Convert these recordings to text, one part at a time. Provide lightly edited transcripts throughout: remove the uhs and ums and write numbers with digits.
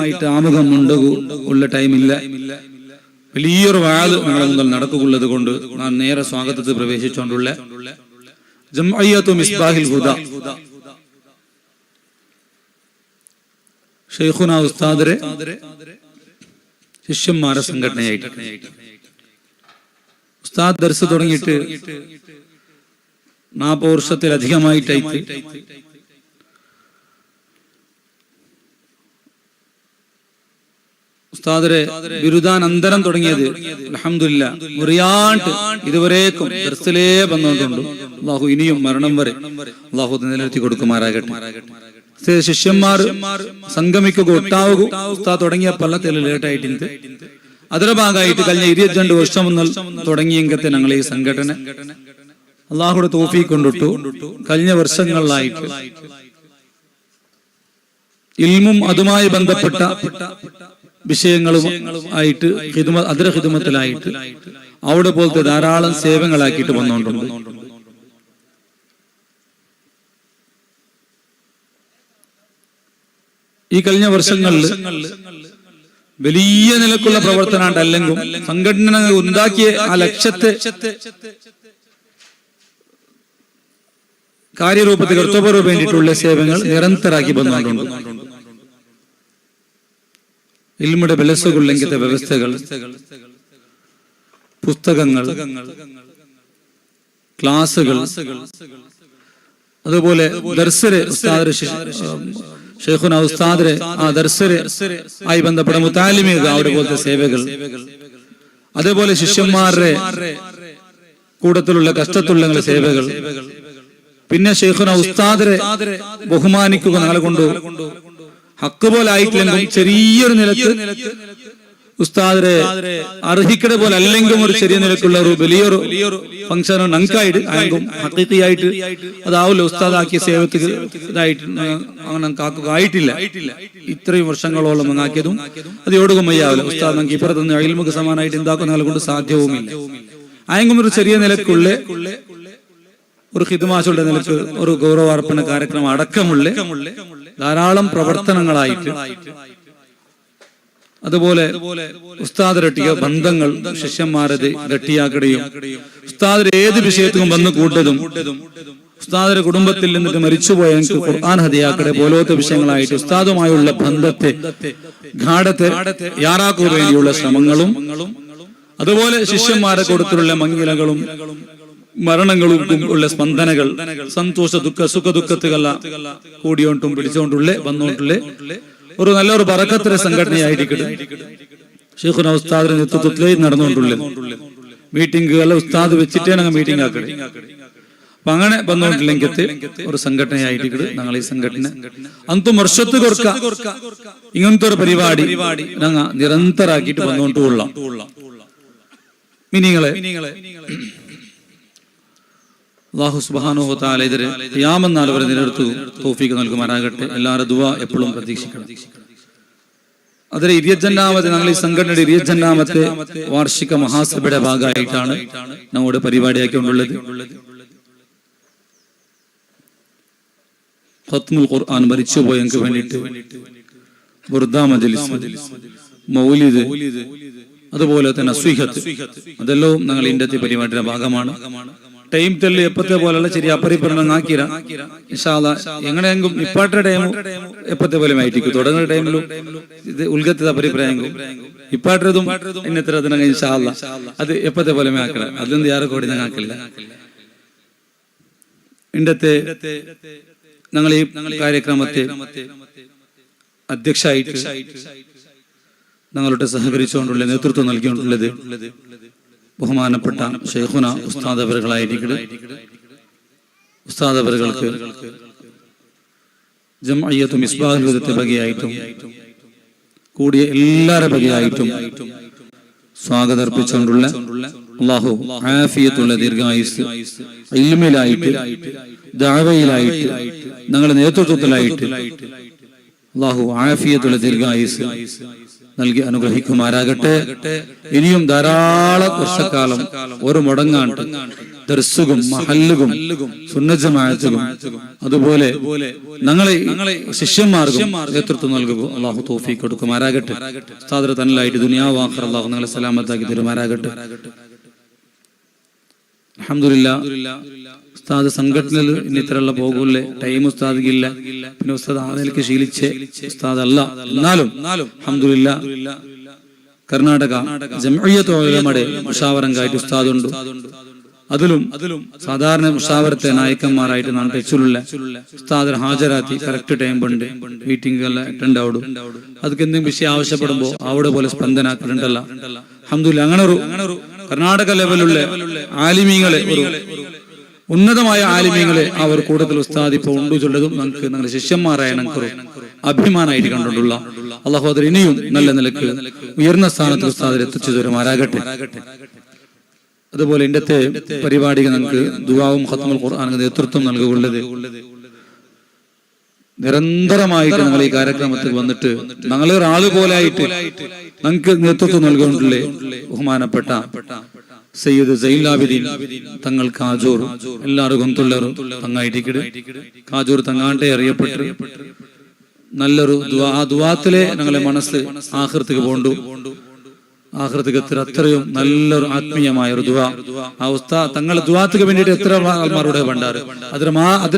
ആയിട്ട് ആമുഖം ഉള്ള ടൈമില്ല. വലിയൊരു വാദ് ഞങ്ങളെ മുതൽ നടക്കുള്ളത് കൊണ്ട് ഞാൻ നേരെ സ്വാഗതത്തിൽ പ്രവേശിച്ചുകൊണ്ടുള്ള ജംഇയ്യത്തു മിസ്ബാഹിൽ ഹുദ ഷെയ്ഖുന ഉസ്താദരെ ശിഷ്യന്മാരെ സംഘടനയായിട്ട് ഉസ്താദ് ദർസ് തുടങ്ങിയിട്ട് 40 വർഷത്തിലധികമായിട്ടായിട്ട് ഉസ്താദരെ ബിരുദാനന്തരം തുടങ്ങിയത് അൽഹംദുലില്ലാ മുറിയാണ്ട് ഇതുവരേക്കും ദർസിലേ വന്നുകൊണ്ടുണ്ട്. അള്ളാഹു ഇനിയും മരണം വരെ അള്ളാഹു നിലനിർത്തി കൊടുക്കുമാറാകട്ടെ. ശിഷ്യന്മാർ സംഗമിക്കുക ഒട്ടാവുക ഉസ്താദ് തുടങ്ങിയ പല്ലത്തിൽ ലേറ്റായിട്ടുണ്ട്. അതിന്റെ ഭാഗമായിട്ട് കഴിഞ്ഞ 22 വർഷം മുതൽ തുടങ്ങിയെങ്കത്തെ ഞങ്ങൾ ഈ സംഘടന അള്ളാഹുടെ തൗഫീഖ് കൊണ്ടിട്ടു. കഴിഞ്ഞ വർഷങ്ങളിലായിട്ട് ഇൽമും അതുമായി ബന്ധപ്പെട്ട വിഷയങ്ങളും ആയിട്ട് അതിര ഖിദ്മത്തിലായിട്ട് അവിടെ പോലത്തെ ധാരാളം സേവനങ്ങളാക്കിയിട്ട് വന്നുകൊണ്ടുണ്ട്. ഈ കഴിഞ്ഞ വർഷങ്ങളിൽ വലിയ നിലക്കുള്ള പ്രവർത്തനം അല്ലെങ്കിൽ സംഘടന ഉണ്ടാക്കിയ ആ ലക്ഷ്യത്തെ കാര്യരൂപത്തിൽ കർത്തവ്യം വേണ്ടിയിട്ടുള്ള സേവനങ്ങൾ നിരന്തരാക്കി വന്നുകൊണ്ടുണ്ട്. ഇൽമുടെ ബലസുകളിലെങ്കിലത്തെ വ്യവസ്ഥകൾ, പുസ്തകങ്ങൾ, ക്ലാസുകൾ, അതുപോലെ ദർസരെ ഷെയ്ഖുന ഉസ്താദരെ ആ ദർസരെ ആയി ബന്ധപ്പെട്ട മുതാലിമിക അവിടെ പോലത്തെ സേവകൾ, അതേപോലെ ശിഷ്യന്മാരുടെ കൂട്ടത്തിലുള്ള കഷ്ടത്തുള്ള സേവകൾ, പിന്നെ ഷെയ്ഖുന ഉസ്താദരെ ബഹുമാനിക്കുക ഞങ്ങളെ കൊണ്ട് ഹക്ക് പോലെ ആയിട്ടില്ലെങ്കിൽ ചെറിയൊരു നിലക്ക് ഉസ്താദരെ അർഹിക്കട പോലെ അല്ലെങ്കിൽ ഒരു ചെറിയ നിലക്കുള്ള ഒരു വലിയൊരു ഫംഗ്ഷൻ ഞങ്ങൾക്കായിട്ട് ആയെങ്കിലും ഹക്കീഖിയായിട്ട് അതാവില്ല ഉസ്താദാക്കിയ സേവത്തിൽ ഇതായിട്ട് അങ്ങനെ കാക്കുക ആയിട്ടില്ല. ഇത്രയും വർഷങ്ങളോളം ആക്കിയതും അത് യോടുകം വയ്യാവില്ല. ഉസ്താദ് നമുക്ക് ഇപ്പുറത്തുനിന്ന് അയൽമുഖ സമാനമായിട്ട് എന്താക്കുന്നതിനെ കൊണ്ട് സാധ്യവുമില്ല. ആയെങ്കിലും ഒരു ചെറിയ നിലക്കുള്ള ഒരു ഖിദ്മാസുകളുടെ നിലക്ക് ഒരു ഗൗരവാർപ്പണ കാര്യക്രമം അടക്കമുള്ള ധാരാളം പ്രവർത്തനങ്ങളായിട്ട്, അതുപോലെ ഉസ്താദരട്ടിയ ബന്ധങ്ങൾ ശിഷ്യന്മാരത് ഗട്ടിയാക്കടയും ഉസ്താദർ ഏത് വിഷയത്തിലും വന്നു കൂട്ടതും ഉസ്താദരെ കുടുംബത്തിൽ നിന്നിട്ട് മരിച്ചുപോയ എനിക്ക് ഖുർആൻ ഹദിയാക്കടെ പോലത്തെ വിഷയങ്ങളായിട്ട് ഉസ്താദുമായുള്ള ബന്ധത്തെ ഗാഢത്തെ യാറാക്കുക വേണ്ടിയുള്ള ശ്രമങ്ങളും, അതുപോലെ ശിഷ്യന്മാരെ കൊടുത്തുള്ള മംഗലങ്ങളും മരണങ്ങളും ഉള്ള സ്പന്ദനകൾ, സന്തോഷ ദുഃഖ സുഖ ദുഃഖത്തുകല്ല കൂടിയോണ്ടും പിടിച്ചുകൊണ്ടുള്ള വന്നുകൊണ്ടുള്ള ഒരു നല്ലൊരു ബറക്കത്തിലെ സംഘടനയായിരിക്കട്ടെ. ഷെയ്ഖുന ഉസ്താദിന്റെ നേതൃത്വത്തിലേ നടന്നുകൊണ്ടുള്ളത് മീറ്റിംഗുകൾ ഉസ്താദ് വെച്ചിട്ടേ ഞങ്ങൾ മീറ്റിംഗ് ആക്കട്ടെ. അപ്പൊ അങ്ങനെ വന്നുകൊണ്ടില്ലെങ്കിൽ ഒരു സംഘടനയായിരിക്കട്ടെ ഞങ്ങൾ ഈ സംഘടന അന്തും വർഷത്ത് കൊടുക്ക ഇങ്ങനത്തെ ഒരു പരിപാടി ഞങ്ങൾ നിരന്തരാക്കിയിട്ട് വന്നുകൊണ്ടുകൊള്ളാം. മിനിങ്ങളെ അല്ലാഹു സുബ്ഹാനഹു വ തആല ഇതിരെ ഖിയാമത്ത് നാൾ വരെ നിലനിർത്തി തൗഫീഖ് നൽകുമാറാകട്ടെ. എല്ലാവരുടെ ദുആ എപ്പോഴും പ്രതീക്ഷിക്കണം. അതിലെ 25ാമത്തെ ഞങ്ങൾ ഈ സംഘടനയുടെ 25ാമത്തെ വാർഷിക മഹാസഭയുടെ ഭാഗമായിട്ടാണ് ഞങ്ങളുടെ പരിപാടിയാക്കിക്കൊണ്ടുള്ളത്. ഖത്മുൽ ഖുർആൻ മരിച്ചുപോയവർക്ക് വേണ്ടിയിട്ട് ബുർദ മജ്ലിസ്, മൗലിദ്, അതുപോലെ തന്നെ നസ്വീഹത്ത്, അതെല്ലാം ഞങ്ങൾ ഇതിന്റെ പരിപാടിയുടെ ഭാഗമാണ്. ടൈം തെല്ല് എപ്പത്തെ പോലുള്ള ചെറിയ അപരിപൂർണം ആക്കിര ഇൻഷാ അല്ലാഹ് എങ്ങനെയെങ്കിലും ഇപ്പാട്ട ടൈം എപ്പത്തെ പോലെ ആയിരിക്കും. തുടങ്ങുന്ന ടൈമിലും ഇത് ഉൽഗത്തെ അഭിപ്രായങ്ങളും ഇപ്പാട്ടതും ഇന്നത്ര ദിനങ്ങൾ ഇൻഷാ അല്ലാഹ് അത് എപ്പത്തെ പോലെ ആക്കണം. അതൊന്നും യാരെ കൂടി ഞങ്ങൾ ആക്കില്ല. ഇന്നത്തെ ഞങ്ങൾ ഈ കാര്യക്രമത്തെ അധ്യക്ഷയായിട്ട് ഞങ്ങളുടെ സഹകരിച്ചുകൊണ്ടുള്ള നേതൃത്വം നൽകിക്കൊണ്ടുള്ളത് ബഹുമാനപ്പെട്ട ഷെയ്ഖുന ഉസ്താദ് അവറുകളായിരിക്കട്ടെ. ഉസ്താദ് അവറുകൾക്ക് ജംഇയ്യത്തു മിസ്ബാഹുൽ ഹുദയുടെ വകയായിട്ടും കൂടിയ എല്ലാവരുടെ വകയായിട്ടും സ്വാഗതം അർപ്പിച്ചുകൊണ്ടുള്ള അല്ലാഹു ആഫിയത്തുള്ള ദീർഘായുസ് ഇൽമിലായിട്ട് ദഅവയിലായിട്ട് ഞങ്ങളുടെ നേതൃത്വത്തിലായിട്ട് അല്ലാഹു ആഫിയത്തുള്ള ദീർഘായുസ് നൽകി അനുഗ്രഹിക്കുമാറാകട്ടെ. ഇനിയും ധാരാളം വർഷക്കാലം ഒരു മുടങ്ങാണ്ട് ദർസുകും മഹല്ലുകും സുന്നത്ത് ജമാഅത്തും അതുപോലെ ഞങ്ങളെ ശിഷ്യന്മാർക്കും നേതൃത്വം നൽകുക അല്ലാഹു തൗഫീഖ് കൊടുക്കുമാറാകട്ടെ. ഉസ്താദ് തന്നലായിട്ട് ദുനിയാവ് ആഖിറ അല്ലാഹു നിങ്ങളെ സലാമത്താക്കി തരുമാറാകട്ടെ. അൽഹംദുലില്ലാഹ് ഉസ്താദ് സംഘടനയിൽ ഇനി ഇത്രയുള്ള പോകൂല്ലേ, ടൈം ഉസ്താദിക്കില്ല. പിന്നെ ഉസ്താദ് ആദ്യമൊക്കെ ശീലിച്ച് ഉസ്താദ് അല്ല, എന്നാലും അൽഹംദുലില്ലാഹ് കർണാടക ജംഇയ്യത്ത് ഉലമയുടെ മുഷാവറങ്കായിട്ട് ഉസ്താദുണ്ട്. അതിലും സാധാരണ മുഷാവറത്തെ നായകന്മാരായിട്ട് നാം ടച്ചിലുള്ള ഉസ്താദ് ഹാജരാത്തി കറക്റ്റ് ടൈം ഉണ്ട്, മീറ്റിംഗ് എല്ലാം അറ്റൻഡ് ആവും. അതൊക്കെ എന്തെങ്കിലും വിഷയം ആവശ്യപ്പെടുമ്പോൾ അവിടെ പോലെ സ്പന്ദനാക്കലുണ്ടല്ല. അൽഹംദുലില്ലാഹ് അങ്ങനെ ഒരു കർണാടക ലെവലുള്ള ആലിമീങ്ങളെ, ഒരു ഉന്നതമായ ആലിമീങ്ങളെ അവർ കൂടുതൽ ഉസ്താദ് ഇപ്പൊ ഉണ്ടു ചൊല്ലതും നമുക്ക് ഞങ്ങളുടെ ശിഷ്യന്മാരായ ഞങ്ങൾക്ക് അഭിമാനമായിട്ട് കണ്ടിട്ടുള്ള അല്ലാഹു അതിൽ ഇനിയും നല്ല നിലക്ക് ഉയർന്ന സ്ഥാനത്ത് ഉസ്താദിൽ എത്തിച്ചു തരുമാറാകട്ടെ. അതുപോലെ ഇന്നത്തെ പരിപാടിക്ക് നമുക്ക് ദുആവും ഖത്മുൽ ഖുർആനിന് നേതൃത്വം നൽകുള്ളത് നിരന്തരമായിട്ട് ഞങ്ങൾ ഈ കാര്യക്രമത്തിൽ വന്നിട്ട് ഞങ്ങളെ ഒരാള് പോലെ ആയിട്ട് ഞങ്ങൾക്ക് നേതൃത്വം നൽകുകൊണ്ടുള്ള ബഹുമാനപ്പെട്ട സയ്യിദ് സൈലാബിദീൻ തങ്ങൾ കാജൂർ, എല്ലാവരും ഗൊന്തുള്ളവരും തങ്ങായിട്ടിക്കട് കാജൂർ തങ്ങാണ്ടെ അറിയപ്പെട്ടു നല്ലൊരു ആ ദുആത്തിലെ ഞങ്ങളെ മനസ്സ് ആഖിറത്തേക്ക് പോണ്ടു. ആഖിറത്തേക്ക് അത്രയും നല്ലൊരു ആത്മീയമായ ഒരു ദുആ ആ ഉസ്താദ് തങ്ങൾ ദുആത്തിക്ക് വേണ്ടിയിട്ട് എത്ര ആൾമാരുടെ വേണ്ടാറ്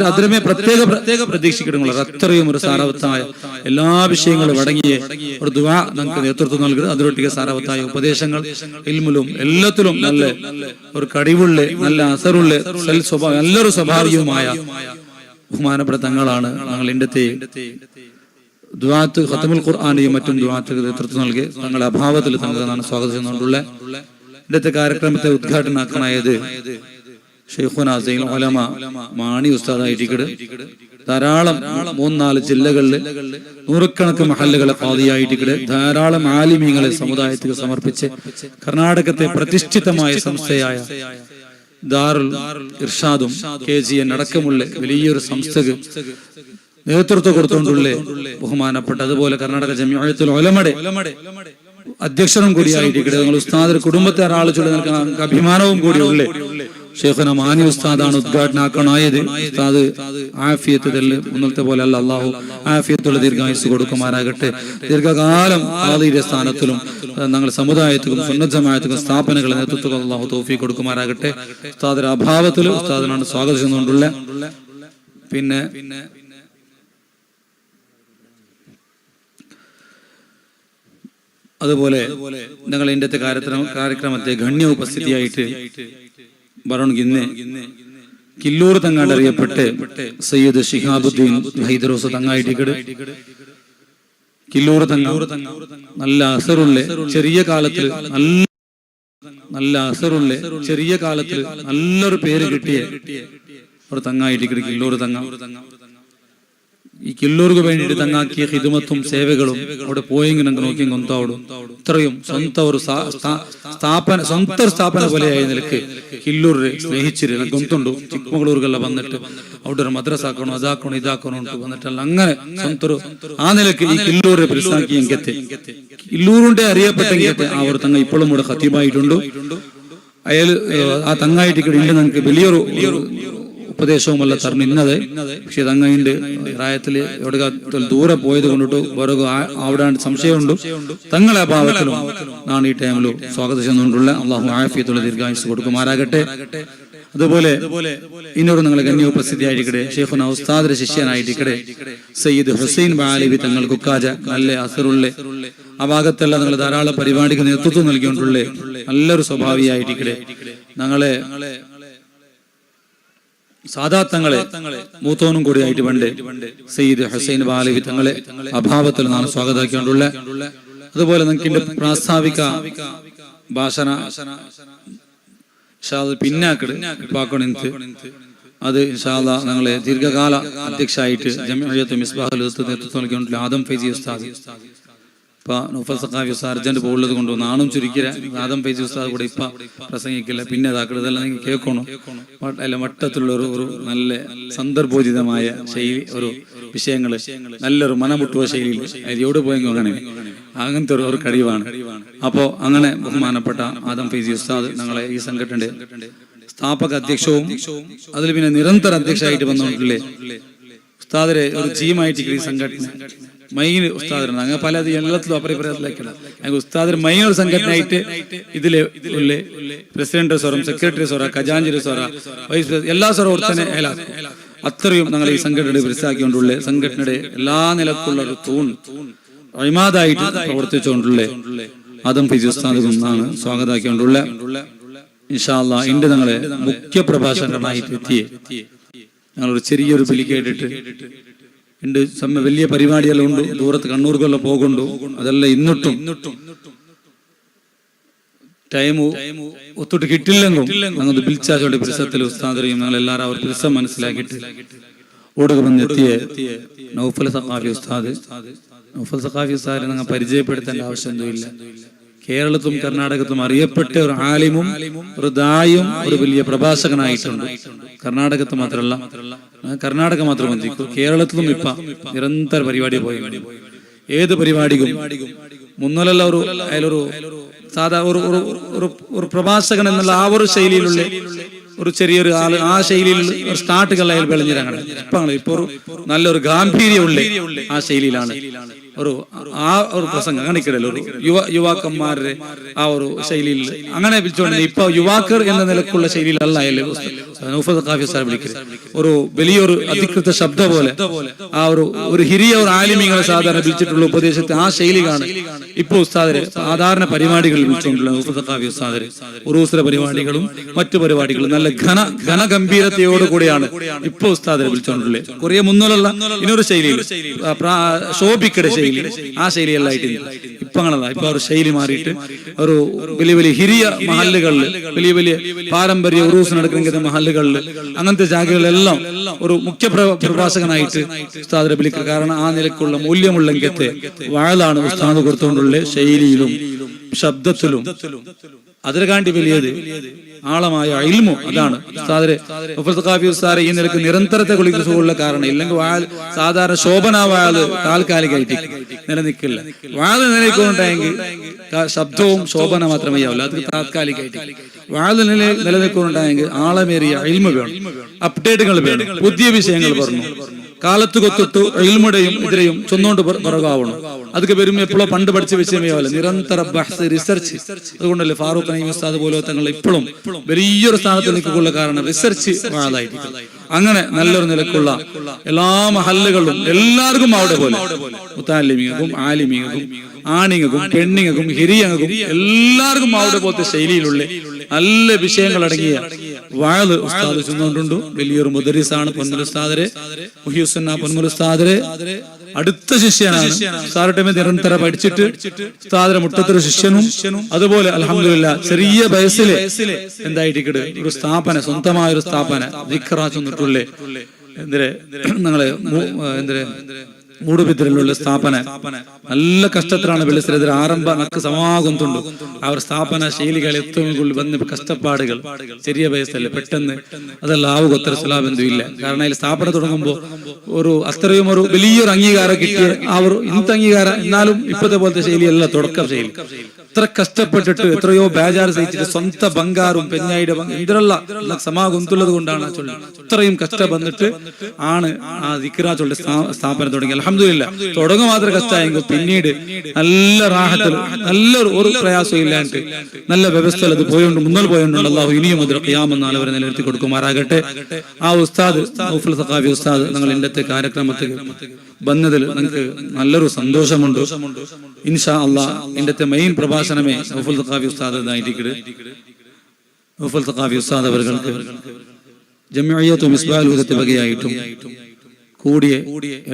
അതിരമേ പ്രത്യേക പ്രതീക്ഷിക്കണം. അത്രയും ഒരു സാരവത്തായ എല്ലാ വിഷയങ്ങളും അടങ്ങിയ ഒരു ദുആ നമുക്ക് നേതൃത്വം നൽകുന്നത്. അതിലൊട്ടിಗೆ സാരവത്തായ ഉപദേശങ്ങൾ ഇൽമിലും എല്ലാത്തിലും നല്ല ഒരു കഴിവുള്ള നല്ല അസറുള്ള നല്ലൊരു സ്വഭാവികമായ ബഹുമാനപ്പെട്ട തങ്ങളാണ് ഞങ്ങൾ ഇന്നത്തെ ദുആത്ത് ഖത്മുൽ ഖുർആനിയും മറ്റും ദുആത്തുകൾ നേതൃത്വം നൽകി തങ്ങളുടെ അഭാവത്തിൽ തങ്ങളാണ് സ്വാഗതം ചെയ്യുന്നുണ്ടുള്ള ഇന്നത്തെ കാര്യക്രമത്തെ ഉദ്ഘാടനമാക്കാനായത് ഷെയ്ഖുനാ സയ്യിദുൽ ഉലമ മാണി ഉസ്താദായിട്ടിക്കട് ധാരാളം 3-4 ജില്ലകളിൽ നൂറുകണക്കിന് മഹല്ലുകളെ ഖാദിയായിട്ടിക്കട് ധാരാളം ആലിമീങ്ങളെ സമുദായത്തിൽ സമർപ്പിച്ച് കർണാടകത്തെ പ്രതിഷ്ഠിതമായ സംസ്ഥയായ ദാറുൽ ഇർഷാദും KGN അടക്കമുള്ള വലിയൊരു സംസ്ഥക്ക് നേതൃത്വം കൊടുത്തുകൊണ്ടുള്ള ബഹുമാനപ്പെട്ട അതുപോലെ കർണാടക ജംഇയ്യത്തുൽ ഉലമയുടെ അധ്യക്ഷനും കൂടിയായിട്ട് നിങ്ങൾ ഉസ്താദ് കുടുംബത്തെ ഒരാൾ ചൊല്ലി നിൽക്കുന്ന അഭിമാനവും കൂടിയുള്ള ഷെയ്ഖുനാ മാനി ഉസ്താദാണ് ഉദ്ഘാടനാക്കണായത്. ഉസ്താദ് ആഫിയത്ത് മുന്നത്തെ പോലെ അല്ല, അല്ലാഹു ആഫിയത്തുള്ള ദീർഘായുസ് കൊടുക്കുമാറാകട്ടെ. ദീർഘകാലം ഖാദിയുടെ സ്ഥാനത്തിലും ഞങ്ങൾ സമുദായത്തിലും സുന്നത്ത് ജമാഅത്തിലും സ്ഥാപനങ്ങളെ നേതൃത്വം അല്ലാഹു തൗഫീഖ് കൊടുക്കുമാറാകട്ടെ. ഉസ്താദിന്റെ അഭാവത്തിൽ ഉസ്താദിനാണ് സ്വാഗതം ചെയ്യുന്നുണ്ടുള്ള. പിന്നെ അതുപോലെ ഞങ്ങൾ ഇന്നത്തെ കാര്യക്രമത്തെ ഗണ്യ ഉപസ്ഥിതിയായിട്ട് ബറോൺഗിന്ന് കില്ലൂർ തങ്ങാണ്ട് അറിയപ്പെട്ട് സയ്യിദ് ശിഹാബുദ്ദീൻ ഹൈദറോസ് തങ്ങായിട്ടിക്കട് കില്ലൂർ തങ്ങ നല്ല അസറുള്ള ചെറിയ കാലത്തിൽ നല്ലൊരു പേര് കിട്ടിയ ഒരു തങ്ങായിട്ടിക്കട് കില്ലൂർ തങ്ങ. ഈ കില്ലൂർക്ക് വേണ്ടിയിട്ട് തങ്ങാക്കിയ ഹിദമത്തും സേവകളും അവിടെ പോയെങ്കിലും നോക്കി കൊന്താവിടും. ഇത്രയും സ്വന്തം സ്ഥാപന പോലെയായ നിലക്ക് കില്ലൂരിനെ സ്നേഹിച്ചിരുന്ന ഗൊന്തുണ്ടു. ചിക്മംഗ്ലൂർക്കെല്ലാം വന്നിട്ട് അവിടെ ഒരു മദ്രസ ആക്കണോ അതാക്കണോ ഇതാക്കണോ വന്നിട്ടല്ല അങ്ങനെ സ്വന്തം ആ നിലക്ക് ഈ കില്ലൂരെ പിരിസാക്കി എങ്കത്തെ കില്ലൂറിന്റെ അറിയപ്പെട്ടെങ്കിൽ ആ ഒരു തങ്ങ ഇപ്പോഴും ഇവിടെ ഖത്തീബായിട്ടുണ്ട്. അയാൾ ആ തങ്ങായിട്ട് ഇണ്ട് നമുക്ക് വലിയൊരു ഉപദേശവുമല്ല തർന്നിന്നത്. പക്ഷെ തങ്ങയിണ്ട് പ്രായത്തില് എവിടെ ദൂരെ പോയത് കൊണ്ടിട്ട് വേറെ അവിടെ സംശയമുണ്ട്. തങ്ങളെ അഭാവത്തിലും നാണ് ഈ ടൈമിലും സ്വാഗതം ചെയ്യുന്നുണ്ടുള്ള അല്ലാഹു ആഫിയത്തുള്ള ദീർഘായുസ് കൊടുക്കുമാറാകട്ടെ. അതുപോലെ ഇന്നൊരു നിങ്ങളെ ഗണ്യ ഉപസ്ഥിതിയായിരിക്കട്ടെ ഷെയ്ഖുനാ ഉസ്താദിന്റെ ശിഷ്യനായിരിക്കട്ടെ സയ്യിദ് ഹുസൈൻ ബാലിബി തങ്ങൾ കുക്കാജ നല്ല അസറുള്ള ആ ഭാഗത്തെല്ലാം നിങ്ങൾ ധാരാളം പരിപാടിക്ക് നേതൃത്വം നൽകിക്കൊണ്ടുള്ള നല്ലൊരു സ്വഭാവിയായിരിക്കട്ടെ. ഞങ്ങളെ സാദാത്തങ്ങളെ മൂത്തോനും കൂടി ആയിട്ട് പണ്ട് സയ്യിദ് ഹുസൈൻ ബാലിബി തങ്ങളെ അഭാവത്തിൽ നാം സ്വാഗതമാക്കിക്കൊണ്ടുള്ള അതുപോലെ നമുക്ക് പ്രാസ്താവിക ഭാഷണ പിന്നാക്കട് പാക്കണെനിക്ക് അത് ഇൻഷാല്ലാ ഞങ്ങളെ ദീർഘകാല അധ്യക്ഷമായിട്ട് ജംഇയ്യത്ത് മിസ്ബാഹുൽ നേതൃത്വം നൽകിക്കൊണ്ടുള്ള ആദം ഫൈസി ഉസ്താദ് ഇപ്പൊ നൗഫൽ സഖാഫി അർജന്റ് പോകുള്ളത് കൊണ്ട് നാണും ചുരുക്കിയ ആദം ഫൈസി ഉസ്താദ് കൂടെ ഇപ്പൊ പ്രസംഗിക്കില്ല. പിന്നെ ഇതാക്കട് ഇതെല്ലാം നിങ്ങൾ കേൾക്കണം. അല്ല മട്ടത്തിലുള്ള ഒരു നല്ല സന്ദർഭോചിതമായ ശൈലി ഒരു വിഷയങ്ങള് നല്ലൊരു മനമുട്ടുവ ശൈലിയിൽ എവിടെ പോയെങ്കിൽ അങ്ങനെ അങ്ങനത്തെ ഒരു കഴിവാണ്. അപ്പോ അങ്ങനെ ബഹുമാനപ്പെട്ട ആദം ഫൈസി ഉസ്താദ് ഞങ്ങളെ ഈ സംഘടനയുടെ സ്ഥാപക അധ്യക്ഷവും അതിൽ പിന്നെ നിരന്തര അധ്യക്ഷമായിട്ട് വന്നുകൊണ്ടില്ലേ ഉസ്താദിരെ ഒരു ജീമായിട്ട് ഈ സംഘടന മൈൻ ഉസ്താദിനാണ്. അങ്ങനെ പല എല്ലാത്തിലും അപരിപ്രയത്തിലേക്കാണ്. അങ്ങനെ ഉസ്താദിന് മൈൻ ഒരു സംഘടനയായിട്ട് ഇതിലെ പ്രസിഡന്റ് സ്വരം, സെക്രട്ടറി സ്വര, ഖജാഞ്ചി സ്വര, വൈസ് പ്രസിഡന്റ് എല്ലാ സ്വരം തന്നെ അത്രയും ഞങ്ങൾ ഈ സംഘടനയുടെ മനസ്സിലാക്കിക്കൊണ്ടുള്ള സംഘടനയുടെ എല്ലാ നിലക്കുള്ള ഒരു തൂൺ അഴിമാതായിട്ട് പ്രവർത്തിച്ചുകൊണ്ടുള്ള അതും ഫിജി ഉസ്താദും എന്നാണ് സ്വാഗതമാക്കിക്കൊണ്ടുള്ള ഇൻഷാ അല്ലാഹ് ഇന്റെ ഞങ്ങളെ മുഖ്യ പ്രഭാഷകനായിട്ട് എത്തിയേ ഞങ്ങളൊരു ചെറിയൊരു വിളി കേട്ടിട്ട് ഉണ്ട്. വലിയ പരിപാടിയെല്ലാം ഉണ്ട്, ദൂരത്ത് കണ്ണൂർക്കെല്ലാം പോകുന്നുണ്ടു. അതെല്ലാം ഇന്നിട്ടും ടൈം ഒത്തിട്ട് കിട്ടില്ലെങ്കും ഞങ്ങൾ വിളിച്ചാച്ചോണ്ട് പിരിസത്തിൽ ഉസ്താദരെയും ഞങ്ങൾ എല്ലാവരും അവർ പിരിസം മനസ്സിലാക്കിയിട്ട് ഓടുക വന്നെത്തിയ നൗഫൽ സഖാഫി ഉസ്താദ്. നൗഫൽ സഖാഫി ഉസ്താദിനെ ഞങ്ങൾ പരിചയപ്പെടുത്തേണ്ട ആവശ്യമൊന്നുമില്ല. കേരളത്തിലും കർണാടകത്തിലും അറിയപ്പെട്ട ഒരു ആലിമും ഒരു ദായും ഒരു വലിയ പ്രഭാഷകനായിട്ടുണ്ട്. കർണാടകത്ത് മാത്രമല്ല, കർണാടക മാത്രം മതി, കേരളത്തിലും ഇപ്പൊ നിരന്തര പരിപാടി പോയി. ഏത് പരിപാടിക്കും മുന്നോലല്ല ഒരു അതിലൊരു സാധാ ഒരു പ്രഭാഷകൻ എന്നുള്ള ആ ഒരു ശൈലിയിലുള്ള ഒരു ചെറിയൊരു ആള് ആ ശൈലിയിൽ ഒരു സ്റ്റാർട്ടുകൾ അയാൾ വിളഞ്ഞിറങ്ങണം. ഇപ്പൊ ഒരു നല്ലൊരു ഗാംഭീര്യമുള്ള ആ ശൈലിയിലാണ് ഒരു പ്രസംഗം കാണിക്കടല്ലോ. ഒരു യുവാക്കന്മാരുടെ ആ ഒരു ശൈലിയിൽ അങ്ങനെ വിളിച്ചുകൊണ്ട് ഇപ്പൊ യുവാക്കർ എന്ന നിലക്കുള്ള ശൈലിയിലല്ല നൗഫൽ സഖാഫി സാർ വിളിക്കുന്നത്. ഒരു വലിയൊരു അധികൃത ശബ്ദ പോലെ ആ ഒരു ഹിരിയ ഒരു ആലിമീങ്ങളെ സാധാരണ വിളിച്ചിട്ടുള്ള ഉപദേശത്തെ ആ ശൈലിയാണ് ഇപ്പൊ ഉസ്താദരെ സാധാരണ പരിപാടികളിൽ വിളിച്ചുകൊണ്ടുള്ള നൗഫൽ സഖാഫി ഉസ്താദര് ഉറൂസിലെ പരിപാടികളും മറ്റു പരിപാടികളും നല്ല ഘനഗംഭീരതയോടുകൂടിയാണ് ഇപ്പൊ ഉസ്താദരെ വിളിച്ചുകൊണ്ടുള്ളത്. കുറേ മുന്നിലുള്ള ഇനൊരു ശൈലിയിൽ ഷോപ്പിക്കടെ ശൈലി ആ ശൈലിയല്ലായിട്ട് ഇപ്പൊ അങ്ങനല്ല. ഇപ്പൊ ഒരു ശൈലി മാറിയിട്ട് ഒരു വലിയ വലിയ ഹിരിയ മഹല്ലുകളിൽ വലിയ വലിയ പാരമ്പര്യ ഉറൂസ് നടക്കുന്ന മഹല്ലുകളിൽ അങ്ങനത്തെ ജാഗകളിലെല്ലാം ഒരു മുഖ്യ പ്രഭാഷകനായിട്ട് ഉസ്താദിനെ വിളിക്കുക. കാരണം ആ നിലക്കുള്ള മൂല്യമുള്ള ഇങ്ങത്തെ വാഴലാണ് ഉസ്താദ് കൊടുത്തുകൊണ്ടുള്ള ശൈലിയിലും ശബ്ദത്തിലും. അതിനെക്കാണ്ടി വലിയത് ആളമായ ഇൽമു. അതാണ് ഉസ്താദിനെ നൗഫൽ സഖാഫി ഉസ്താദ് ഈ നിലക്ക് നിരന്തരത്തെ കുളിക്കുള്ള കാരണം. ഇല്ലെങ്കിൽ സാധാരണ ശോഭന വാഴ് താൽക്കാലികമായിട്ട് നിലനിൽക്കില്ല. വാഴ് നിലനിൽക്കുന്നുണ്ടെങ്കിൽ ശബ്ദവും ശോഭന മാത്രമേ ആവില്ല, അത് താൽക്കാലികമായിട്ട്. വാഴ് നിലനിൽക്കുന്നുണ്ടെങ്കിൽ ആളമേറിയ ഇൽമു വേണം, അപ്ഡേറ്റുകൾ വേണം, പുതിയ വിഷയങ്ങൾ പറഞ്ഞു കാലത്ത് കൊത്തിട്ട് ഇൽമുടെയും ഇതിരെയും ചൊന്നുകൊണ്ട് പുറകാവണം. അതൊക്കെ വരുമ്പോൾ എപ്പോഴോ പണ്ട് പഠിച്ച വിഷയമേ ആവില്ല, നിരന്തര റിസർച്ച്. അതുകൊണ്ടല്ലേ ഫാറൂഖ് നഈം ഉസ്താദ് പോലെ തങ്ങൾ ഇപ്പോഴും വലിയൊരു സ്ഥാനത്ത് നിൽക്കുള്ള കാരണം റിസർച്ച് ആളായിരിക്കും. അങ്ങനെ നല്ലൊരു നിലക്കുള്ള എല്ലാ മഹല്ലുകളും എല്ലാവർക്കും അവിടെ പോലെ മുത്താലിമീങ്ങൾക്കും ആലിമീങ്ങൾക്കും ആണിങ്ങൾക്കും പെണ്ണിങ്ങൾക്കും ഹിരിയങ്ങൾക്കും എല്ലാവർക്കും അവിടെ പോലത്തെ ശൈലിയിലുള്ള നല്ല വിഷയങ്ങൾ അടങ്ങിയ വാഴ് ഉസ്താദ് ചെന്നുകൊണ്ടുണ്ട്. വലിയൊരു മുദരിസാണ് പൊന്മുൽ ഉസ്താദരെ, മുഹിയുസ്സന്ന പൊന്മുൽ ഉസ്താദരെ അടുത്ത ശിഷ്യനാണ്. ഉസ്താദ് നിരന്തര പഠിച്ചിട്ട് ഉസ്താദിന്റെ മുട്ടത്തൊരു ശിഷ്യനും. അതുപോലെ അൽഹംദുലില്ലാ ചെറിയ വയസ്സില് എന്തായിട്ട് ഒരു സ്ഥാപന, സ്വന്തമായ ഒരു സ്ഥാപന ദിക്റാ ചെന്നിട്ടുള്ളേ നിങ്ങളെ മൂടുബിദ്രയിലുള്ള സ്ഥാപന നല്ല കഷ്ടത്തിലാണ് വിളിച്ചത്. ആരംഭ നക്ക് സമാകുന്നുണ്ട്. അവർ സ്ഥാപന ശൈലികൾ ഏറ്റവും വന്ന് കഷ്ടപ്പാടുകൾ ചെറിയ വയസ്സല്ലേ പെട്ടെന്ന് അതെല്ലാം ആവുകൊത്ര സുലാബന്ധമില്ല. കാരണം അതിൽ സ്ഥാപനം തുടങ്ങുമ്പോൾ ഒരു അത്രയും ഒരു വലിയൊരു അംഗീകാരം കിട്ടിയ ആ ഒരു ഇന്നത്തെ അംഗീകാരം. എന്നാലും ഇപ്പോഴത്തെ പോലത്തെ ശൈലിയല്ല തുടക്കം ശൈലി. എത്ര കഷ്ടപ്പെട്ടിട്ട് എത്രയോ ബേജാറ് സഹിച്ചിട്ട് സ്വന്തം ബംഗാറും പെഞ്ഞായിയുടെ ഇതിലുള്ള സമാകുന്നുള്ളത് കൊണ്ടാണ് ഇത്രയും കഷ്ടം വന്നിട്ട് ആണ് ആ ദിക്റാച്ചുള്ള സ്ഥാപനം തുടങ്ങി. അൽഹംദുലില്ലാ തുടങ്ങുക മാത്രം കഷ്ടമായെങ്കിൽ പിന്നീട് നല്ല റാഹത്തിൽ നല്ലൊരു ഒരു പ്രയാസവും ഇല്ലാണ്ട് നല്ല വ്യവസ്ഥയിൽ അത് പോയോണ്ട് മുന്നോട്ട് പോയോണ്ട് അല്ലാഹു ഇനിയും മുതൽ ഖിയാമത്ത് നാൾ വരെ നിലനിർത്തി കൊടുക്കുമാറാകട്ടെ. ആ ഉസ്താദ് നൗഫൽ സഖാഫി ഉസ്താദ് ഞങ്ങൾ ഇന്നത്തെ കാര്യക്രമത്തിൽ വന്നതിൽ നിങ്ങൾക്ക് നല്ലൊരു സന്തോഷമുണ്ട്. ഇൻഷാ അല്ലാഹ് ഇന്നത്തെ മെയിൻ പ്രഭാഷണമേ നൗഫൽ സഖാഫി ഉസ്താദ് ആയിരിക്കും. നൗഫൽ സഖാഫി ഉസ്താദ് അവർക്ക് ജംഇയ്യത്തു മിസ്ബാഹുൽ ഹുദത്തെ വകയായിട്ടും കൂടിയ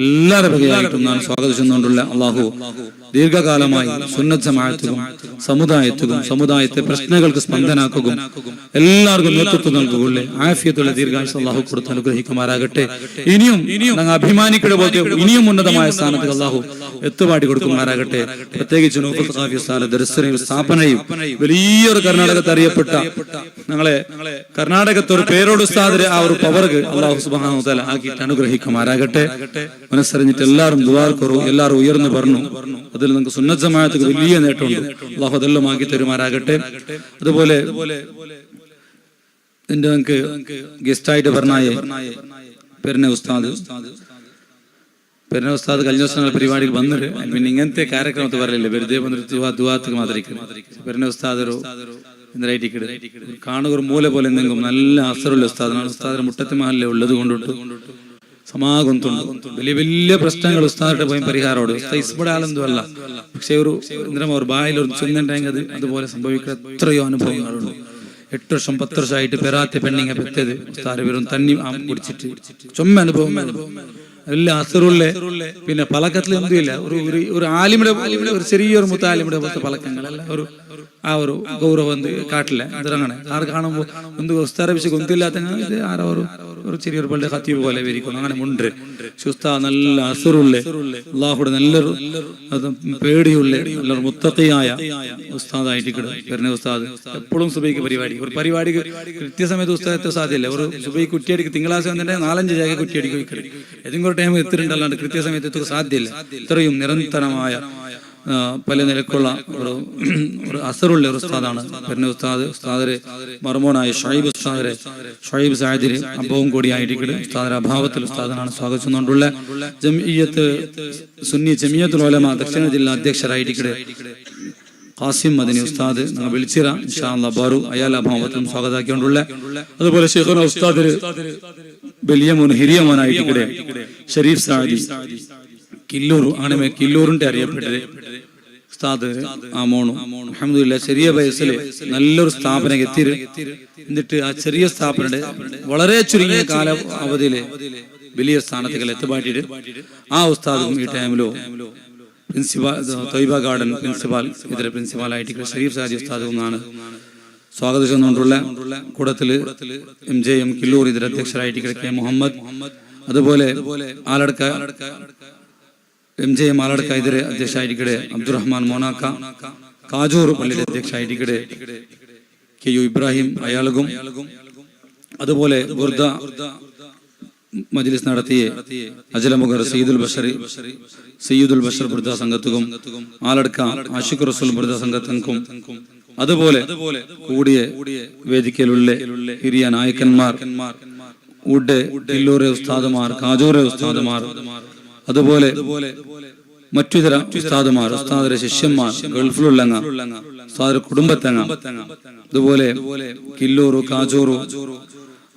എല്ലാവരുടെ വകയായിട്ടും ഞാൻ സ്വാഗതിച്ചുകൊണ്ടുള്ള അള്ളാഹു ദീർഘകാലമായി സുന്നത്ത് ജമാഅത്തിനും സമുദായത്തെ പ്രശ്നങ്ങൾക്ക് സ്പന്ദനാക്കുകയും എല്ലാവർക്കും നേതൃത്വം നൽകുകയുള്ളേ ആഫിയത്തുള്ള ദീർഘായുസ്സ് അള്ളാഹു കൊടുത്ത് അനുഗ്രഹിക്കുമാറാകട്ടെ. ഇനിയും ഞങ്ങൾ അഭിമാനിക്കുന്ന പോലെ ഇനിയും ഉന്നതമായ സ്ഥാനത്ത് അള്ളാഹു എത്തുപാടി കൊടുക്കുമാറാകട്ടെ. പ്രത്യേകിച്ച് നൗഫൽ സഖാഫി ഉസ്താദ് ദർസയും സ്ഥാപനയും വലിയൊരു കർണാടകത്ത് അറിയപ്പെട്ട ഞങ്ങളെ കർണാടകത്തെ ഒരു പേരോട് ഉസ്താദിന്റെ ആ ഒരു പവർക്ക് അള്ളാഹു സുബ്ഹാനഹു വ തആല ആക്കിയിട്ട് അനുഗ്രഹിക്കുമാറാകട്ടെ. മനസ്സറിഞ്ഞിട്ട് എല്ലാവരും ദുആ കറു, എല്ലാവരും ഉയർന്നു പറഞ്ഞു. അതിൽ നിങ്ങൾക്ക് സുന്നത്ത് ജമാഅത്തിന് വലിയ നേട്ടമുണ്ട്. അള്ളാഹു അതെല്ലാം ആക്കി തരുമാറാകട്ടെ. അതുപോലെ ഇതിന്റെ നമുക്ക് ഗസ്റ്റായിട്ട് പറഞ്ഞായ പെരുന്ന ഉസ്താദ് കഴിഞ്ഞ ദിവസം പരിപാടിയിൽ വന്നിട്ട് പിന്നെ ഇങ്ങനത്തെ കാര്യക്രമത്തിൽ പറയില്ല വെറുതെ വന്നിട്ട് ദുവാത്ത് മാതിരിക്കുന്നത് പെരുന്ന ഉസ്താദ് ഒരു എന്തായിട്ടിക്കട് കാണുക ഒരു മൂല പോലെ എന്തെങ്കിലും നല്ല അസറുള്ള ഉസ്താദാണ്. ഉസ്താദിന്റെ മുട്ടത്ത് മഹലിലെ ഉള്ളത് കൊണ്ടിട്ട് സമാഗൊന്തുണ്ട് വലിയ വലിയ പ്രശ്നങ്ങൾ ഉസ്താദിട്ട് പോയി പരിഹാരമോട് ഇസ്ബടെ ആളെന്തോ അല്ല. പക്ഷെ ഒരു ഒരു ബായിൽ ഒരു ചൊന്നുണ്ടെങ്കിൽ അതുപോലെ സംഭവിക്കുന്ന എത്രയോ അനുഭവങ്ങളുണ്ട്. 8 വർഷം 10 വർഷമായിട്ട് പെറാത്ത പെണ്ണിങ്ങ പെറ്റത് ഉസ്താദ് വെറും തന്നി കുടിച്ചിട്ട് ചുമ അനുഭവം എല്ലാം അസറുള്ള പിന്നെ പലക്കത്തിൽ എന്തുമില്ല. ഒരു ആലിമിടെ ഒരു ചെറിയൊരു മുത്താലിമിടെ പോലത്തെ പലക്കങ്ങളല്ല. ആ ഒരു ഗൗരവം കാട്ടില്ല അങ്ങനെ ആറ് കാണുമ്പോൾ എന്ത് ഉസ്താദ വിഷയം ഒന്നില്ലാത്ത ഇത് ആരോ ഒരു ചെറിയൊരു പള്ളിയുടെ ഹത്തീബ് പോലെ വരിക്കുന്നു അങ്ങനെ മുണ്ട്. ഉസ്താദ് നല്ല അസറുള്ള അള്ളാഹുടെ നല്ലൊരു പേടിയുള്ള നല്ലൊരു മുത്തഖിയായ ഉസ്താദായിട്ട് വരുന്ന ഉസ്താദ് എപ്പോഴും സുബൈക്ക് ഒരു പരിപാടിക്ക് കൃത്യസമയത്ത് ഉസ്താദത്തെ സാധ്യമല്ല. ഒരു സുബൈ കുറ്റിയടിക്ക് തിങ്കളാഴ്ച വന്നിട്ട് 4-5 ജാഗ കുറ്റിയടിക്ക് വയ്ക്കല് ഏതെങ്കിലും ഒരു ടൈം എത്തിയിട്ടുണ്ടല്ലാണ്ട് കൃത്യസമയത്ത് എത്തുക സാധ്യമല്ല. ഇത്രയും നിരന്തരമായ പല നിലക്കുള്ള ഒരു അസറുള്ള ഒരു ഉസ്താദാണ് പിന്നെ ഉസ്താദ് മർമോനായ ഷുഐബ് സാദിര് അബവും കൂടിയായിട്ട് ഉസ്താദിന്റെ അഭാവത്തിൽ ഉസ്താദിനാണ് സ്വാഗതിച്ചുകൊണ്ടുള്ള ജംഇയ്യത്ത് സുന്നി ജമിയത്തുൽ ഉലമ ദക്ഷിണ ജില്ലാ അധ്യക്ഷരായിട്ട് ഖാസിം മദനി ഉസ്താദ് ഞങ്ങൾ വിളിച്ചിറ ഇൻഷാ അല്ലാഹ് ബാറു അയാൾ അഭാവത്തിലും സ്വാഗതാക്കിക്കൊണ്ടുള്ള അതുപോലെ ശൈഖുന ഉസ്താദ് വലിയ ഹിരിയ മോനായിട്ട് ഷരീഫ് സാദി കില്ലൂർ അങ്ങനെ കില്ലൂറിന്റെ അറിയപ്പെട്ടത് ഉസ്താദ് ആ മോണു അൽഹംദുലില്ലാഹ് ചെറിയ വയസ്സില് നല്ലൊരു സ്ഥാപനം എത്തി. എന്നിട്ട് ആ ചെറിയ സ്ഥാപനയുടെ വളരെ ചുരുങ്ങിയ കാല അവധിയില് വലിയ സ്ഥാനത്തേക്ക് എത്തിപ്പാട്ടിട്ട് ആ ഉസ്താദും ഈ ടൈമിലോ പ്രിൻസിപ്പാൾ തൊയ്ബ ഗാർഡൻ ഇതര പ്രിൻസിപ്പാളായിട്ട് ഷരീഫ് സാദി ഉസ്താദ് എന്നാണ് സ്വാഗതിച്ചുകൊണ്ടുള്ള കൂടത്തില് MJM കില്ലൂർ ഇതര അധ്യക്ഷരായിട്ട് കെ മുഹമ്മദ് അതുപോലെ ആലടക്ക MJM ആലടക്ക ഇതര അധ്യക്ഷരായിട്ട് അബ്ദുറഹ്മാൻ മോനാക്ക കാജൂർ പള്ളിയുടെ അധ്യക്ഷരായിട്ട് KU ഇബ്രാഹിം അയാളും അതുപോലെ ബുർദ മജ്ലിസ് നടത്തിയ അജലമുഗർ സയ്യിദുൽ ബഷർ ബുർദ സംഘത്തും ആലടക്ക ആഷിഖ് റസൂൽ ബുർദ സംഘത്തിനും അതുപോലെ കൂടിയ വേദിക്കലുള്ള ഹിരിയ നായകന്മാർ കില്ലൂരെ ഉസ്താദുമാർ കാജൂരെ ഉസ്താദുമാർ അതുപോലെ മറ്റുതര ഉസ്താദുമാർ ഉസ്താദിന്റെ ശിഷ്യന്മാർ ഗൾഫിലുള്ളങ്ങ ഉസ്താദിന്റെ കുടുംബത്തങ്ങ അതുപോലെ കില്ലൂർ കാജൂർ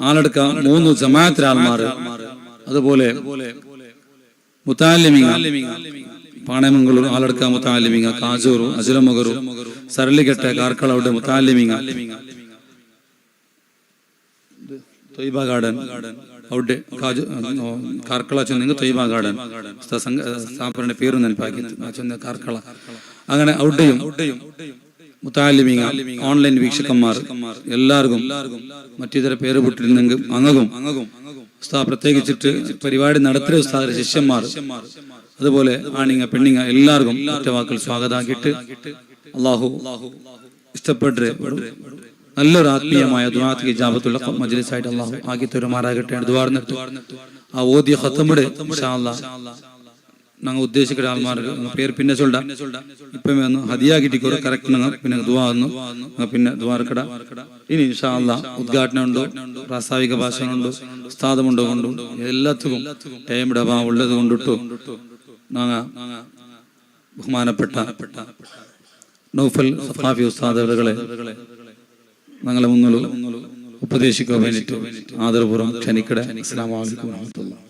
ആലടക്ക 3 ജമാഅത്തിലാൾമാർ അതുപോലെ മുതാലിമിങ്ങ പാണമംഗളൂർ ആലടക്ക മുതാലിമിങ്ങ കാജൂർ അജലമുഗർ സരളികെട്ട കാർക്കളവിടെ മുതാലിമിങ്ങ തൊയ്ബ ഗാർഡൻ അവിടെ കാർക്കള ചെന്നെങ്കിൽ തൊയ്ബ ഗാർഡൻ സ്ഥാപനയുടെ പേര് നെനപ്പാക്കി കാർക്കള അങ്ങനെ അവിടെയും മുതാലിമിങ്ങ ഓൺലൈൻ വീക്ഷകന്മാർ എല്ലാവർക്കും മറ്റിതര പേര് പൊട്ടിരുന്നെങ്കിൽ അങ്ങും പ്രത്യേകിച്ചിട്ട് പരിപാടി നടത്തിയ ഉസ്താദിന്റെ ശിഷ്യന്മാർ അതുപോലെ ആണിങ്ങ പെണ്ണിങ്ങ എല്ലാവർക്കും ഒറ്റവാക്കൾ സ്വാഗതാക്കിയിട്ട് അള്ളാഹു ഇഷ്ടപ്പെട്ട് നല്ലൊരു ആത്മീയമായ ദുആക്ക് ഇജാബത്തുള്ള മജ്ലിസായിട്ട് അള്ളാഹു ആക്കി തരുമാറാകട്ടെ. ദുആർന്നിട്ട് ആ ഓതിയ ഖത്തമിടെ ഇൻഷാ അല്ലാഹ് ഞങ്ങൾ ഉദ്ദേശിക്കുന്ന ആൾമാർക്ക് പേര് പിന്നെ ചൊല്ല ഇപ്പം വന്ന് ഹദിയാക്കിട്ടിക്കോ കറക്റ്റ് ഞങ്ങൾ പിന്നെ ദുആ വന്നു പിന്നെ ദുആർക്കട ഇനി ഇൻഷാ അല്ലാഹ് ഉദ്ഘാടനം ഉണ്ടോ പ്രാസ്താവിക ഭാഷണം ഉണ്ടോ ഉസ്താദമുണ്ടോ കൊണ്ടും എല്ലാത്തിനും ടൈമിടെ അഭാവം ഉള്ളത് കൊണ്ടിട്ടു ഞങ്ങൾ ബഹുമാനപ്പെട്ട നൗഫൽ സഖാഫി ഉസ്താദ് അവരുകളെ ഞങ്ങളെ മുന്നിൽ ഉപദേശിക്കാൻ വേണ്ടിയിട്ട് ആദരപൂർവ്വം ക്ഷണിക്കട്ടെ. അസ്സലാമു അലൈക്കും വറഹ്മത്തുള്ളാഹി.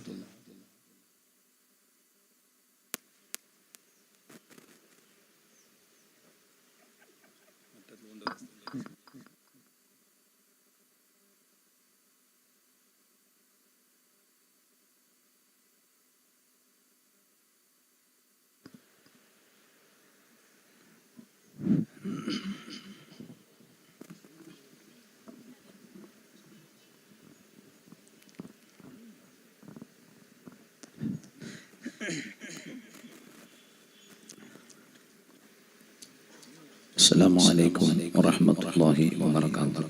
السلام عليكم ورحمة الله وبركاته.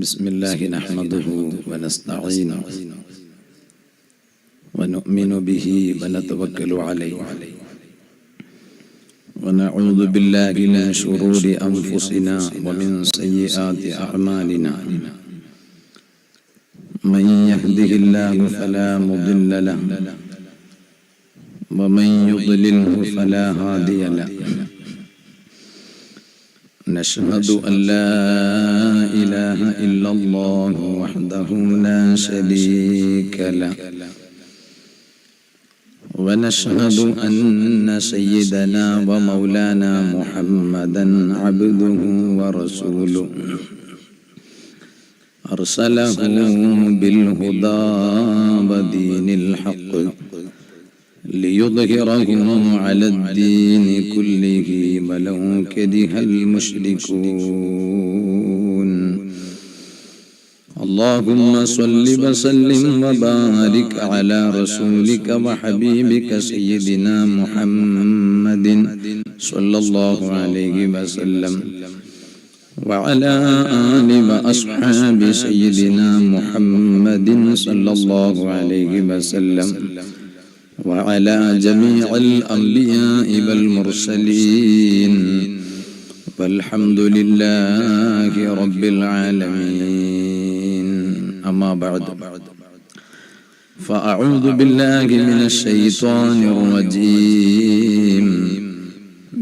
بسم الله نحمده ونستعينه ونؤمن به ونتوكل عليه ونعوذ بالله من شرور أنفسنا ومن سيئات أعمالنا من يهده الله فلا مضل له ومن يضلله فلا هادي له نشهد أن لا إله إلا الله وحده لا شريك له ونشهد أن سيدنا ومولانا محمدا عبده ورسوله أرسله بالهدى ودين الحق ليظهره على الدين كله ولو كره المشركون اللهم صل وسلم وبارك على رسولك وحبيبك سيدنا محمد صلى الله عليه وسلم وعلى آل وأصحاب سيدنا محمد صلى الله عليه وسلم وعلى جميع الأنبياء والمرسلين والحمد لله رب العالمين أما بعد فأعوذ بالله من الشيطان الرجيم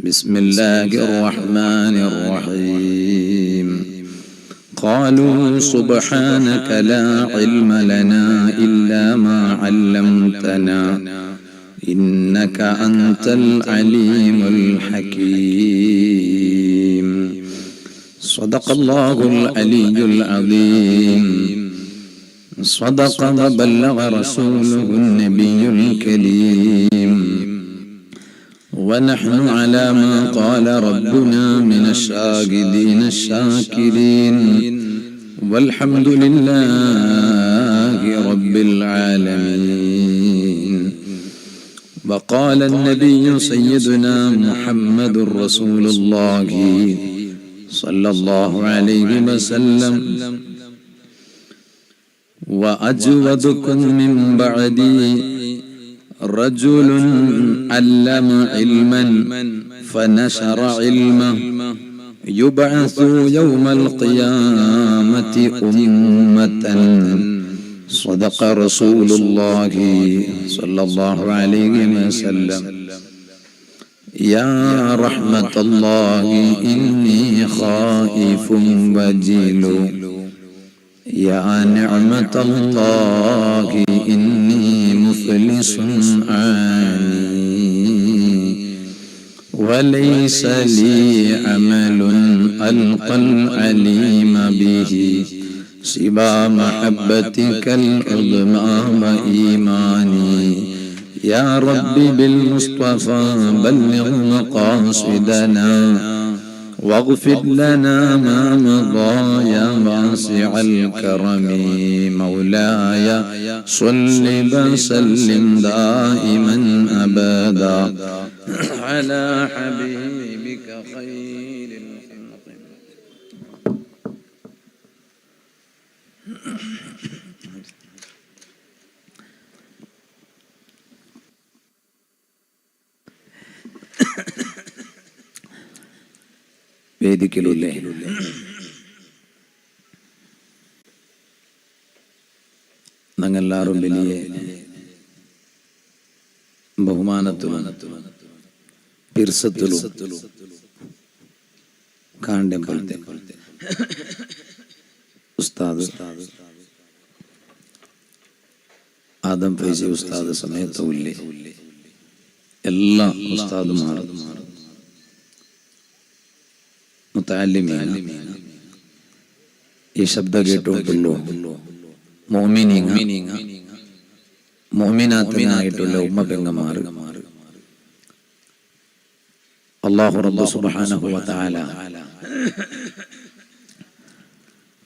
بسم الله الرحمن الرحيم قالوا سبحانك لا علم لنا إلا ما علمتنا إنك أنت العليم الحكيم صدق الله العلي العظيم صدق وبلغ رسوله النبي الكريم ونحن على ما قال ربنا من الشاهدين الشاكرين والحمد لله رب العالمين وقال النبي سيدنا محمد رسول الله صلى الله عليه وسلم وأجودكم من بعدي رجل علم علما فنشر علمه يبعث يوم القيامة أمة صدق رسول الله صلى الله عليه وسلم يا رحمة الله إني خائف وجل يا نعمة الله إني مفلس عاني وليس لي عمل ألقى العليم به سوى محبتك العظمى وإيماني يا رب بالمصطفى بلغ مقاصدنا واغفر لنا ما مضى يا واسع الكرم مولاي صل وسلم دائما أبدا على حبيبك خير الخلق. വേദിക്കലുള്ളേ ഞങ്ങളെല്ലാവരും വലിയ ബഹുമാനത്തിലും പിർസത്തിലും കാണ്ടം പോലത്തെ ഉസ്താദ് ആദം ഫൈസി ഉസ്താദ് സമയത്തുമില്ലേ എല്ലാ ഉസ്താദുമാരും മുതഅല്ലിമീന ഈ ശബ്ദം കേട്ടുകൊണ്ടുള്ളൂ മുഅ്മിനാത്തുകളായിട്ടുള്ള ഉമ്മ പെങ്ങന്മാർ അല്ലാഹു റബ്ബ് സുബ്ഹാനഹു വ തആല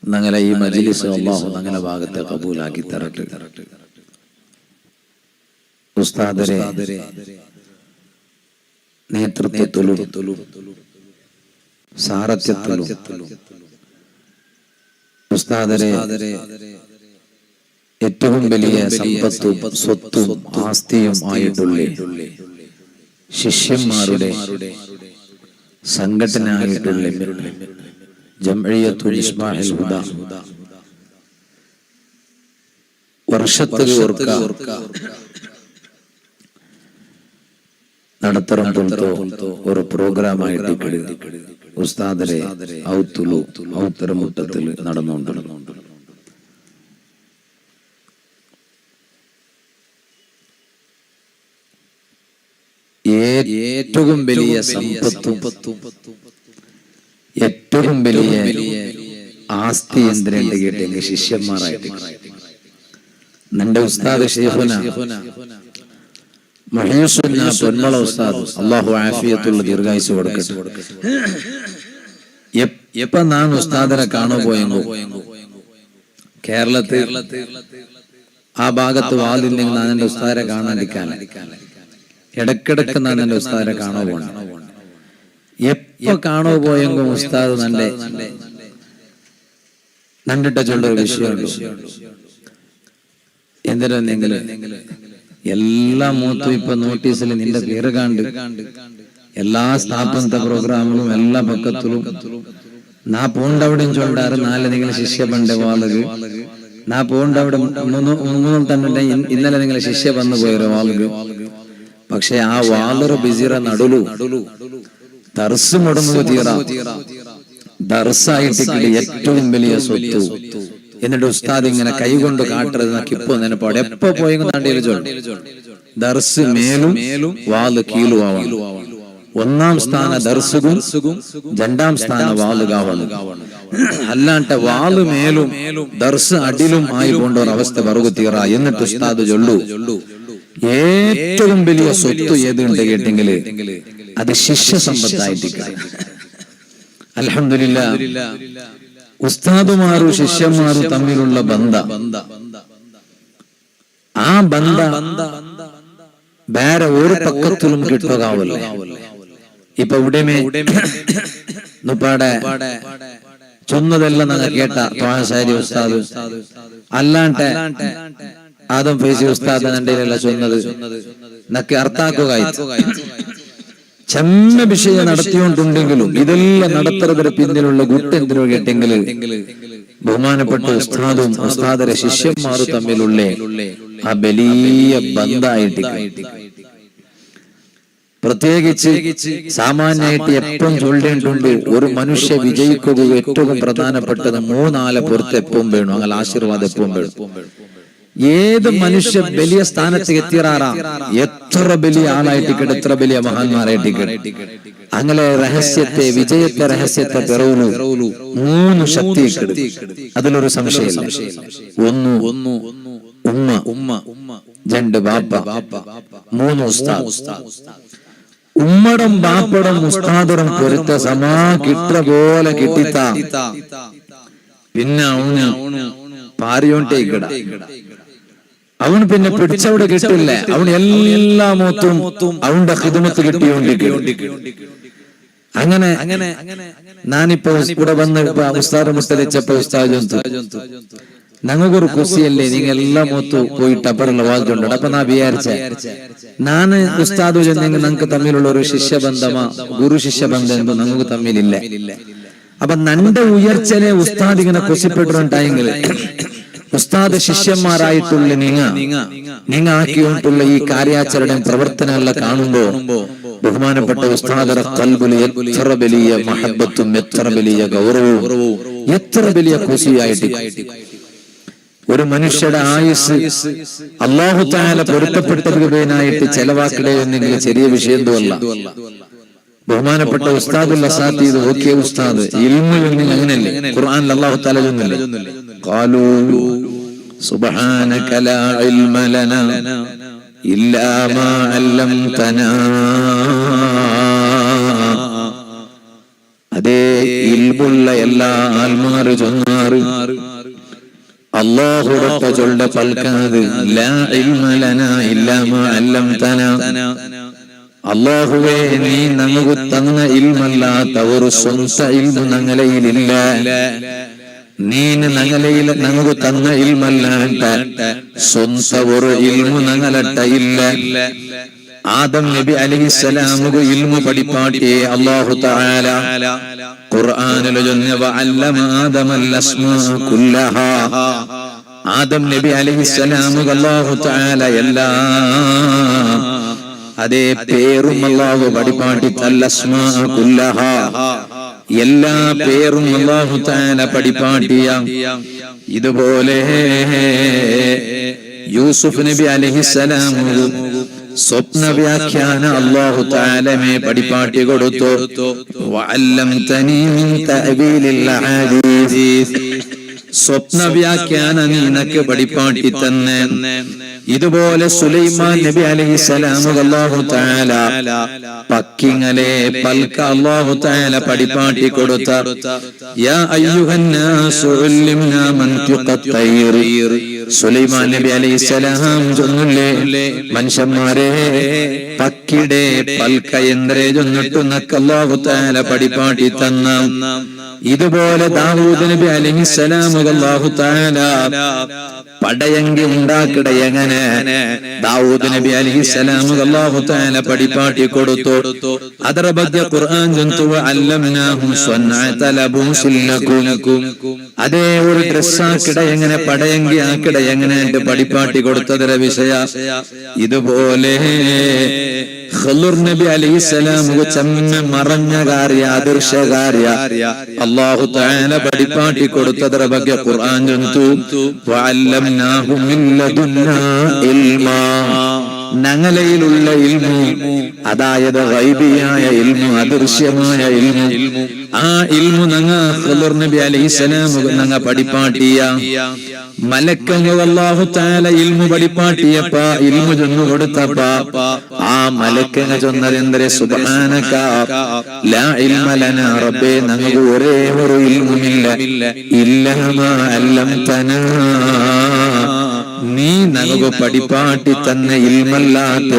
ഞങ്ങളെ ഈ മജ്ലിസ് അല്ലാഹു ഞങ്ങളുടെ ഭാഗത്തെ കബൂലാക്കി തരട്ടെ. ഉസ്താദരെ നേതൃത്വത്തിലും സാരഥ്യത്തിലും ഉസ്താദരെ ഏറ്റവും വലിയ സമ്പത്തും സ്വത്തും ആസ്തിയും ആയിട്ടുള്ള ശിഷ്യന്മാരുടെ സംഘടനയായിട്ടുള്ള ജംഇയ്യത്തുൽ ഇസ്മാഇൽ ഹുദ വർഷത്തിൽ നടത്തറം പോലത്തെ ഒരു പ്രോഗ്രാമായിട്ട് ഉസ്താദരെ ഔത്തരമുട്ടത്തിൽ നടന്നുകൊണ്ടിരുന്നുണ്ട്. ഏറ്റവും വലിയ സമ്പത്തും ഏറ്റവും വലിയ ആസ്തി എന്തിനുണ്ട് കേട്ടെങ്കിൽ ശിഷ്യന്മാരായിട്ട്. നിന്റെ ഉസ്താദ് ശൈഖുന മുഹയ്യിസുന്ന പൊന്മള ഉസ്താദ് അല്ലാഹു ആഫിയത്തുള്ള ദീർഘായുസ്സ് കൊടുക്കട്ടെ. എപ്പ ഞാൻ ഉസ്താദിനെ കാണാൻ പോയെങ്കോ കേരളത്തിൽ ആ ഭാഗത്ത് വാതില്ലെങ്കിൽ ഞാൻ എന്റെ ഉസ്താദിനെ കാണാണ്ടിരിക്കാൻ ഇടക്കിടക്ക് ഞാൻ എന്റെ ഉസ്താദിനെ കാണാൻ പോകണം. എപ്പോ കാണോ പോയെങ്കോ ഉസ്താദ് നണ്ടിട്ട ചൊല്ലൊരു വിഷയമുണ്ട്. എന്തിനെങ്കിലും എല്ലാ മൂത്തും ഇപ്പൊ നോട്ടീസിൽ നിന്റെ പേര് കണ്ട് എല്ലാ സ്ഥാപനത്തെ പ്രോഗ്രാമിലും എല്ലാ പക്കത്തിലും നാ പോണ്ടവിടെയും ചൊല്ലാറ് നാളെ നിങ്ങൾ ശിഷ്യ പണ്ട് വാളുക നാ പോണ്ടവിടെ മൂന്നും തന്നെ ഇന്നലെ നിങ്ങൾ ശിഷ്യ വന്നു പോയൊരു വാളുക. പക്ഷെ ആ വാളൊരു ബിസിറ നടുലു ദർസ് മുടങ്ങുക തീറ ദർസായിട്ട് ഏറ്റവും വലിയ സ്വത്ത്. എന്നിട്ട് ഉസ്താദ് ഇങ്ങനെ കൈകൊണ്ട് കാട്ടരുത് ഇപ്പൊ നിനപ്പാട് എപ്പോ പോയെങ്കിൽ നാട്ടിൽ ദർസ് മേലും വാള് കീലു ആവണം. ഒന്നാം സ്ഥാന ദർസുകും രണ്ടാം സ്ഥാന വാളുകാവണം. അല്ലാണ്ട് വാള് മേലും ദർസ് അടിലും ആയി പോണ്ട ഒരു അവസ്ഥ വറുകു തീറ. എന്നിട്ട് ഉസ്താദ് ചൊല്ലു ഏറ്റവും വലിയ സ്വത്ത് ഏതുണ്ട് കേട്ടെങ്കില് അത് ശിഷ്യ സമ്പത്തായിട്ട്. അൽഹംദുലില്ലാഹ് ഉസ്താദുമാരും ശിഷ്യന്മാരും തമ്മിലുള്ള ബന്ധം ആ ബന്ധം വേറെ ഒരു പക്കത്തിലും കിട്ടുകാവല്ലോ. ഇപ്പൊ ഉടമേ നുപ്പാടെ ചൊന്നതെല്ലാം നിങ്ങൾ കേട്ട ത്വാസാരി ഉസ്താദ് അല്ലാണ്ട് ആദം ഫൈസി ഉസ്താദ് എന്റെ ചൊന്നത് നക്ക് അർത്ഥാക്കുക ചെമ്മ വിഷയം നടത്തിയോണ്ടുണ്ടെങ്കിലും ഇതെല്ലാം നടത്തുന്നതിന് പിന്നിലുള്ള ഗുട്ടെന്തിനോ കേട്ടെങ്കിൽ ബഹുമാനപ്പെട്ട ഉസ്താദും ഉസ്താദരെ ശിഷ്യന്മാരും തമ്മിലുള്ള ആ വലിയ ബന്ധമായിട്ട്. പ്രത്യേകിച്ച് സാമാന്യമായിട്ട് എപ്പം ചൊല്ലേണ്ടുണ്ട് ഒരു മനുഷ്യ വിജയിക്കുക ഏറ്റവും പ്രധാനപ്പെട്ടത് മൂന്നാലെ പുറത്ത് എപ്പം വേണം. അങ്ങനെ ആശീർവാദം എപ്പം വേണം. ഏത് മനുഷ്യ വലിയ സ്ഥാനത്ത് എത്തിറാറാ എത്ര വലിയ ആളായിട്ട് എത്ര വലിയ മഹാന്മാരായിട്ട് അങ്ങനെ രഹസ്യത്തെ വിജയത്തെ രഹസ്യത്തെ പിറവുന്നു മൂന്ന് ശക്തി. അതിലൊരു സംശയമില്ല. ഒന്ന് ഉമ്മ, രണ്ട് ബാപ്പ, മൂന്ന് ഉസ്താദ്. ഉമ്മടും ബാപ്പടും ഉസ്താദും പൊരുത്ത സമാ കിട്ട പോലെ കിട്ടിത്ത പിന്നെ അവന് പാരിയോണ്ടേക്കട അവന് പിന്നെ പിടിച്ചവിടെ കിട്ടില്ല. അവന് എല്ലാ മൂത്തും അവന്റെ ഹിദമത്ത് കിട്ടിയോണ്ടിരിക്കും. അങ്ങനെ ഞാനിപ്പോ ഇവിടെ വന്ന് ഉസ്താദ് മുട്ടലിച്ചപ്പോ ഉസ്താദ് ഞങ്ങൾക്കൊരു കുസിയല്ലേ നിങ്ങൾ എല്ലാ മൂത്തു പോയിട്ട് അപ്പുറമുള്ള വാദിച്ചുണ്ട്. അപ്പൊ ഞാൻ വിചാരിച്ച ഞാന് ഉസ്താദ് ചെന്നെങ്കിൽ ഞങ്ങൾക്ക് തമ്മിലുള്ള ഒരു ശിഷ്യബന്ധമാ ഗുരു ശിഷ്യബന്ധം എന്തോ ഞങ്ങൾക്ക് തമ്മിലില്ല. അപ്പൊ നന്റെ ഉയർച്ചനെ ഉസ്താദ് ഇങ്ങനെ കുസിപ്പെട്ടിട്ടുണ്ടെങ്കിൽ ഉസ്താദ് ശിഷ്യന്മാരായിട്ടുള്ള നിങ്ങ ആക്കിയിട്ടുള്ള ഈ കാര്യാചരണം പ്രവർത്തനമെല്ലാം കാണുമ്പോ ബഹുമാനപ്പെട്ട ഉസ്താദര ഖൽബിൽ എത്ര വലിയ മഹബത്തും എത്ര വലിയ ഗൗരവവും എത്ര വലിയ ഖുശിയായിട്ട്. ഒരു മനുഷ്യരുടെ ആയുസ് അല്ലാഹു തആല പൊരുത്തപ്പെട്ടതിനായിട്ട് ചെലവാക്കിടയെന്നെങ്കിൽ ചെറിയ വിഷയമൊന്നുമല്ല. ബഹുമാനപ്പെട്ട ഉസ്താദുൽ അസാതീദ് ഓക്കെ ഉസ്താദ് ഇൽമുൽ അങ്ങനെയല്ലേ ഖുർആനിൽ അല്ലാഹു തആല ചൊല്ലുന്നില്ലേ ഖാലൂ സുബ്ഹാനക ലാ ഇൽമ ലനാ ഇല്ലാ മാ അല്ലംതനാ. അതേ ഇൽമുള്ള എല്ലാ ആൽമാര് ചൊന്നാറ് അല്ലാഹുവിന്റെ ചൊല്ല പൽക്കാത് ലാ ഇൽമ ലനാ ഇല്ലാ മാ അല്ലംതനാ. അല്ലാഹുവേ നീ നമുക്ക് തന്ന ഇൽമല്ലാത്ത ഒരു സ്വന്ത ഇൽമു ഞങ്ങളയിലില്ല. നീ ഞങ്ങളയിൽ നമുക്ക് തന്ന ഇൽമല്ലാത്ത സ്വന്ത ഒരു ഇൽമു ഞങ്ങളട്ട ഇല്ല. ആദം നബി അലൈഹിസ്സലാമുക ഇൽമു പഠിപ്പാട്ടിയെ അല്ലാഹു തആല ഖുർആനിൽ ചൊന്ന വഅല്ലമ ആദമൽ അസ്മാ കുല്ലഹാ. ആദം നബി അലൈഹിസ്സലാമുക അല്ലാഹു തആല എല്ലാ അതേ പേരും അല്ലാഹു പഠിപ്പാട്ടി അൽ-അസ്മാ കുല്ലഹാ, എല്ലാ പേരും അല്ലാഹു തആല പഠിപ്പാട്ടിയ. ഇതുപോലെ യൂസുഫ് നബി അലൈഹിസ്സലാം സ്വപ്ന വ്യാഖ്യാന അല്ലാഹു തആലയെ പഠിപ്പാട്ടി കൊടുത്തു. വഅല്ലംതനി മിൻ തഅവീലിൽ ഹദീസ്, സ്വപ്ന വ്യാഖ്യാന നിനക്ക് പഠിപ്പാട്ടി തന്നെ. ഇതുപോലെ സുലൈമാൻ നബി അലൈഹിസ്സലാം അല്ലാഹു തആല പക്കിങ്ങലെ പൽക അല്ലാഹു തആല പഠിപ്പാട്ടി കൊടുത്ത. യാ അയ്യുഹന്നാസു ഉല്ലിംനാ മൻതിഖത് തൈർ, സുലൈമാൻ നബി അലൈഹിസ്സലാം ചൊല്ലില്ലേ മനുഷ്യന്മാരെ പക്കിടെ പൽക എന്തരെ ചൊന്നിട്ടു നക്ക് അല്ലാഹു തആല പഠിപ്പാട്ടി തന്ന. ഇതുപോലെ ദാവൂദ് നബി അലൈഹിസ്സലാം അല്ലാഹു തആല പടയങ്കി ഉണ്ടാക്കിട എങ്ങനെ ദാവൂദ് നബി അലൈഹിസ്സലാം അല്ലാഹു തആല പഠിപ്പാട്ടി കൊടുത്തു. അതര ಬಗ್ಗೆ ഖുർആൻ ജന്തു അല്ലംനാഹു സ്വന്നഅത ലബൂസിൽ ലക്കും, അതേ ഒരു ഡ്രസ് ആക്കിട എങ്ങനെ പടയങ്കി ആക്കിട എങ്ങനെ പഠിപ്പാട്ടി കൊടുത്തതര വിഷയ. ഇതുപോലെ ഖളുർ നബി അലൈഹിസ്സലാം ചമ്മ മറഞ്ഞ കാര്യ അദൃശ്യകാര്യ അല്ലാഹു തആല പഠിപ്പാട്ടി കൊടുത്തതര ಬಗ್ಗೆ ഖുർആൻ ജന്തു വഅല്ലംനാഹു മിൻ ലദുന്നാ ഇൽമാ, ഞങ്ങളയിലുള്ള ഇൽമു, അതായത് ഗൈബിയായ ഇൽമു, അദൃശ്യമായ ഇൽമു, ആ ഇൽമു ഞങ്ങ ഖളുർ നബി അലൈഹിസ്സലാം ഞങ്ങ പഠിപ്പാട്ടിയ. മലക്കങ്ങൾ അല്ലാഹു തആല ഇൽമു പഠിപ്പാട്ടിയപ്പ ഇൽമു ചൊന്നു കൊടുത്തപ്പ ആ മലക്കങ്ങൾ ചൊന്നതെന്തരെ സുബ്ഹാനക ലാ ഇൽമ ലനാ റബ്ബേ, ഞങ്ങൾക്ക് ഒരേ ഒരു ഇൽമുമില്ല ഇല്ലാ മാ അല്ലംതനാ, നീ ഞങ്ങൾക്ക് പഠിപ്പാട്ടി തന്ന ഇൽമല്ലാത്ത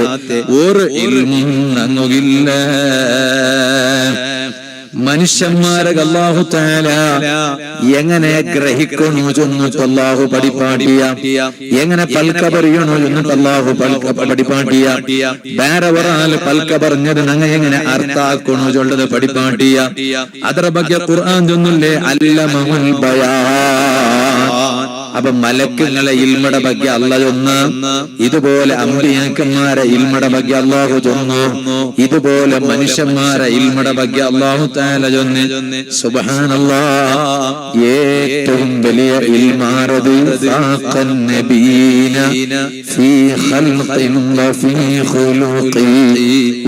ഒരു ഇൽമും ഞങ്ങൾക്കില്ല. മനുഷ്യന്മാരെ അല്ലാഹു തആല എങ്ങനെ ഗ്രഹിക്കണോ ചൊന്നിട്ട് അല്ലാഹു പഠിപ്പാട്ടിയ, എങ്ങനെ പൽക്ക പറയണോ ചൊന്നിട്ട് അല്ലാഹു പഠിപ്പാട്ടിയ, വേറെ ഒരാള് പൽക്ക പറഞ്ഞത് ഞങ്ങൾ എങ്ങനെ അർത്ഥാക്കണോ ചൊല്ലത് പഠിപ്പാട്ടിയ. അതര ಬಗ್ಗೆ ഖുർആൻ ചൊന്നില്ലേ അല്ലമഹുൽ ബയാൻ. അപ്പൊ മലക്കുകളെ ഇൽമയുടെ ಬಗ್ಗೆ അല്ല ചൊന്ന്, ഇതുപോലെ അമ്പിയാക്കന്മാരെ ഇൽമയുടെ ಬಗ್ಗೆ അല്ലാഹു ചൊന്നു, ഇതുപോലെ മനുഷ്യന്മാരെ ഇൽമയുടെ ಬಗ್ಗೆ അല്ലാഹു തആല ചൊന്ന്. സുബ്ഹാനല്ലാഹ്, ഏറ്റവും വലിയ ഇൽമാറത് ഫാഖൻ നബീന ഫീ ഖൽഖിൻ വഫീ ഖുലുഖി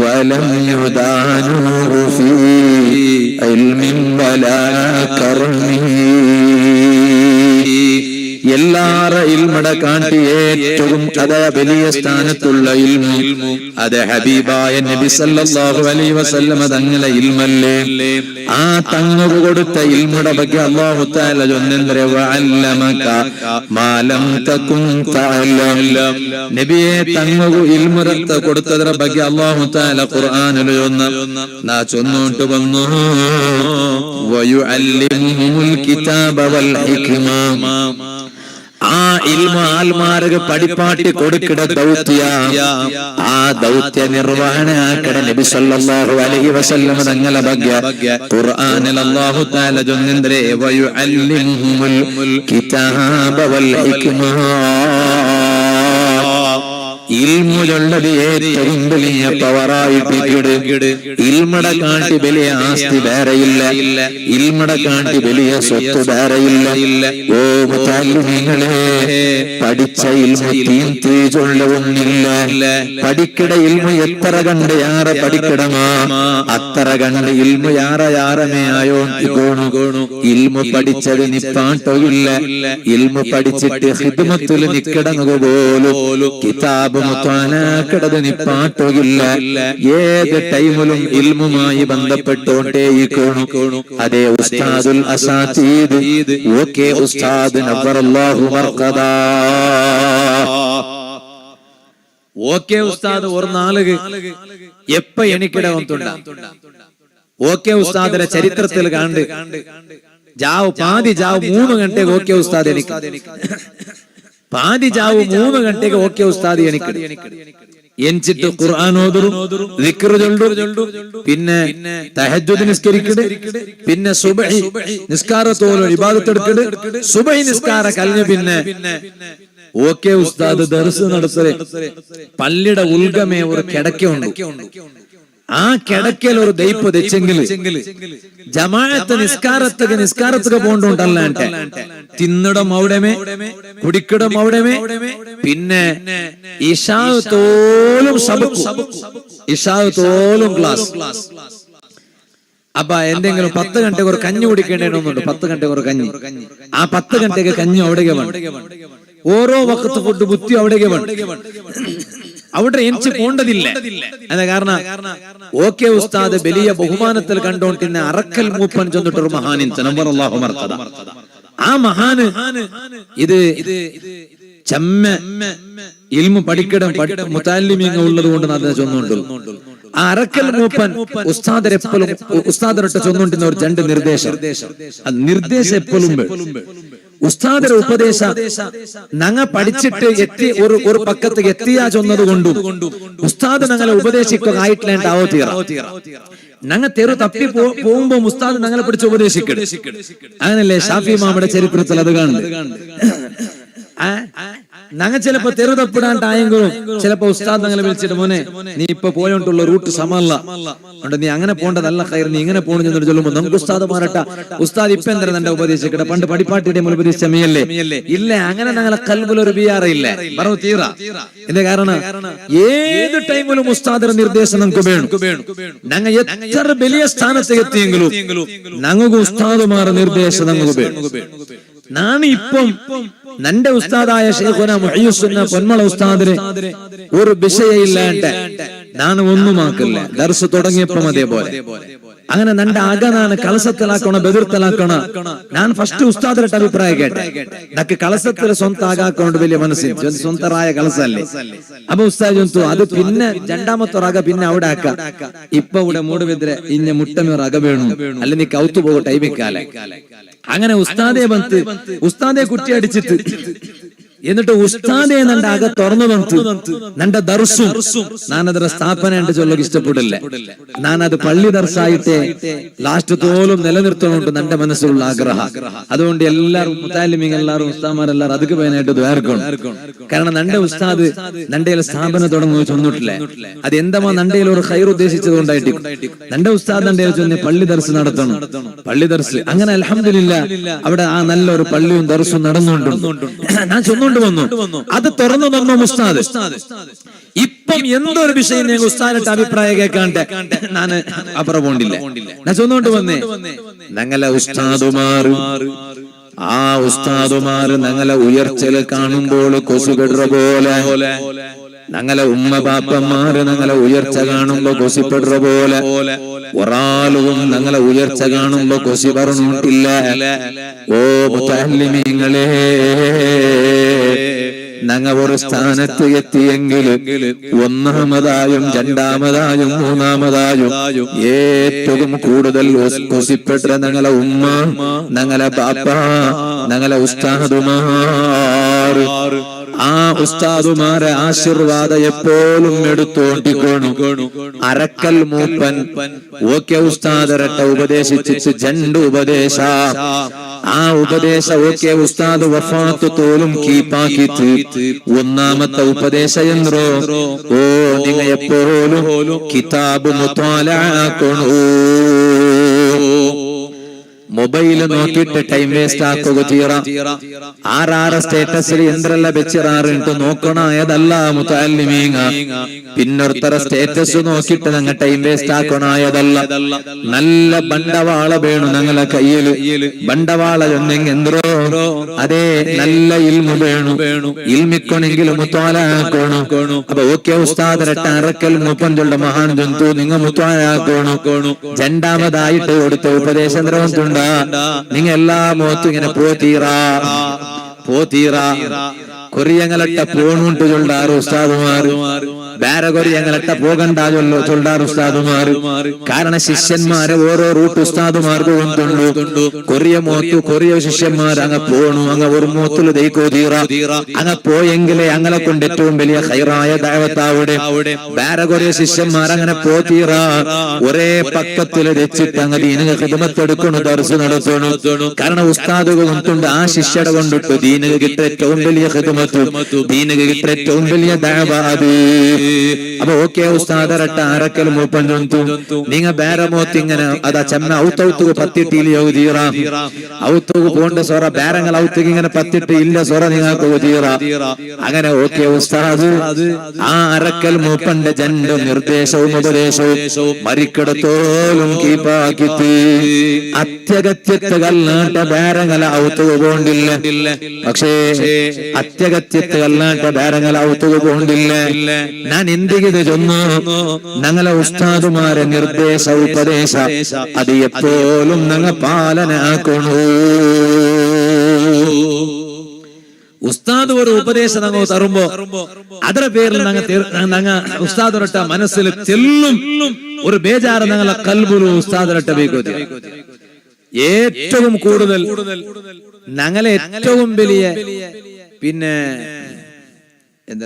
വലം യുദാനു ഫീ ഇൽമിൻ വലാ കർമി. എല്ലാര ഇൽമട കാട്ടി ഏറ്റവും അതാ വലിയ സ്ഥാനത്തുള്ള ഇൽമു അത് ഹബീബായ നബി സല്ലല്ലാഹു അലൈഹി വസല്ലം തങ്ങളെ ഇൽമല്ലേ. ആ തങ്ങൾ കൊടുത്ത ഇൽമുടെ ಬಗ್ಗೆ അല്ലാഹു തആല ചൊന്നെന്തരെ വഅല്ലമക മാ ലം തകുൻ തഅലം, നബിയെ തങ്ങൾ ഇൽമുറത്ത കൊടുത്തതര ಬಗ್ಗೆ അല്ലാഹു തആല ഖുർആനിൽ ചൊന്ന നാ ചൊന്നോട്ട് വന്നു. വയുഅല്ലിമുൽ കിതാബ വൽ ഹിക്മ, ആ ഇൽമ ആൽമാർക്ക് പഠിപ്പാട്ടി കൊടുക്കിട ദൗത്യ, ആ ദൗത്യ നിർവഹണ ആക്കട നബി സല്ലല്ലാഹു അലൈഹി വസല്ലം തങ്ങളെ ಬಗ್ಗೆ ഖുർആനിൽ അല്ലാഹു തആല ചൊന്നെന്തരെ വയുഅല്ലിമുൽ കിതാബ വൽ ഹിക്മ. ഇൽമുള്ളത് ഏറ്റവും വലിയ പവറായിട്ട് ഇൽമട കാട്ടി വലിയ ആസ്തി വേറെയില്ല, ഇൽമട കാട്ടി വലിയ സ്വത്ത് വേറെയില്ല. ഓ മുതല്ലിമീങ്ങളെ, പഠിച്ച ഇൽമു തീഞ്ചൊല്ല ഒന്നില്ല. പഠിക്കട ഇൽമു എത്ര കണ്ട് യാറെ പഠിക്കടമാ അത്ര കണ്ട് ഇൽമു യാറമേ ആയോ ഗോണു. ഇൽമു പഠിച്ചത് നിപ്പാട്ടോയില്ല, ഇൽമു പഠിച്ചിട്ട് ഖിദ്മത്തുൽ നിക്കടങ്ങുക പോലും കിതാബ് മുത്താനാക്കടത് നിപ്പാട്ടോയില്ല. ഏത് ടൈമിലും ഇൽമുമായി ബന്ധപ്പെട്ടോണ്ടേയിക്കോണു. അതേ ഉസ്താദുൽ അസാതീദ് ഓക്കെ ഉസ്താദ് നവ്വറല്ലാഹു മർഖദാ. ഓക്കെ ഉസ്താദ് ഒരു നാളുക എപ്പ എനിക്കിട വന്നിട്ടുണ്ട. ഓക്കെ ഉസ്താദിന്റെ ചരിത്രത്തിൽ കണ്ട് ജാവ് പാതി ജാവ് 3 ഗಂಟೆಗೆ ഓക്കെ ഉസ്താദ് എനിക്ക് പാതി ജാവ് 3 ಗಂಟೆಗೆ ഓക്കെ ഉസ്താദ് എനിക്ക് എൻച്ചിട്ട് ഖുർആൻ ഓതും, ദിക്ർ ചൊല്ലും, പിന്നെ തഹജ്ജുദ് നിസ്കരിക്കട്, പിന്നെ സുബ്ഹി നിസ്കാരത്തോലും ഇബാദത്ത് എടുക്കട്. സുബ്ഹി നിസ്കാരം കഴിഞ്ഞ പിന്നെ ഓക്കെ ഉസ്താദ് ദർസ് നടത്തേ. പള്ളിയുടെ ഉൾഗമേ ഒരു കിടക്കുണ്ട്. ആ കിടക്കൽ ഒരു ദൈപ്പ് തെച്ചെങ്കിൽ ജമാഅത്ത് നിസ്കാരത്തൊക്കെ പോണ്ടുണ്ടല്ലാണ്ട് തിന്നിടം അവിടെമേ, കുടിക്കിടം അവിടെമേ, പിന്നെ ഇശാത്തോലും ഇശാത്തോലും ക്ലാസ്. അപ്പൊ എന്തെങ്കിലും 10 ഗಂಟೆಗೆ ഒരു കഞ്ഞി കുടിക്കേണ്ടതുണ്ട്. 10 ഗಂಟೆಗೆ ഒരു കഞ്ഞി. ആ 10 ഗಂಟೆಗೆ കഞ്ഞി അവിടേക്ക് വേണം. ഓരോ വക്കത്ത് ഫുഡ് ബുദ്ധി അവിടേക്ക് വേണം. അവിടെ എനിക്ക് പോണ്ടതില്ല. അതാ കാരണം ഓക്കെ ഉസ്താദ് വലിയ ബഹുമാനത്തിൽ കണ്ടോണ്ടിരുന്ന അറക്കൽ മൂപ്പൻ ചെന്നിട്ടൊരു മഹാനിൻ നവറല്ലാഹു മർഖദ. ആ മഹാന് ഇത് ചമ്മ ഇൽമു പഠിക്കണം മുതല്ലിമീങ്ങൾ ഉള്ളത് കൊണ്ട് അത് ചൊന്നുണ്ട്. ആ അറക്കൽ മൂപ്പൻ ഉസ്താദരെപ്പോഴും ഉസ്താദരൊട്ട് ചൊന്നുണ്ടിരുന്ന ഒരു 2 നിർദ്ദേശം. എപ്പോഴും ഉസ്താദര ഉപദേശ ഞങ്ങ പഠിച്ചിട്ട് എത്തി ഒരു പക്കത്ത് എത്തിയാ ചൊന്നത് കൊണ്ടും ഉസ്താദ് ഞങ്ങളെ ഉപദേശിക്കുക ആയിട്ടില്ലാണ്ടാവോ തീറ. ഞങ്ങൾ തെരു തപ്പി പോകുമ്പോ ഉസ്താദ് ഞങ്ങളെ പിടിച്ച് ഉപദേശിക്കണം. അങ്ങനല്ലേ ഷാഫി ഇമാമിന്റെ ചരിത്രത്തിൽ അത് കാണുന്നത്. ഞങ്ങൾ ചിലപ്പോ തെരു തപ്പിടാണ്ടായെങ്കിലും ചിലപ്പോ ഉസ്താദ് ഞങ്ങളെ വിളിച്ചിട്ട് മോനെ നീ ഇപ്പൊ പോയോണ്ടുള്ള റൂട്ട് സമല്ല, നീ അങ്ങനെ പോണ്ടതല്ല ഖൈർ, നീ ഇങ്ങനെ പോണെന്ന് ചൊല്ലുമ്പോ നമുക്ക് ഉസ്താദ് മാറട്ട ഉസ്താദ് ഇപ്പൊ എന്താ എന്റെ ഉപദേശിക്കട്ടെ, പണ്ട് പടിപ്പാട്ടിയുടെ ഉപദേശിച്ച മീയല്ലേ ഇല്ല. അങ്ങനെ ഞങ്ങളെ കൽബിലൊരു ബിയാറില്ല പറഞ്ഞു തീറ. എന്റെ കാരണം ഏത് ടൈമിലും ഉസ്താദിന്റെ നിർദ്ദേശം നമുക്ക് വേണം. ഞങ്ങൾ എത്ര വലിയ സ്ഥാനത്ത് എത്തിയെങ്കിലും ഞങ്ങൾക്ക് ഉസ്താദുമാരുടെ നിർദ്ദേശം നമുക്ക് വേണം. നാണ് ഇപ്പം നന്റെ ഉസ്താദായ ശൈഖുന മുഹയ്യിസുന്ന പൊന്മള ഉസ്താദിന് ഒരു വിഷയമില്ലാണ്ട് നാണ് ഒന്നുമാക്കില്ല. ദർസ് തുടങ്ങിയപ്പം അതേപോലെ അങ്ങനെ നന്റെ അകനാണ് കളസത്തിലാക്കണോ ബെതിർത്തലാക്കണോ. ഞാൻ ഫസ്റ്റ് ഉസ്താദിന്റെ അഭിപ്രായം കേട്ടെ. നക്ക് കളസത്തിൽ സ്വന്തം ആകാക്കൊണ്ട് വലിയ മനസ്സിൽ സ്വന്തരായ കളസല്ലേ. അപ്പൊ ഉസ്താദ് ചൊന്തു അത് പിന്നെ 2ാമത്തെ അക പിന്നെ അവിടെ ആക്ക. ഇപ്പൊ ഇവിടെ മൂടുവിദ്ര ഇന്ന മുട്ടമേർ അക വേണു അല്ലെ നീ കൗത്തു പോകും ടൈമിക്കാലെ. അങ്ങനെ ഉസ്താദെ ബന്ത് ഉസ്താദെ കുറ്റി അടിച്ചിട്ട് എന്നിട്ട് ഉസ്താദെ നന്റെ അക തുറന്നു വന്നു നന്റെ ദർസും ഞാനതിര സ്ഥാപന എന്റെ ചൊല്ലക്ക് ഇഷ്ടപ്പെടില്ല. ഞാനത് പള്ളി ദർസായിട്ടേ ലാസ്റ്റ് തോലും നിലനിർത്തണോണ്ട് നന്റെ മനസ്സിലുള്ള ആഗ്രഹം. അതുകൊണ്ട് എല്ലാരും മുതാലിമീങ്ങൾ എല്ലാരും ഉസ്താദന്മാരെല്ലാരും അതുക്ക് പേനായിട്ട് ദ്വാർക്കണം. കാരണം നന്റെ ഉസ്താദ് നന്റെ സ്ഥാപനം തുടങ്ങുക ചൊന്നിട്ടില്ല. അത് എന്താ നന്റയിൽ ഒരു ഖൈർ ഉദ്ദേശിച്ചത് കൊണ്ടായിട്ട് നന്റെ ഉസ്താദ് നന്റെ ചൊന്നി പള്ളി ദർസ് നടത്തണം. പള്ളി ദർസ് അങ്ങനെ അൽഹംദുലില്ലാ അവിടെ ആ നല്ലൊരു പള്ളിയും ദർസും നടന്നുകൊണ്ട് ഞാൻ ചൊന്നുകൊണ്ട് വന്നു. അത് തുറന്നു തന്നു ഉസ്താദ്. ഇപ്പം എന്തൊരു വിഷയം ഞാൻ ഉസ്താദിന്റെ അഭിപ്രായം കേൾക്കാണ്ട് ഞാൻ അപ്പുറം പോണ്ടില്ല. ഞാൻ ചൊന്നുകൊണ്ട് വന്നേ ഞങ്ങളെ ഉസ്താദുമാർ ആ ഉസ്താദുമാർ ഞങ്ങളെ ഉയർച്ചല് കാണുമ്പോൾ കൊസുകെടുற പോലെ ഞങ്ങളെ ഉമ്മ ബാപ്പന്മാര് ഞങ്ങളെ ഉയർച്ച കാണുമ്പോ കൊസിപ്പെടുற പോലെ ഒരാളും ഞങ്ങളെ ഉയർച്ച കാണുമ്പോ കൊസി പറഞ്ഞിട്ടില്ല. ഓ മുതല്ലിമീങ്ങളെ ഞങ്ങൾ ഒരു സ്ഥാനത്ത് എത്തിയെങ്കിൽ ഒന്നാമതായും 2ാമതായും 3ാമതായും ഏറ്റവും കൂടുതൽ കൊസിപ്പെട്ട ഞങ്ങളെ ഉമ്മ ഞങ്ങളെ ബാപ്പ ഞങ്ങളെ ഉസ്താദുമാർ. ആ ഉസ്താദുമാരെ ആശീർവാദം എപ്പോഴും എടുത്തോണ്ടിക്കോണു. അരക്കൽ മൂപ്പൻ ഓക്കെ ഉസ്താദരട്ട ഉപദേശിച്ച് 2 ഉപദേശ. ആ ഉപദേശ ഓക്കെ ഉസ്താദ് വഫാത്ത് തോലും കീപ്പാക്കിത്ത് 1ാമത്തെ ഉപദേശ എന്നോ ഓ നിങ്ങ എപ്പോഴും കിതാബ് മുത്വാലഅ മൊബൈൽ നോക്കിയിട്ട് ടൈം വേസ്റ്റ് ആക്കുക തീറ. ആറാറ് സ്റ്റേറ്റസിൽ എന്തെല്ലാം വെച്ചിറാറിട്ട് നോക്കണായതല്ല മുതല്ലിമീങ്ങ. പിന്നൊരുത്തര സ്റ്റേറ്റസ് നോക്കിയിട്ട് ഞങ്ങൾ ടൈം വേസ്റ്റ് ആക്കണായതല്ല. നല്ല ബണ്ടവാള വേണു ഞങ്ങളെ കയ്യില്. ബണ്ടവാള ചൊന്നെങ്കിൽ എന്തോ അതേ നല്ല ഇൽമു വേണു. ഇൽമിക്കണെങ്കിൽ മുത്വാലയാക്കണു. അപ്പൊ ഓക്കെ ഉസ്താദരട്ട അറക്കൽ മൂപ്പഞ്ചുള്ള മഹാൻ ജന്തു നിങ്ങൾ മുത്വാലയാക്കണു. 2ാമതായിട്ട് കൊടുത്ത ഉപദേശം ദ്രവത്തുണ്ട്. നിങ്ങ എല്ലാ മുഖത്തും ഇങ്ങനെ പോത്തീറ കൊറിയങ്ങളട്ട പോണുണ്ട് ചൊല്ലാറ് ഉസ്താദുമാർ. ಬೇರೆ ഞങ്ങളെട്ട പോകണ്ടായല്ലോ ചൊല്ലാർ ഉസ്താദുമാർ. കാരണം ശിഷ്യന്മാരെ ഓരോ റൂട്ട് ഉസ്താദുമാർക്ക് കൊണ്ടുണ്ടു. കൊറിയ ശിഷ്യന്മാർ അങ്ങ് പോണു. അങ്ങ് ഒരു മൂത്തില് ദൈക്കോ തീറ അങ്ങ് പോയെങ്കിലേ അങ്ങനെ കൊണ്ട് ഏറ്റവും വലിയ ഹൈറായ ദഅവത്താവിടെ. വേറെ കുറെ ശിഷ്യന്മാർ അങ്ങനെ പോതീറ ഒരേ പക്കത്തില് വെച്ചിട്ട് അങ്ങ് ദീനിക ഖിദ്മത്തെടുക്കണു, ദർസ് നടത്തണു. കാരണം ഉസ്താദ് കൊണ്ടുണ്ട് ആ ശിഷ്യയുടെ കൊണ്ടിട്ട് ദീനിക കിട്ട ഏറ്റവും വലിയ ഖിദ്മത്ത്, ദീനിക കിട്ട ഏറ്റവും വലിയ ദഅവ അത്. അപ്പൊ ഓക്കെ ഉസ്താദരട്ട ആരക്കൽ മൂപ്പഞ്ചു നിങ്ങ ಬೇರೆ മോത്തിങ്ങനെ അതാ ചെമ്മ ഔത്തൗത്തുക പത്തിട്ടില്ലയോ തീറ ഔത്തുക പോണ്ട സൊറ ಬೇರೆങ്ങൾ ഔത്തുക ഇങ്ങനെ പത്തിട്ട് ഇല്ല സൊറ നിങ്ങൾക്ക് തീറ. അങ്ങനെ ഓക്കെ ഉസ്താദ് ആ അരക്കൽ മൂപ്പന്റെ ജന്റെ നിർദ്ദേശവും ഉപദേശവും മരിക്കടത്തോലും കീപ്പാക്കിത്തി അത്യഗത്യത്തകല്ലാട്ട ಬೇರೆಗಳ ഔത്തുക പോണ്ടില്ല. പക്ഷേ അത്യഗത്യത്തകല്ലാട്ട ಬೇರೆಗಳ ഔത്തുക പോണ്ടില്ല. ഞാൻ എന്തിത് ചൊന്നു ഞങ്ങളെ ഉസ്താദുമാരെ നിർദ്ദേശ ഉപദേശ അത് എപ്പോഴും ഞങ്ങൾ പാലനാക്കണു. ഉസ്താദ് ഒരു ഉപദേശം ഞങ്ങൾ തരുമ്പോ ಅದರ പേരിൽ ഞങ്ങൾ ഉസ്താദരട്ട മനസ്സിൽ തെല്ലും ഒരു ബേജാറ് ഞങ്ങളെ കൽബുലും ഉസ്താദരട്ട ಬೇಕು. ഏറ്റവും കൂടുതൽ ഞങ്ങളെ ഏറ്റവും വലിയ പിന്നെ എന്താ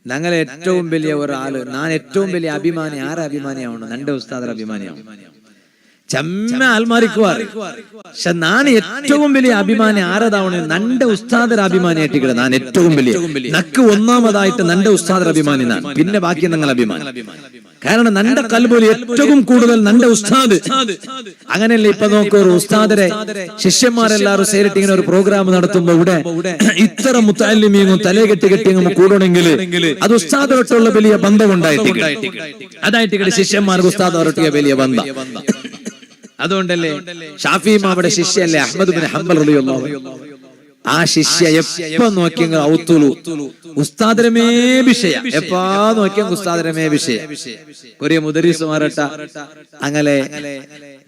ഞങ്ങളെ ഏറ്റവും വലിയ ഒരാള് ഞാൻ ഏറ്റവും വലിയ അഭിമാനി ആരെ അഭിമാനിയാവണം? നന്റെ ഉസ്താദർ അഭിമാനിയാവണം. ചെമ്മ ആൽമാരിക്കുവാർ. പക്ഷെ ഞാൻ ഏറ്റവും വലിയ അഭിമാനി ആരതാവണേ? നന്റെ ഉസ്താദർ അഭിമാനിയായിട്ടില്ല. ഞാൻ ഏറ്റവും വലിയ നക്ക് ഒന്നാമതായിട്ട് നന്റെ ഉസ്താദർ അഭിമാനി ഞാൻ, പിന്നെ ബാക്കി നിങ്ങൾ അഭിമാനി. കാരണം നന്റെ കൽബിൽ ഏറ്റവും കൂടുതൽ നന്റെ ഉസ്താദ്. അങ്ങനെയല്ലേ ഇപ്പൊ നോക്കൂ, ഒരു ഉസ്താദരെ ശിഷ്യന്മാരെല്ലാവരും സേരിട്ട് ഇങ്ങനെ ഒരു പ്രോഗ്രാം നടത്തുമ്പോ ഇവിടെ ഇത്ര മുത്തഅല്ലിമീങ്ങും തലേ കെട്ടി കൂടണമെങ്കിൽ അത് ഉസ്താദോട്ടുള്ള വലിയ ബന്ധം ഉണ്ടായിട്ട് അതായിട്ട് ശിഷ്യന്മാർക്ക് ഉസ്താദോട്ടിയ വലിയ ബന്ധം. അതുകൊണ്ടല്ലേ ഷാഫി ഇമാമിന്റെ ശിഷ്യല്ലേ അഹ്മദ് ബിൻ ഹംബൽ റളിയല്ലാഹു അൻഹു. ആ ശിഷ്യ എപ്പോ നോക്കിയെങ്കിൽ ഔത്തുലു ഉസ്താദരമേ വിഷയ, എപ്പാ നോക്കിയെങ്കിൽ ഉസ്താദരമേ വിഷയ. കൊറിയ മുദരീസുമാരട്ട അങ്ങനെ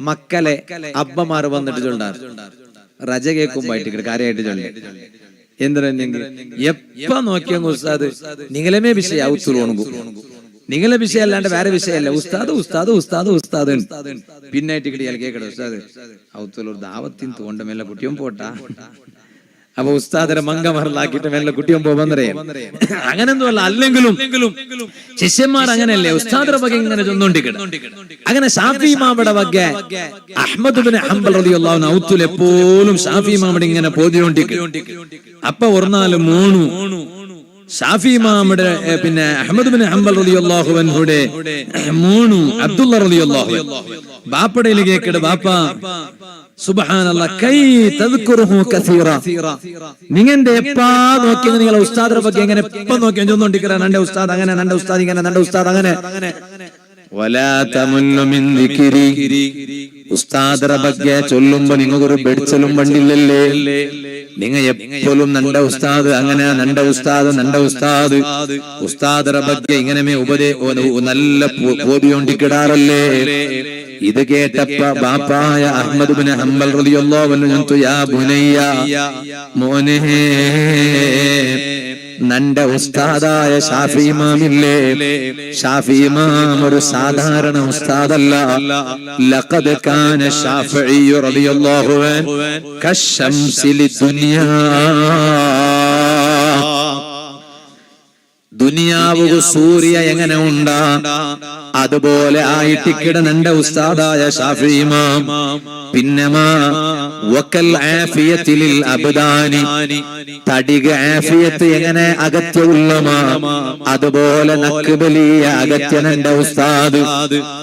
മക്കളെ അബ്ബമാർ വന്നിട്ട് ചൊല്ലാർ റജ കേൾക്കുമ്പോയിട്ട് കാര്യമായിട്ട് ചൊല്ലി എന്തിനെങ്കിൽ എപ്പ നോക്കിയെങ്കിൽ ഉസ്താദ് നിങ്ങളമേ വിഷയ ഔത്തുലു ഉണങ്ങും. നിങ്ങളെ വിഷയം അല്ലാണ്ട് വേറെ വിഷയമല്ല. ഉസ്താദ് ഉസ്താദ് ഉസ്താദ് ഉസ്താദ് പിന്നെ കേക്കട്ടെ ഉസ്താദ് ഔത്തുലൂർ ദാവത്തിൻ തോണ്ട മേലെ കുട്ടിയും പോട്ടാ. അപ്പൊ ഉസ്താദരെ മങ്കമറലാക്കിട്ട് മേലെ കുട്ടിയും പോവന്നറിയാം. അങ്ങനെയൊന്നുമല്ല. അല്ലെങ്കിലും ശിഷ്യന്മാർ അങ്ങനെയല്ലേ ഉസ്താദരെ വക ഇങ്ങനെ ചൊന്നോണ്ടിരിക്കണം. അങ്ങനെ ഷാഫി ഇമാമിന്റെ വക അഹ്മദ് ബിൻ ഹംബൽ റളിയല്ലാഹു അൻഹു ഔത്തുൽ എപ്പോഴും ഷാഫി ഇമാമിന്റെ ഇങ്ങനെ പോതിയോണ്ടിരിക്കും. അപ്പൊ ഒർനാല് മൂണു ഷാഫി ഇമാമിന്റെ പിന്നെ അഹ്മദ് ബിൻ ഹംബൽ റളിയല്ലാഹു അൻഹുടെ മൂണു അബ്ദുള്ള റളിയല്ലാഹു അൻഹു ബാപ്പടയിൽ കേക്കട് ബാപ്പ സുബ്ഹാനല്ലാഹ് കൈ തദ്കുറുഹു കസീറ. നിങ്ങളുടെ എപ്പാ നോക്കിയ നിങ്ങളെ ഉസ്താദിനെ പറ്റി എങ്ങനെ എപ്പോ നോക്കിയാ ചൊന്നോണ്ടിരിക്കറ നന്റെ ഉസ്താദ് അങ്ങനെ നന്റെ ഉസ്താദ് ഇങ്ങനെ നന്റെ ഉസ്താദ് അങ്ങനെ. വലാ തമുന്നു മിൻ ദിക്രി ഉസ്താദറെ ಬಗ್ಗೆ ചൊല്ലുമ്പോ നിങ്ങൾക്കൊരു ബെടിച്ചലും പണ്ടില്ലല്ലേ. നിങ്ങൾ എപ്പോഴും നന്റെ ഉസ്താദ് അങ്ങനെ നന്റെ ഉസ്താദ് നന്റെ ഉസ്താദ് ഉസ്താദറെ ಬಗ್ಗೆ ഇങ്ങനെ നല്ല പോതിയോണ്ടിക്കിടാറല്ലേ. ഇത് കേട്ടപ്പ ബാപ്പായ അഹ്മദ് ബിൻ ഹംബൽ റളിയല്ലാഹു അൻഹു യാ ബുനയ്യ മോനെ നന്റെ ഉസ്താദായ ഷാഫി ഇമാമില്ലേ, ഷാഫി ഇമാം ഒരു സാധാരണ ഉസ്താദല്ല. ലഖദ് കാന ശാഫിഈ റളിയല്ലാഹു അൻഹു കശംസി ലിദുനിയാ. ദുനിയാവ് സൂര്യ എങ്ങനെ ഉണ്ടാ അതുപോലെ ആയിട്ടിക്കിട നന്റെ ഉസ്താദായ ഷാഫി ഇമാം. പിന്നെമാ വക്കൽ ആഫിയത്തിൽ അബ്ദാനി തടിക ആഫിയത്ത് എങ്ങനെ അഗത്യമുള്ളമാ അതുപോലെ നക്ക് വലിയ അഗത്യ നന്റെ ഉസ്താദ്.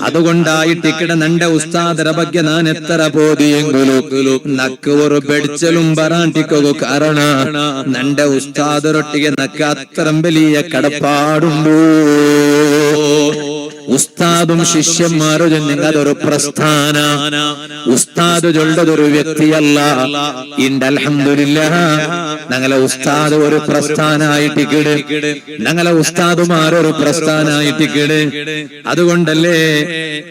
അതുകൊണ്ടായിട്ടിക്കിട നന്റെ ഉസ്താദര ಬಗ್ಗೆ ഞാൻ എത്ര പോതിയെങ്കിലും നക്ക് ഒരു ബെടിച്ചലും ബറാണ്ടിക്കോ കാരണ നന്റെ ഉസ്താദരൊട്ടിಗೆ നക്ക് അത്ര വലിയ കടപ്പാടുണ്ടോ. ഉസ്താദും ശിഷ്യന്മാരും ചൊല്ലുക അതൊരു പ്രസ്ഥാന. ഉസ്താദ് ചൊല്ലതൊരു വ്യക്തിയല്ല. ഇണ്ട് അൽഹംദുലില്ലാഹ് ഞങ്ങളെ ഉസ്താദ് ഒരു പ്രസ്ഥാനായിട്ടിക്കിട്, ഞങ്ങളെ ഉസ്താദുമാരൊരു പ്രസ്ഥാനായിട്ടിക്കിട്. അതുകൊണ്ടല്ലേ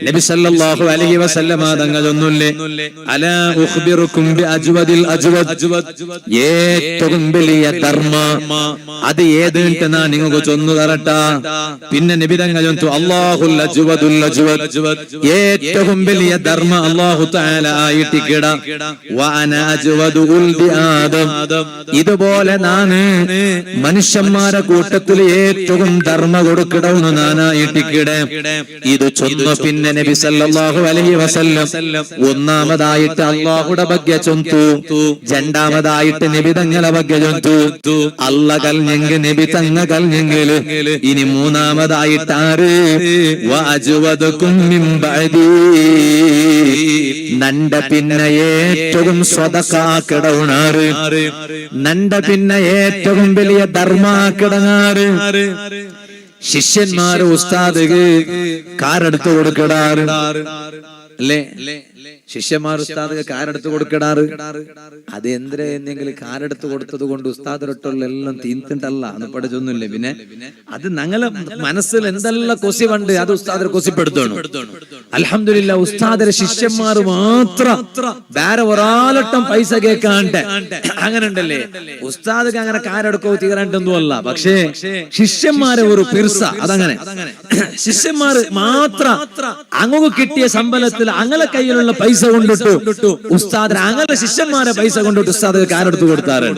നബി സല്ലല്ലാഹു അലൈഹി വസല്ലമ തങ്ങൾ ചൊല്ലുല്ലേ, അലാ ഉഖ്ബിറുക്കും ബി അജ്വദിൽ അജ്വദ്, ഏറ്റവും വലിയ ധർമ്മ അത് ഏത് എന്ന് നിങ്ങൾക്ക് ചൊന്നു തരട്ടാ. പിന്നെ നബി തങ്ങൾ ചൊല്ലുന്നു അല്ലാഹുൽ അജ്വദുൽ അജ്വദ്, ഏറ്റവും വലിയ ധർമ്മ അല്ലാഹു തആല ആയിട്ടിക്കിട. വഅന അജ്വദു ഉൽദി ആദം, ഇതുപോലെ നാന് മനുഷ്യന്മാരെ കൂട്ടത്തിൽ ഏറ്റവും ധർമ്മ കൊടുക്കിടവുന്നു നാനായിട്ടിക്കിടെ. ഇത് ചൊന്നു പിന്നെ നബി സല്ലല്ലാഹു അലൈഹി വസല്ലം ഒന്നാമതായിട്ട് അല്ലാഹുടെ ബഗ്യ ചൊന്തു, രണ്ടാമതായിട്ട് നബി തങ്ങളെ ബഗ്യ ചൊന്തു. അല്ല കൽഞ്ഞെങ്കിൽ നബി തങ്ങ കൽഞ്ഞെങ്കിൽ ഇനി മൂന്നാമതായിട്ട് ആര് വഅജ്വദുകും മിൻ ബഅദി, നണ്ട പിന്നെ ഏറ്റവും സ്വതക്ക കിടവുണാറ്, നണ്ട പിന്നെ ഏറ്റവും വലിയ ധർമ്മ കിടങ്ങാറ്. ശിഷ്യന്മാര് ഉസ്താദ് കാരെടുത്ത് കൊടുക്കിടാറ് അല്ലേ? ശിഷ്യന്മാർ ഉസ്താദ് കാരെടുത്ത് കൊടുക്കിടാറ്. അത് എന്തിനാ എന്നെങ്കിലും കാരെടുത്ത് കൊടുത്തത് കൊണ്ട് ഉസ്താദിട്ടുള്ള എല്ലാം തീർത്തിട്ടല്ല എന്ന് പഠിച്ചൊന്നുമില്ലേ. പിന്നെ അത് ഞങ്ങളെ മനസ്സിൽ എന്തെല്ലാം കൊസി ഉണ്ട് അത് ഉസ്താദിനെ കൊസിപ്പെടുത്തണം. അൽഹംദുലില്ലാഹ് ഉസ്താദിന്റെ ശിഷ്യന്മാർ മാത്രം വേറെ ഒരാളട്ടം പൈസ കേൾക്കാണ്ട് അങ്ങനെ ഉണ്ടല്ലേ. ഉസ്താദ് അങ്ങനെ കാരെടുക്കോ തീരാണ്ടൊന്നും അല്ല. പക്ഷേ ശിഷ്യന്മാരെ ഒരു പിർസ അതങ്ങനെ ശിഷ്യന്മാർ മാത്രം അങ്ങ് കിട്ടിയ സമ്പലത്തിൽ അങ്ങനെ കയ്യിലുള്ള പൈസ കൊണ്ടിട്ടു ഉസ്താദിന് അങ്ങനെ ശിഷ്യന്മാരെ പൈസ കൊണ്ടിട്ട് ഉസ്താദ് കാരെടുത്ത് കൊടുത്താറ്.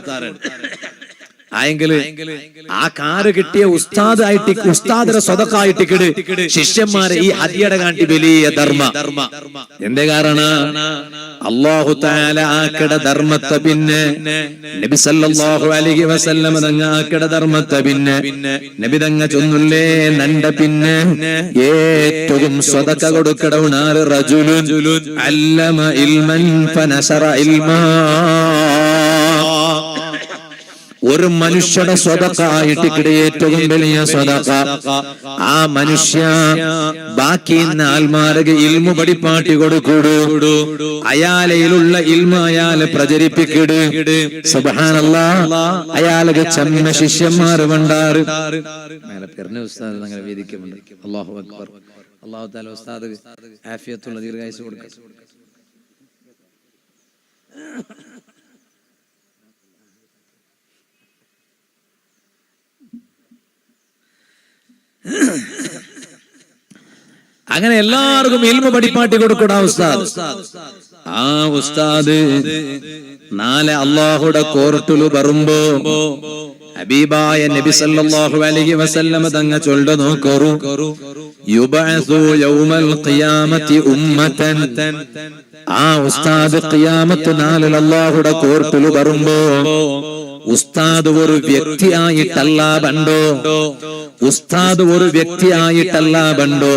ആയെങ്കില് ആ കാറ് കിട്ടിയ ഉസ്താദ് ആയിട്ട് ഉസ്താദിന്റെ സ്വതക്കായിട്ട് ശിഷ്യന്മാരെ ഈ ഹദിയയുടെ കാട്ടി വലിയ ധർമ്മ. എന്തേ കാരണം അല്ലാഹു തആല ആക്കട ധർമ്മത്തെ പിന്നെ നബി സല്ലല്ലാഹു അലൈഹി വസല്ലം തങ്ങ ആക്കട ധർമ്മത്തെ പിന്നെ നബി തങ്ങ ചൊല്ലുല്ലേ, നണ്ട പിന്നെ ഏറ്റവും സ്വതക്ക കൊടുക്കടവുണാറ് റജുലുൻ അല്ലമ ഇൽമൻ ഫനശറ ഇൽമാ, ഒരു മനുഷ്യയുടെ സ്വതക്കായിട്ട് ഏറ്റവും വലിയ സ്വതക്ക ആ മനുഷ്യ ബാക്കി ആൽമാരക ഇൽമു പഠിപ്പാട്ടി കൊടുക്കൂടു, അയാളയിലുള്ള ഇൽമ അയാളെ പ്രചരിപ്പിക്കിട്. സുബ്ഹാനല്ലാഹ് അയാളെ ചമ്മ ശിഷ്യന്മാർ വണ്ടാറ് ഉസ്താദ് അങ്ങനെ വേദിക്കുന്നുണ്ട്. അല്ലാഹു അക്ബർ. അല്ലാഹു തആല ഉസ്താദ് ആഫിയത്തുള്ള ദീർഘായുസ്സ് കൊടുക്കട്ടെ. അങ്ങനെ എല്ലാവർക്കും ഇൽമു പഠിപ്പാട്ടി കൊടുക്കടാ ഉസ്താദ്. ആ ഉസ്താദ് നാളെ അല്ലാഹുടെ കോർട്ടില് വരുമ്പോ ഹബീബായ നബി സല്ലല്ലാഹു അലൈഹി വസല്ലം തങ്ങ ചൊല്ല നോക്കറു, യുബഅസു യൗമൽ ഖിയാമത്തി ഉമ്മതൻ, ആ ഉസ്താദ് ഖിയാമത്ത് നാളിൽ അല്ലാഹുടെ കോർട്ടില് വരുമ്പോ ഉസ്താദ് ഒരു വ്യക്തിയായിട്ടല്ല ബണ്ടോ, ഉസ്താദ് ഒരു വ്യക്തിയായിട്ടല്ല ബണ്ടോ,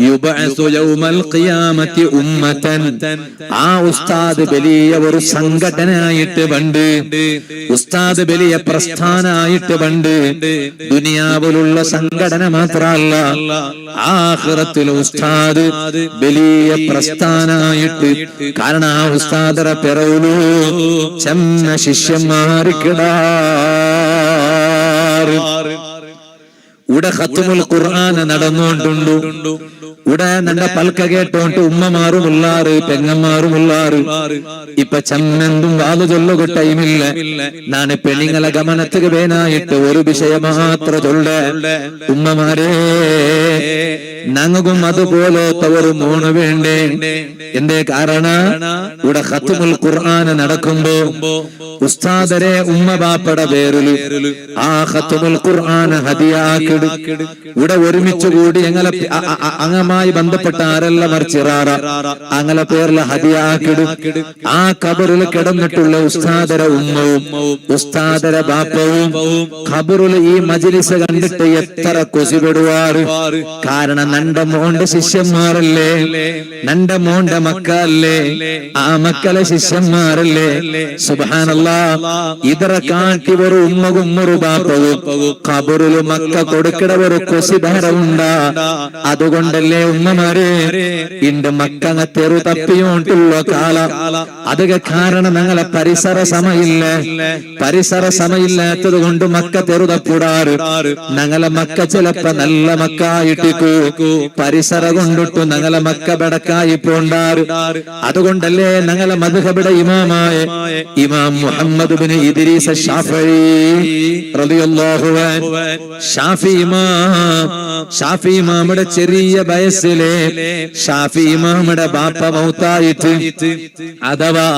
യുബഅസു യൗമൽ ഖിയാമത്തി ഉമ്മതൻ, ആ ഉസ്താദ് വലിയ ഒരു സംഘടനയായിട്ട് ബണ്ട്, ഉസ്താദ് വലിയ പ്രസ്ഥാനായിട്ട് ബണ്ട്. ദുനിയാവിലുള്ള സംഘടന മാത്രമല്ല, ആഖിറത്തിൽ ഉസ്താദ് വലിയ പ്രസ്ഥാനായിട്ട്. കാരണം ആ ഉസ്താദറെ പിറവിലു ചെന്ന ശിഷ്യന്മാർക്കിടാറ്. ഇവിടെ ഖത്മുൽ ഖുർആൻ നടന്നുകൊണ്ടുണ്ടു. ഇവിടെ നല്ല പൽക്ക കേട്ടോണ്ട് ഉമ്മമാറുമുള്ളാറ് പെങ്ങന്മാറുമുള്ളാറ്. ഇപ്പൊ ചമ്മെന്തും വാതു ചൊല്ലുക ടൈമില്ല. നാണ് പെണ്ണുങ്ങളെ ഗമനത്തിന് വേനായിട്ട് ഒരു വിഷയം മാത്രം ചൊല്ല, ഉമ്മമാരെ ഞങ്ങൾക്കും അതുപോലത്തെ ഒരു മോണ് വേണ്ടേ. എന്തേ കാരണം ഇവിടെ ഖത്മുൽ ഖുർആൻ നടക്കുമ്പോ ഉസ്താദരെ ഉമ്മ ബാപ്പയുടെ പേരില് ആ ഖത്മുൽ ഖുർആൻ ഹദിയാക്കിട്. ഇവിടെ ഒരുമിച്ച് കൂടി ഞങ്ങളെ അതുമായി ബന്ധപ്പെട്ട ആരെല്ലാം മറിച്ചിറാറ അങ്ങനെ പേരില് ഹദിയാക്കിടും. ആ ഖബറിൽ കിടന്നിട്ടുള്ള ഉസ്താദര ഉമ്മവും ഉസ്താദര ബാപ്പവും ഖബറിൽ ഈ മജ്ലിസ് കണ്ടിട്ട് എത്ര കുസിപെടുവാറ്. കാരണം നന്റെ മോന്റെ ശിഷ്യന്മാരല്ലേ, നന്റെ മോന്റെ മക്കളല്ലേ, ആ മക്കളെ ശിഷ്യന്മാരല്ലേ. സുബ്ഹാനല്ലാഹ്, ഇതര കാട്ടി ഒരു ഉമ്മകും ഒരു ബാപ്പവും ഖബറിൽ മക്ക കൊടുക്കട ഒരു കുസിബഹരമുണ്ടാ. അതുകൊണ്ടല്ലേ ഉമ്മമാരെ ഇന്റെ മക്കങ്ങ തെറു തപ്പിയോണ്ടുള്ള കാല. അതൊക്കെ കാരണം ഞങ്ങളെ പരിസര സമയില്ല. പരിസര സമയില്ലാത്തത് കൊണ്ട് മക്ക തെറു തപ്പിടാറ്. ഞങ്ങളെ മക്ക ചിലപ്പോ നല്ല മക്കായിട്ടിക്കൂ, പരിസര കൊണ്ടിട്ടു ഞങ്ങളെ മക്ക ബെടക്കായി പോണ്ടാറ്. അതുകൊണ്ടല്ലേ ഞങ്ങളെ മദ്ഹബിടെ ഇമാമായ ഇമാം മുഹമ്മദ് ബിൻ ഇദ്രീസ് ശാഫഈ റളിയല്ലാഹു അൻഹു, ഷാഫി ഇമാമുടെ ചെറിയ വയസ്സിലെ ഷാഫി ഇമാമുടെ ബാപ്പ മൗത്തായിട്ട്, അഥവാ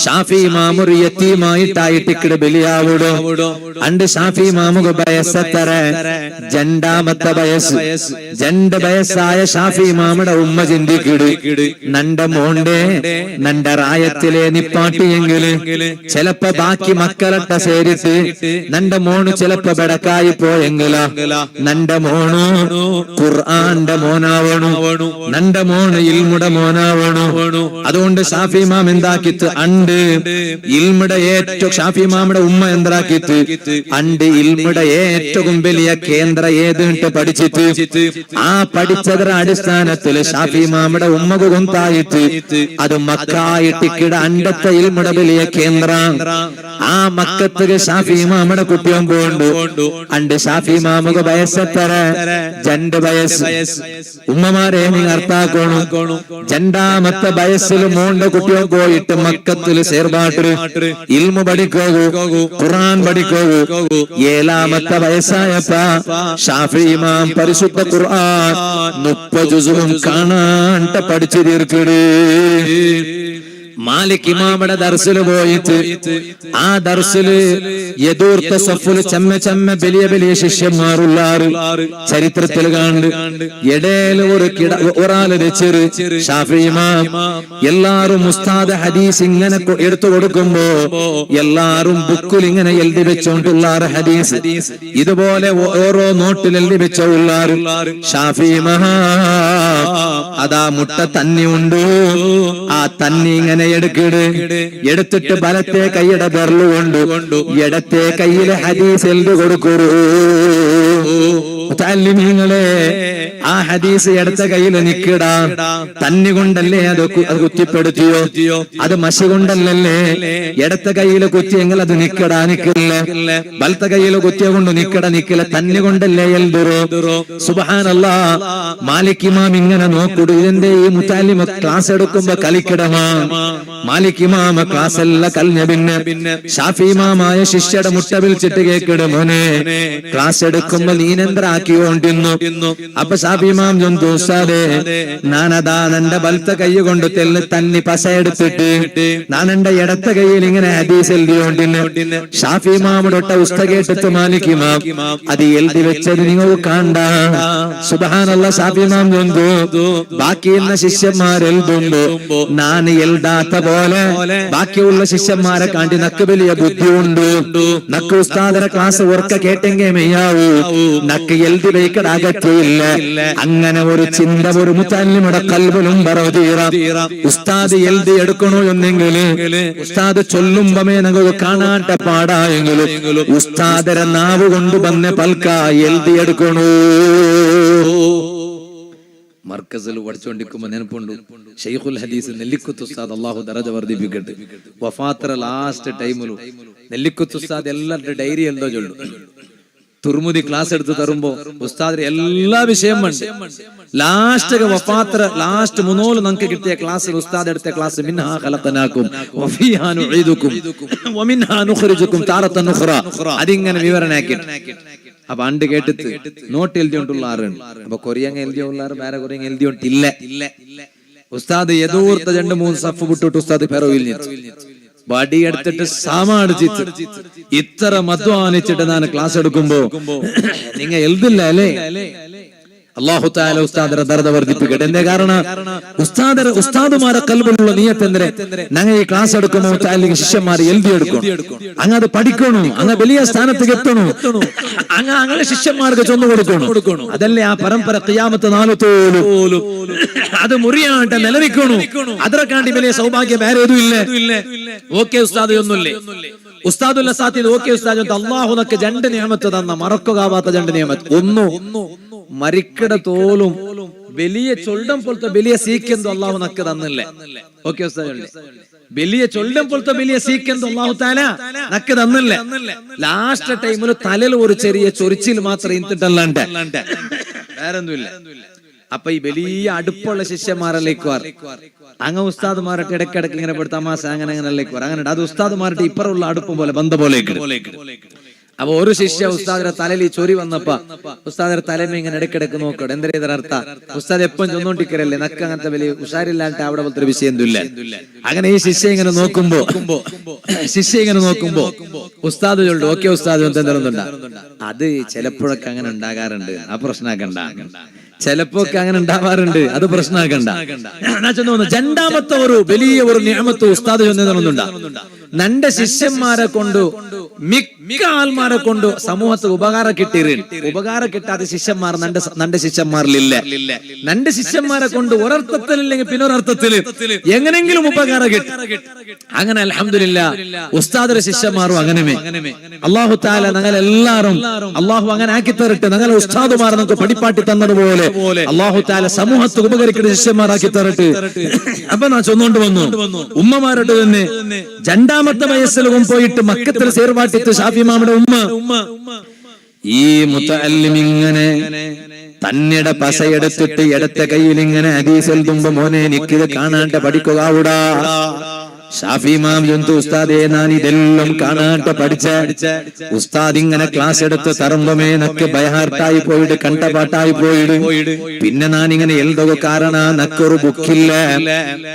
ഷാഫി ഇമാം ഒരു യതീമായിട്ടായിട്ട് ഇക്കടെ ബലിയാവുടോ. അണ്ട് ഷാഫി ഇമാമുക വയസ്സെത്ര? രണ്ടാമത്തെ വയസ്സ്. 2 വയസ്സായ ഷാഫി ഇമാമുടെ ഉമ്മ ചിന്തിക്കിട്, നന്റെ മോണ്ടെ നന്റെ റായത്തിലെ നിപ്പാട്ടിയെങ്കില് ചിലപ്പോ ബാക്കി മക്കളട്ട സേരിട്ട് നന്റെ മോണ് ചിലപ്പോ ബെടക്കായി പോയെങ്കില നന്റെ മോണു ഖുർആന്റെ മോനാവണു, നന്റെ മോണ് ഇൽമുടെ മോനാവണു. അതുകൊണ്ട് ഷാഫി ഇമാം എന്താക്കിത്ത് അണ്ട് ഇൽമുടെ ഏറ്റവും ഷാഫി ഇമാമുടെ ഉമ്മ എന്താക്കിത്ത് അണ്ട് ഇൽമുടെ ഏറ്റവും വലിയ കേന്ദ്ര ഏതിട്ട് പഠിച്ചിട്ട് ആ പഠിച്ചതിന്റെ അടിസ്ഥാനത്തിൽ ഷാഫി ഇമാമുടെ ഉമ്മക്ക് കൊന്തായിട്ട് അത് മക്കായിട്ടിക്കിട അണ്ടത്തെ ഇൽമുടെ വലിയ കേന്ദ്ര. ആ മക്കത്ത് ഷാഫി ഇമാമുടെ കുട്ടിയും പോണ്ടു. അണ്ട് ഷാഫി ഇമാമുക്ക് വയസ്സെത്ര? 2 വയസ്സ്. ഉമ്മമാരെ നിങ്ങൾ അർത്ഥാക്കണു, 2ാമത്തെ വയസ്സിൽ മോന്റെ കുട്ടിയും പോയിട്ട് മക്കത്തിൽ സേർബാട്ട് ഇൽമു പഠിക്കോകൂ, ഖുർആൻ പഠിക്കോകൂ. 7ാമത്തെ വയസ്സായപ്പ ഷാഫി ഇമാം പരിശുദ്ധ ഖുർആൻ 30 ജുസും കാണാൻ പഠിച്ചു തീർക്കട്. മാലിക് ഇമാമുടെ ദർസില് പോയിട്ട് ആ ദർസില് യദൂർത്ത സഫുല് ചെമ്മ വലിയ വലിയ ശിഷ്യന്മാരുള്ളാറ് ചരിത്രത്തിൽ കണ്ട്. ഇടയില് ഒരാള് വെച്ചൊരു ഷാഫി ഇമാം എല്ലാരും ഉസ്താദ് ഹദീസ് ഇങ്ങനെ എടുത്തു കൊടുക്കുമ്പോ എല്ലാരും ബുക്കിൽ ഇങ്ങനെ എഴുതി വെച്ചോണ്ടുള്ളാറ് ഹദീസ്. ഇതുപോലെ ഓരോ നോട്ടിൽ എഴുതി വെച്ചുള്ളാറ്. ഷാഫി ഇമാം അതാ മുട്ട തന്നി ഉണ്ട്, ആ തന്നി ഇങ്ങനെ എടുത്തിട്ട് ബലത്തെ കൈയുടെ ബെർലുകൊണ്ട് ഇടത്തെ കയ്യിലെ ഹദീസ് എഴുതി കൊടുക്കൂ. മുതഅല്ലിമീങ്ങളെ, ആ ഹദീസ് ഇടത്ത കയ്യിൽ നിക്കിടാ. തന്നി കൊണ്ടല്ലേ അത് കുത്തിപ്പെടുത്തിയോ? അത് മഷി കൊണ്ടല്ലേ? ഇടത്ത കയ്യിൽ കുത്തിയെങ്കിൽ അത് നിക്കടാ നിക്കില്ല. ബലത്തെ കയ്യിൽ കുത്തിയ കൊണ്ട് നിക്കില്ല. തന്നി കൊണ്ടല്ലേ എൽദുറോ. സുബ്ഹാനല്ലാഹ്, മാലിക് ഇമാം ഇങ്ങനെ നോക്കുടു. ഇതിന്റെ ഈ മുതഅല്ലിമ ക്ലാസ് എടുക്കുമ്പോ കളിക്കിടമാ. മാലിക് ഇമാം ക്ലാസ് എല്ലാം കലിഞ്ഞ പിന്നെ ഷാഫി ഇമാമായ ശിഷ്യയുടെ മുട്ട വിളിച്ചിട്ട് കേക്കിട്, മോനെ ക്ലാസ് എടുക്കുമ്പോ നീനെന്തരാക്കിയോണ്ടിന്നു. അപ്പൊ ഷാഫി ഇമാം ചൊന്തു, ഉസ്താദേ ഞാനതാ എന്റെ വലത്തെ കൈ കൊണ്ട് തെല്ല് തന്നി പശ എടുത്തിട്ട് ഞാൻ എന്റെ ഇടത്തെ കൈയിൽ ഇങ്ങനെ ഹദീസ് എഴുതിയോണ്ടിന്ന്. ഷാഫി ഇമാമുടെ ഒട്ട ഉസ്ത കേട്ടിട്ട് മാലിക് ഇമാം അത് എഴുതി വെച്ചത് നിങ്ങൾ കണ്ട. സുബ്ഹാനല്ലാഹ്, ഷാഫി ഇമാം ചൊന്തു, ബാക്കിയുള്ള ശിഷ്യന്മാരെഴുതുമ്പോ ഞാൻ എഴുതാത്ത പോലെ ബാക്കിയുള്ള ശിഷ്യന്മാരെ കാണ്ടി നക്ക് വലിയ ബുദ്ധിയുണ്ട്. നക്ക് ഉസ്താദരെ ക്ലാസ് ഉറക്ക കേട്ടെങ്കേ മെയ്യാവൂ, നക്ക് എഴുതി വയ്ക്കട അകറ്റിയില്ല. അങ്ങനെ ഒരു ചിന്ത ഒരു മുതഅല്ലിമുടെ ഖൽബിലും ബറദീറ. ഉസ്താദ് എഴുതി എടുക്കണോ എന്നെങ്കില് ഉസ്താദ് ചൊല്ലുമ്പമേ നമുക്ക് കാണാട്ട പാടായെങ്കിലും ഉസ്താദരെ നാവ് കൊണ്ട് വന്ന പൽക്ക എഴുതി എടുക്കണോ. മർക്കസിൽ പഠിച്ചുകൊണ്ടിരിക്കുമ്പോ നെനപ്പുണ്ട് ഷെയ്ഖുൽ ഹദീസ് നെല്ലിക്കുത്ത് ഉസ്താദ്, അള്ളാഹു ദറജ വർദ്ധിപ്പിക്കട്ടെ. വഫാത്ര ലാസ്റ്റ് ടൈമിലും നെല്ലിക്കുത്ത് ഉസ്താദ് എല്ലാവരുടെ ഡയറി എന്തോ ചൊല്ലും. തുർമുദി ക്ലാസ് എടുത്ത് തരുമ്പോ ഉസ്താദിന് എല്ലാ വിഷയം വേണ്ട. ലാസ്റ്റ് വഫാത്ര ലാസ്റ്റ് 3 നമുക്ക് കിട്ടിയ ക്ലാസ്സിൽ ഉസ്താദ് എടുത്ത ക്ലാസ് മിൻഹാ ഖലഖനാകും വഫീഹാ നുഈദുകും വമിൻഹാ നുഖ്രിജുകും താറത്തൻ ഉഖ്റ. അതിങ്ങനെ വിവരണാക്കി. അപ്പൊ അണ്ട് കേട്ടിട്ട് നോട്ട് എഴുതിയോണ്ടുള്ള ആറാണ്. അപ്പൊ കൊറിയങ്ങ എഴുതിയുള്ള വേറെ കൊറിയങ്ങ എഴുതിയോണ്ടില്ല. ഉസ്താദ് എതൂർത്ത 2-3 സഫ് വിട്ടിട്ട് ഉസ്താദ് പെറവിൽ വടി എടുത്തിട്ട് സാമാടിച്ചിട്ട് ഇത്ര മധ്വാനിച്ചിട്ട് ഞാൻ ക്ലാസ് എടുക്കുമ്പോ നിങ്ങ എഴുതില്ല അല്ലേ? അല്ലാഹു തആല ഉസ്താദരെ ദർദ വർദ്ധിപ്പിക്കട്ടെ. എന്തേ കാരണം ഉസ്താദുമാരെ കൽബിലുള്ള നിയത്ത് എന്തേ ഞങ്ങൾ ഈ ക്ലാസ് എടുക്കുമോ അല്ലെങ്കിൽ ശിഷ്യന്മാർ എഴുതിയെടുക്കണം, അങ്ങ് അത് പഠിക്കണം, അങ്ങ് വലിയ സ്ഥാനത്തേക്ക് എത്തണം, അങ്ങ് അങ്ങനെ ശിഷ്യന്മാർക്ക് ചൊന്നു കൊടുക്കണം. അതല്ലേ ആ പരമ്പര ഖിയാമത്ത് നാളത്തോലും അത് മുറിയാണ്ട് നിലനിൽക്കണു. അതിനെക്കാണ്ടി വലിയ സൗഭാഗ്യം വേറെ ഏതും ഇല്ല. ഓക്കെ ഉസ്താദ് ഒന്നുമില്ലേ, ഉസ്താദുല്ല സാത്തിയത് ഓക്കെ ഉസ്താദ് അല്ലാഹു നക്ക് രണ്ട് നിയമത്ത് തന്ന മറക്കുകാവാത്ത രണ്ട് നിയമത്ത്. ഒന്ന് മരിക്കട തോലും വലിയ ചൊല്ലം പോലത്തെ വലിയ സീക്കെന്തോ അല്ലാഹു നക്ക് തന്നില്ലേ. ഓക്കെ ഉസ്താദ് വലിയ ചൊല്ലം പോലത്തെ വലിയ സീക്കെന്തോ അല്ലാഹു തആല നക്ക് തന്നില്ലേ. ലാസ്റ്റ് ടൈമില് തലയിൽ ഒരു ചെറിയ ചൊരിച്ചിൽ മാത്രം ഇന്നിട്ടല്ലാണ്ട് വേറൊന്നുമില്ല. അപ്പൊ ഈ വലിയ അടുപ്പുള്ള ശിഷ്യന്മാരിലേക്ക് അങ്ങ് ഉസ്താദുമാരുടെ ഇടയ്ക്കിടയ്ക്ക് ഇങ്ങനെ തമാശ അങ്ങനെ അങ്ങനെല്ലേക്ക് അങ്ങനെ അത് ഉസ്താദുമാരുടെ ഇപ്പറുള്ള അടുപ്പം പോലെ ബന്ധ പോലെ. അപ്പൊ ഒരു ശിഷ്യ ഉസ്താദിന്റെ തലയിൽ ഈ ചൊരി വന്നപ്പോ ഉസ്താദിന്റെ തലമേ ഇങ്ങനെ ഇടയ്ക്കിടയ്ക്ക് നോക്കണം. എന്തേ ഇതിനർത്ഥ ഉസ്താദ് എപ്പം ചൊന്നോണ്ടിക്കരല്ലേ, നക്ക് അങ്ങനത്തെ വലിയ ഉഷാരില്ലാണ്ട് അവിടെ പോലത്തെ വിഷയം ഇല്ല. അങ്ങനെ ഈ ശിഷ്യ ഇങ്ങനെ നോക്കുമ്പോ ഉസ്താദ് ചൊല്ലു ഓക്കെ ഉസ്താദ് എന്തെന്താ അത് ചിലപ്പോഴൊക്കെ അങ്ങനെ ഉണ്ടാകാറുണ്ട്, ആ പ്രശ്നമാക്കണ്ട. ചിലപ്പോഴൊക്കെ അങ്ങനെ ഉണ്ടാവാറുണ്ട്, അത് പ്രശ്നമാക്കണ്ട. രണ്ടാമത്തെ ഒരു വലിയ ഒരു നിയമത്ത് ഉസ്താദ് ചൊന്നുണ്ടാ നന്റെ ശിഷ്യന്മാരെ കൊണ്ട് മിക്ക ആൾമാരെ കൊണ്ട് സമൂഹത്തിൽ ഉപകാരം കിട്ടാത്ത ശിഷ്യന്മാർ നന്റെ ശിഷ്യന്മാരിലില്ല. നന്റെ ശിഷ്യന്മാരെ കൊണ്ട് ഒരർത്ഥത്തിലില്ലെങ്കിൽ പിന്നൊരർത്ഥത്തില് എങ്ങനെങ്കിലും ഉപകാരം കിട്ടും. അങ്ങനെ അൽഹംദുലില്ലാഹ് ഉസ്താദിന്റെ ശിഷ്യന്മാരും അങ്ങനെ അല്ലാഹു തആല ഞങ്ങൾ എല്ലാവരും അല്ലാഹു അങ്ങനെ ആക്കി തരട്ടെ. ഞങ്ങളെ ഉസ്താദുമാർ നമുക്ക് പഠിപ്പാട്ടി തന്നതുപോലെ അല്ലാഹു തആല സമൂഹത്തിൽ ഉപകരിക്കുന്ന ശിഷ്യന്മാരാക്കി തരട്ടെ. അപ്പൊ ഞാൻ ചൊന്നുകൊണ്ട് വന്നു ഉമ്മമാരുടെ തന്നെ രണ്ടാമത്തെ വയസ്സിലും പോയിട്ട് മക്കത്തിൽ സേർവാട്ടിത്ത് ഷാഫി ഇമാമിന്റെ ഉമ്മ ഈ മുതഅല്ലിം ഇങ്ങനെ തന്നിടെ പസയെടുത്തിട്ട് ഇടത്ത കയ്യിൽ ഇങ്ങനെ ഹദീസ് എഴുതുമ്പോ മോനെ എനിക്കിത് കാണാണ്ട് പഠിക്കുകടാ. ഷാഫി ഇമാം ജന്തു ഉസ്താദേ ഞാൻ ഇതെല്ലാം കാണാണ്ട് പഠിച്ച ഉസ്താദ് ഇങ്ങനെ ക്ലാസ് എടുത്ത് തറുമ്പമേ നക്ക് ബയഹാർട്ടായി പോയിട്ട് കണ്ടപാട്ടായി പോയിട്ട് പിന്നെ ഞാൻ ഇങ്ങനെ എഴുതുക കാരണ നക്കൊരു ബുക്കില്ല,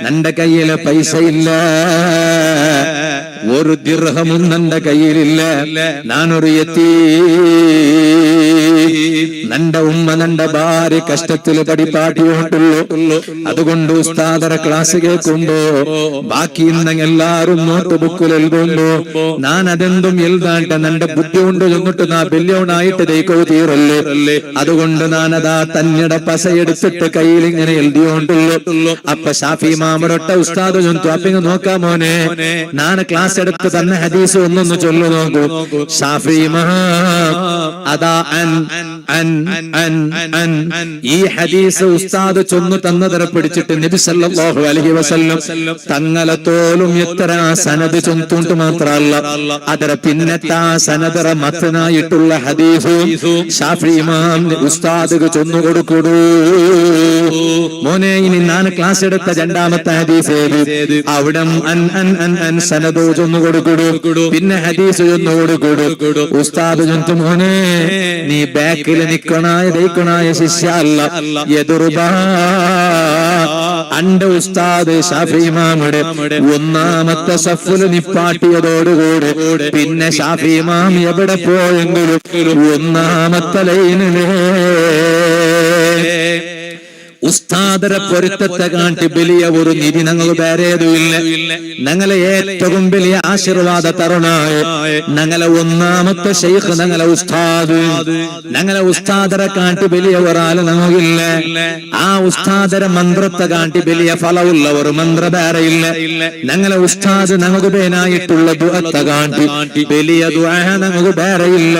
നന്റെ കയ്യില് പൈസ ഇല്ല, ഒരു ദിർഹമും നന്റെ കയ്യിലില്ല, ഞാനൊരു നന്റെ ഉമ്മ നന്റെ ഭാര്യ കഷ്ടത്തില് പഠിപ്പാട്ടിയോട്ടുള്ളൂ. അതുകൊണ്ട് ഉസ്താദര ക്ലാസ് കേൾക്കുമ്പോ ബാക്കി എല്ലാരും നോട്ട് ബുക്കിൽ എഴുതുമ്പോ ഞാൻ അതെന്തും എഴുതാണ്ട് നന്റെ ബുദ്ധി കൊണ്ട് ചെന്നിട്ട് നാ ബല്യവനായിട്ട് ദൈക്കോ തീരല്ലേ. അതുകൊണ്ട് ഞാനതാ തന്നിടെ പസയെടുത്തിട്ട് കയ്യിൽ ഇങ്ങനെ എഴുതിയോണ്ടുള്ളൂ. അപ്പൊ ഷാഫി ഇമാമൊട്ട ഉസ്താദ് ചൊന്തു അപ്പിങ്ങ് നോക്കാ മോനെ ഞാൻ ക്ലാസ് എടുത്ത് തന്നെ ഹദീസ് ഒന്നൊന്ന് ചൊല്ലു നോക്കൂ. ഷാഫി ഇമാം അതാ ഈ ഹദീസ് ഉസ്താദ് ചൊന്നു തന്നതര പിടിച്ചിട്ട് നബി സല്ലല്ലാഹു അലൈഹി വസല്ലം തങ്ങളെ തോലും എത്ര സനദ് ചൊന്തുണ്ട് മാത്രല്ല അതര പിന്നത്തെ സനദറ മത്തനായിട്ടുള്ള ഹദീസ് ഷാഫി ഇമാം ഉസ്താദ് ചൊന്നു കൊടുക്കൂ. മോനെ ഇനി ഞാൻ ക്ലാസ് എടുത്ത രണ്ടാമത്തെ ഹദീസ് ഏത്, അവിടെ സനദോ ചൊന്നു കൊടുക്കൂ, പിന്നെ ഹദീസ് ചൊന്നു കൊടുക്കൂ. ഉസ്താദ് ചൊന്തു മോനെ നീ ബാക്കിൽ നിക്കണായ ശിഷ്യ അല്ല, എതിർബാ അന്റെ ഉസ്താദ് ഷാഫി ഇമാമിടെ ഒന്നാമത്തെ സഫിൽ നിപ്പാട്ടിയതോടുകൂടി പിന്നെ ഷാഫി ഇമാം എവിടെ പോയെങ്കിലും ഒന്നാമത്തെ ലൈനിലേ ഉസ്താദര പൊരുത്തത്തെ കാട്ടി വലിയ ഒരു നിധി ഞങ്ങൾ വേറേതുമില്ല. ഞങ്ങളെ ഏറ്റവും വലിയ ആശീർവാദ തരുണായ ഞങ്ങളെ ഒന്നാമത്തെ ശൈഖ് ഞങ്ങളെ ഉസ്താദ്. ഞങ്ങളെ ഉസ്താദരെ കാട്ടി വലിയ ഒരാള് ഞങ്ങൾക്കില്ല. ആ ഉസ്താദര മന്ത്രത്തെ കാട്ടി വലിയ ഫലമുള്ള ഒരു മന്ത്ര വേറെയില്ല. ഞങ്ങളെ ഉസ്താദ് ഞങ്ങൾക്ക് പേനായിട്ടുള്ള ദുആത്തെ കാട്ടി വലിയ ദുആ ഞങ്ങൾക്ക് വേറെയില്ല.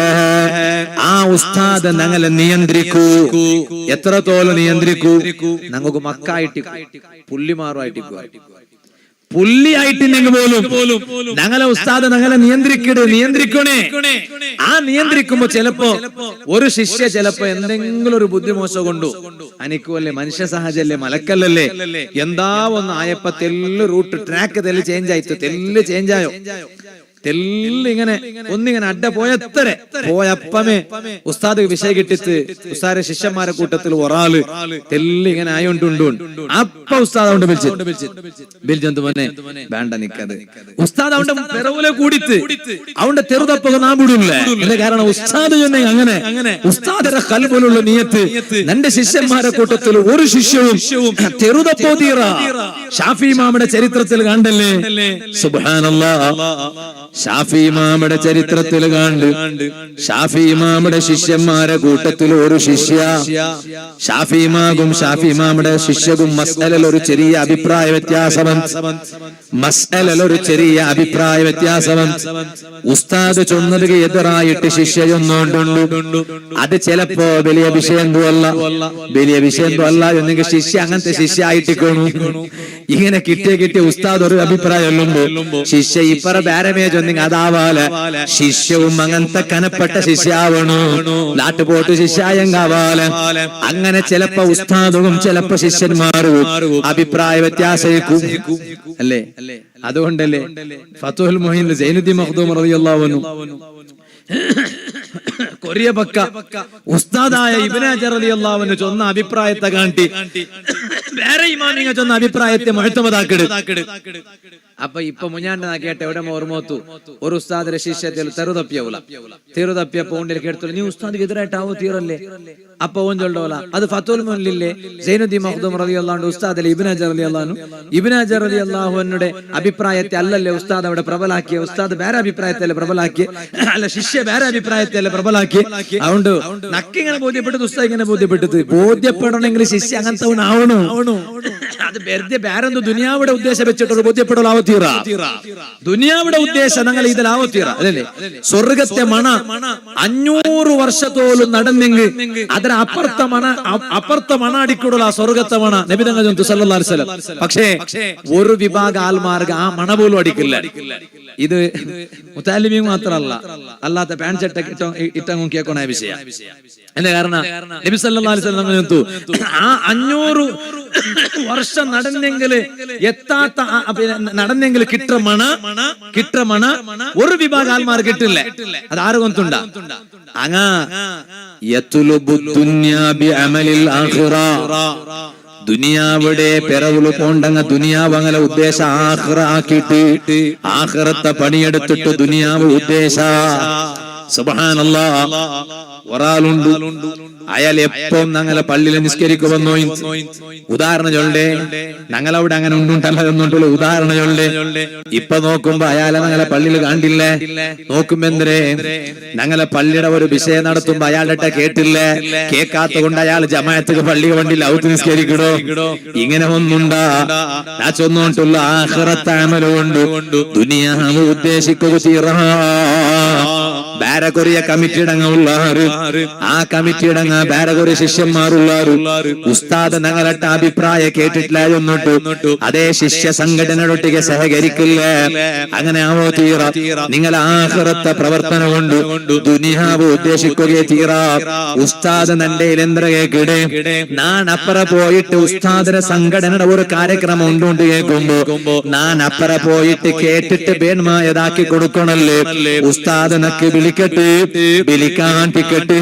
ആ ഉസ്താദ് ഞങ്ങളെ നിയന്ത്രിക്കൂ, എത്രത്തോളം നിയന്ത്രിക്കൂ. ഞങ്ങൾക്ക് മക്കായിട്ട് പുള്ളിമാറുമായിട്ട് പുള്ളിയായിട്ടില്ലെങ്കിൽ പോലും ഞങ്ങളെ ഉസ്താദ് ഞങ്ങളെ നിയന്ത്രിക്കണേ. ആ നിയന്ത്രിക്കുമ്പോ ചിലപ്പോ ഒരു ശിഷ്യ ചിലപ്പോ എന്തെങ്കിലും ഒരു ബുദ്ധിമോശം കൊണ്ടു അനിക്കുമല്ലേ, മനുഷ്യ സഹജല്ലേ, മലക്കല്ലല്ലേ, എന്താ ഒന്ന് ആയപ്പോ തെല്ല് റൂട്ട് ട്രാക്ക് തെല്ല് ചേഞ്ച് ആയോ തെല്ലിങ്ങനെ ഒന്നിങ്ങനെ അഡ പോയത്തരെ പോയപ്പമേ ഉസ്താദ് വിഷയം കിട്ടിത്ത് ഉസ്താദെ ശിഷ്യന്മാരെ കൂട്ടത്തിൽ ഒരാള് തെല്ലിങ്ങനെ ആയോണ്ടുണ്ടു അപ്പ ഉസ്താദ് അവണ്ട് ബിൽജന്തു മോനെ വേണ്ട നിക്കത് ഉസ്താദ് അവന്റെ പിറവിലെ കൂടിത്ത് അവന്റെ തെറുതപ്പൊക്കെ നാ വിടൂല്ലേ എന്റെ കാരണം ഉസ്താദ് ചെന്നെ അങ്ങനെ ഉസ്താദിന്റെ കൽബിലുള്ള നിയത്ത് എന്റെ ശിഷ്യന്മാരെ കൂട്ടത്തിൽ ഒരു ശിഷ്യവും തെറുതപ്പോ തീറ ഷാഫി ഇമാമിന്റെ ചരിത്രത്തിൽ കണ്ടല്ലേ സുബ്ഹാനല്ലാഹ് ഷാഫി ഇമാമിന്റെ ചരിത്രത്തിൽ കണ്ട് ഷാഫി ഇമാമിന്റെ ശിഷ്യന്മാരെ കൂട്ടത്തിൽ ഒരു ശിഷ്യ ഷാഫി ഇമാമിന്റെ ശിഷ്യകും മസ്അലയിൽ ഒരു ചെറിയ അഭിപ്രായ വ്യത്യാസം ഉസ്താദ് ചൊന്നതിന് എതിരായിട്ട് ശിഷ്യ ചൊന്നുകൊണ്ടുണ്ട് അത് ചിലപ്പോ വലിയ വിഷയന്തോ അല്ല എന്നെങ്കിൽ ശിഷ്യ അങ്ങനത്തെ ശിഷ്യ ആയിട്ടിക്കണു ഇങ്ങനെ കിട്ടിയ ഉസ്താദ് ഒരു അഭിപ്രായം ശിഷ്യ ഇപ്പറ ബാരമേ ചൊന്നെങ്കിൽ അതാവാല ശിഷ്യവും അങ്ങനത്തെ കനപ്പെട്ട ശിഷ്യാവണു നാട്ടുപോട്ട് ശിഷ്യായങ്കാവാല അങ്ങനെ ചിലപ്പോ ഉസ്താദും ചിലപ്പോ ശിഷ്യന്മാരും അഭിപ്രായ വ്യത്യാസം അല്ലേ അതുകൊണ്ടല്ലേ ഫതുഹുൽ മുഈൻ സൈനുദ്ദീൻ മഖ്ദൂം റളിയല്ലാഹു അൻഹു കൊറിയ പക്ക ഉസ്താദായ ഇബ്നു ഹജർ റളിയല്ലാഹു അൻഹു ചൊന്ന അഭിപ്രായത്തെ കാട്ടി വേറെ ഇമാമിങ്ങൾ ചൊന്ന അഭിപ്രായത്തെ മുഅ്തമദാക്കിട് അപ്പൊ ഇപ്പൊ മുഞ്ഞാണ്ട് നാക്കിയാട്ടെ എവിടെ ഓർമ്മോത്തു ഒരു ഉസ്താദിന്റെ ശിഷ്യത്തിൽ തെറുതപ്പിയപ്പോ ഉണ്ടിൽ നീ ഉസ്താദിക്ക് എതിരായിട്ടാവോ തീറല്ലേ അപ്പൊ ഓൻ ചൊല്ലോല അത് ഫതുൽ മുന്നില്ലേ സൈനുദ്ദീൻ മഖ്ദൂം റളിയല്ലാഹു അൻഹു ഉസ്താദ് ഇബ്നു ഹജർ റളിയല്ലാഹു അൻഹുടെ അഭിപ്രായത്തെ അല്ലല്ലേ ഉസ്താദ് അവിടെ പ്രബലാക്കിയ ഉസ്താദ് വേറെ അഭിപ്രായത്തെ പ്രബലാക്കിയ അല്ല ശിഷ്യ വേറെ അഭിപ്രായത്തെ പ്രബലാക്കി അതുകൊണ്ട് നക്കിങ്ങനെ ബോധ്യപ്പെട്ടത് ഉസ്താദ് ഇങ്ങനെ ബോധ്യപ്പെടണമെങ്കിൽ ശിഷ്യ അങ്ങനത്തെ ആവണോ അത് വെറുതെ വേറെന്തോ ദുനിയാവിടെ ഉദ്ദേശം വെച്ചിട്ടൊരു ബോധ്യപ്പെടലാവോ തീറ ദുനിയാവിടെ ഉദ്ദേശം ഞങ്ങൾ ഇതിലാവോ തീറ അല്ലേ സ്വർഗത്തെ മണ 500 വർഷത്തോളം നടന്നെങ്കിൽ അതിന് അപ്പുറത്തെ മണ അടിക്കൂടുള്ള ആ സ്വർഗത്തെ മണ നബി തങ്ങൾ സല്ലല്ലാഹു അലൈഹി വസല്ലം പക്ഷേ ഒരു വിഭാഗ ആൾമാർക്ക് ആ മണ പോലും അടിക്കില്ല ഇത് മുതാലിമീൻ മാത്രമല്ല അല്ലാത്ത പാന്റ് ഷർട്ട് ഇട്ടങ്ങും കേൾക്കണ വിഷയ എന്റെ കാരണം നബി സല്ലല്ലാഹു അലൈഹി വസല്ലം ആ 500 വർഷം നടന്നെങ്കിൽ കിട്ടമണ ഒരു വിഭാഗ ആൾമാർ കിട്ടില്ല അത് ആര് കൊണ്ടുണ്ട അങ്ങ ദുനിയാവിടെ പിറവുല് പോണ്ടങ്ങ ദുനിയാവ് അങ്ങനെ ഉദ്ദേശ ആഖിറ ആക്കിയിട്ട് ആഖിറത്തെ പണിയെടുത്തിട്ട് ദുനിയാവ് ഉദ്ദേശ സുബ്ഹാനല്ലാഹ് ഒരാളുണ്ട് അയാൾ എപ്പം ഞങ്ങളെ പള്ളിയിൽ നിസ്കരിക്കുമെന്നോ ഉദാഹരണം ചൊല്ലേ ഞങ്ങളവിടെ അങ്ങനെ ഉണ്ടുണ്ടല്ലോ ഉദാഹരണം ചൊല്ലേ ഇപ്പൊ നോക്കുമ്പോ അയാളെ ഞങ്ങളെ പള്ളിയിൽ കണ്ടില്ലേ നോക്കുമ്പോ എന്തേ ഞങ്ങളെ പള്ളിയുടെ ഒരു വിഷയം നടത്തുമ്പോ അയാളുടെ കേട്ടില്ലേ കേൾക്കാത്ത കൊണ്ട് അയാൾ ജമാഅത്ത് പള്ളി വണ്ടിയിൽ ഔത്ത് നിസ്കരിക്കണോ ഇങ്ങനെ ഒന്നുണ്ടാ ഞാൻ ചൊന്നോണ്ടുള്ള ആഖിറത്തെ അമല് കൊണ്ട് ദുനിയാവ് ഉദ്ദേശിക്കുക തീറാ ബാരകൊറിയ കമ്മിറ്റിയിടങ്ങളുള്ളാറ് ആ കമ്മിറ്റിയിടങ്ങ ബാരകൊറിയ ശിഷ്യന്മാരുള്ളാറ് ഉസ്താദ് ഞങ്ങളുടെ അഭിപ്രായ കേട്ടിട്ടില്ല എന്നിട്ടു അതേ ശിഷ്യ സംഘടനയൊട്ടിಗೆ സഹകരിക്കില്ല അങ്ങനെ ആവോ തീറ നിങ്ങൾ ആഖിറത്തെ പ്രവർത്തനം കൊണ്ട് ദുനിയാവ് ഉദ്ദേശിക്കുകയെ തീറ ഉസ്താദ് നന്റെ ഇലെന്തരകേക്കിടെ ഞാൻ അപ്പുറ പോയിട്ട് ഉസ്താദിന്റെ സംഘടനയുടെ ഒരു കാര്യക്രമം ഉണ്ടുകൊണ്ട് കേൾക്കുമ്പോ ഞാൻ അപ്പുറ പോയിട്ട് കേട്ടിട്ട് ബേൺമായതാക്കി കൊടുക്കണല്ലേ ഉസ്താദ് നക്ക് വിളിക്കാൻ ടിക്കറ്റ്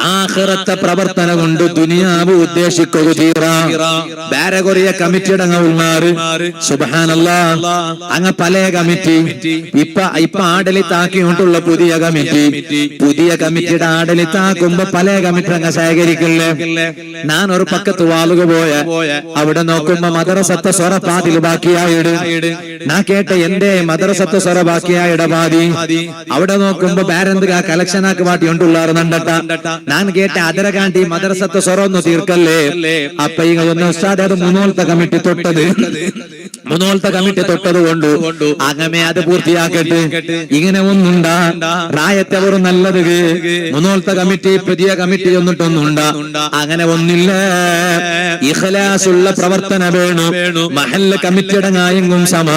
ആഖിറത്തെ പ്രവർത്തനം കൊണ്ട് ദുനിയാവ് ഉദ്ദേശിക്കുക തീറ ബാരകൊറിയ കമ്മിറ്റിയിടങ്ങളുമാറ് സുബ്ഹാനല്ലാഹ് അങ്ങ് പല കമ്മിറ്റി ഇപ്പൊ ആടലിത്താക്കിക്കൊണ്ടുള്ള പുതിയ കമ്മിറ്റിയുടെ ആടലിത്താക്കുമ്പോ പല കമ്മിറ്റി അങ്ങ് സഹകരിക്കില്ലേ ഞാൻ ഒരു പക്കത്ത് വാളുക പോയ അവിടെ നോക്കുമ്പോ മദ്രസത്തെ സ്വറ പാതിൽ ബാക്കിയായിട് ഞാൻ കേട്ട എന്റെ മദ്രസത്തെ സ്വറ ബാക്കിയായിട പാതി അവിടെ നോക്കുമ്പോ ബാരെന്ത് കലക്ഷനാക്ക് പാട്ടി കൊണ്ടുള്ളാറുണ്ടട്ട ഞാൻ കേട്ട അതര കാണ്ടി മദ്രസത്തെ സ്വറൊന്നു തീർക്കല്ലേ അപ്പൊ ഇങ്ങനെ ഉസ്താദ് അത് മൂന്നോളത്തെ കമ്മിറ്റി തൊട്ടത് കൊണ്ട് അങ്ങനെ അത് പൂർത്തിയാക്കട്ടെ ഇങ്ങനെ ഒന്നുണ്ടാ റായത്തെ അവർ നല്ലത് മൂന്നോളത്തെ കമ്മിറ്റി പുതിയ കമ്മിറ്റി ഒന്നിട്ടൊന്നുണ്ടാ അങ്ങനെ ഒന്നില്ല ഇഖ്ലാസുള്ള പ്രവർത്തന വേണു മഹല്ല കമ്മിറ്റിയടങ്ങായെങ്കും സമ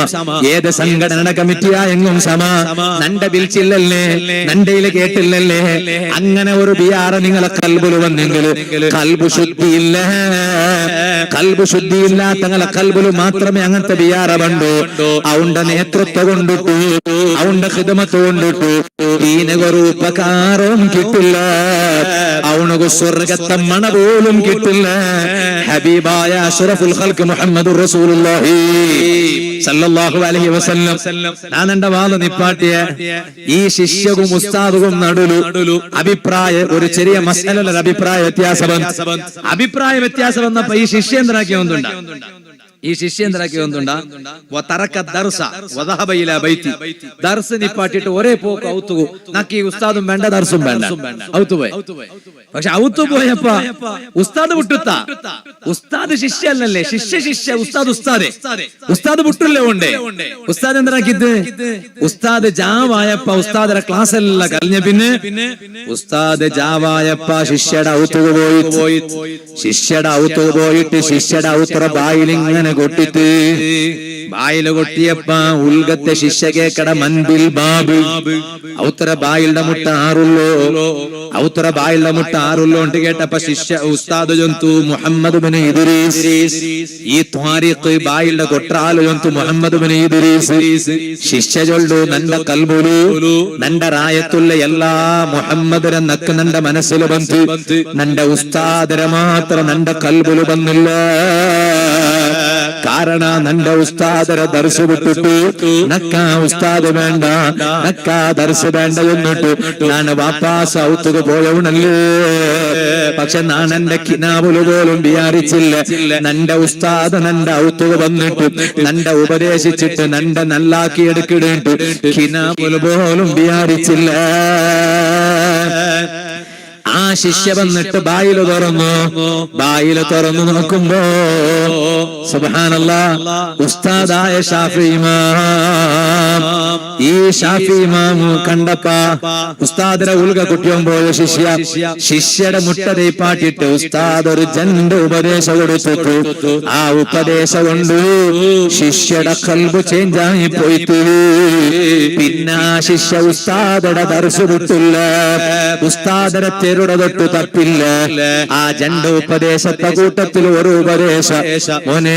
ഏത് സംഘടന കമ്മിറ്റിയായെങ്കും സമ നന്റെ വിളിച്ചില്ലല്ലേ നന്റയില് കേട്ടില്ലല്ലേ അങ്ങനെ ഒരു ബിയാറ നിങ്ങളെ കൽബില് വന്നെങ്കിൽ കൽബ് ശുദ്ധിയില്ല തങ്ങളെ കൽബില് മാത്രമേ അങ്ങനത്തെ ಬಿಯಾರ ಬಂಡು ಅವಂಡ ನೇತೃತ್ವ ಕೊಂಡಿಟ್ಟು ಅವಂಡ ಖಿದಮತ್ ಕೊಂಡಿಟ್ಟು ദീനകൊരു ഉപകാരവും കിട്ടില്ല, അവനക്ക് സ്വർഗത്തെ മണ പോലും കിട്ടില്ല. ഹബീബായ അഷ്റഫുൽ ഖൽഖ് മുഹമ്മദുർ റസൂലുള്ളാഹി സല്ലല്ലാഹു അലൈഹി വസല്ലം ഞാൻ എന്റെ വാദ നിപ്പാട്ടിയ ഈ ശിഷ്യകും ഉസ്താദും നടുലു അഭിപ്രായ ഒരു ചെറിയ മസലയുടെ അഭിപ്രായ വ്യത്യാസം വന്നപ്പോ ഈ ശിഷ്യ എന്താക്കി ഒന്നുണ്ട ദർസ് നിപ്പാട്ടിട്ട് ഒരേ പോക്ക് ഔത്തുകു നക്കി ഉസ്താദും വേണ്ട ദർസും വേണ്ട ഔത്തുപോയി. പക്ഷെ ഔത്തുപോയപ്പോ ഉസ്താദ് വിട്ടുത്ത ഉസ്താദ് ശിഷ്യ അല്ലല്ലേ, ശിഷ്യ ഉസ്താദ് വിട്ടില്ലേ ഉണ്ട്. ഉസ്താദ് എന്താക്കിത് ഉസ്താദ് ജാവായപ്പ ഉസ്താദിന്റെ ക്ലാസ് എല്ലാം കഴിഞ്ഞ പിന്നെ ഉസ്താദ് ജാവായപ്പ ശിഷ്യയുടെ ഔത്തുക പോയി ശിഷ്യയുടെ ഔത്തുറ ബായിലിങ്ങനെ കൊട്ടിട്ട് ബായില് കൊട്ടിയപ്പ ഉൽഗത്തെ ശിഷ്യ കേക്കട മൻപിൽ ബാബ് ഔത്തറ ബായിലുടെ മുട്ട ആറുള്ളോ ഉണ്ട് കേട്ടപ്പ ശിഷ്യ ഉസ്താദ് ജന്തു മുഹമ്മദ് ബിൻ ഇദ്രീസ് ഈ ത്വാരിഖ് ബായിലുടെ കൊട്രാല് ജന്തു മുഹമ്മദ് ബിൻ ഇദ്രീസ് ശിഷ്യ ചൊല്ലു നണ്ട കൽബുലു നണ്ട റായത്തുള്ള എല്ലാ മുഹമ്മദര നക്ക് നണ്ട മനസ്സിൽ ബന്ധു നണ്ട ഉസ്താദര മാത്രം നണ്ട കൽബുലു ബന്നില്ല. കാരണ നന്റെ ഉസ്താദര ദർശ വിട്ടിട്ടു നക്കാ ഉസ്താദ് വേണ്ട നക്കാ ദർശ വേണ്ട എന്നിട്ടു ഞാൻ വാപ്പാസ് ഔത്തുക പോയവണല്ലേ. പക്ഷെ ഞാൻ എന്റെ കിനാബുല് പോലും വിചാരിച്ചില്ല നന്റെ ഉസ്താദ് നന്റെ ഔത്തുക വന്നിട്ടു നന്റെ ഉപദേശിച്ചിട്ട് നന്റെ നല്ലാക്കി എടുക്കിടേണ്ടു കിനാബുല് പോലും വിചാരിച്ചില്ല. ആ ശിഷ്യ വന്നിട്ട് ബായില് തുറന്നു നോക്കുമ്പോ സുബ്ഹാനല്ലാഹ് ഉസ്താദായ ഷാഫി ഇമാം ഈ ഷാഫി ഇമാം കണ്ടപ്പ ഉസ്താദിനെ ഉൽക കുട്ടിയും പോയ ശിഷ്യയുടെ മുട്ട തേപ്പാട്ടിട്ട് ഉസ്താദ് ഒരു ജണ്ട് ഉപദേശം കൊടുത്തു. ആ ഉപദേശം കൊണ്ട് ശിഷ്യയുടെ കൽബ് ചേഞ്ചായി പോയിട്ട് പിന്നെ ആ ശിഷ്യ ഉസ്താദയുടെ ദർശ വിട്ടില്ല, ഉസ്താദരെ തെരുടെ തൊട്ടു തപ്പില്ല. ആ ജണ്ട് ഉപദേശത്തെ കൂട്ടത്തിൽ ഒരു ഉപദേശം മോനെ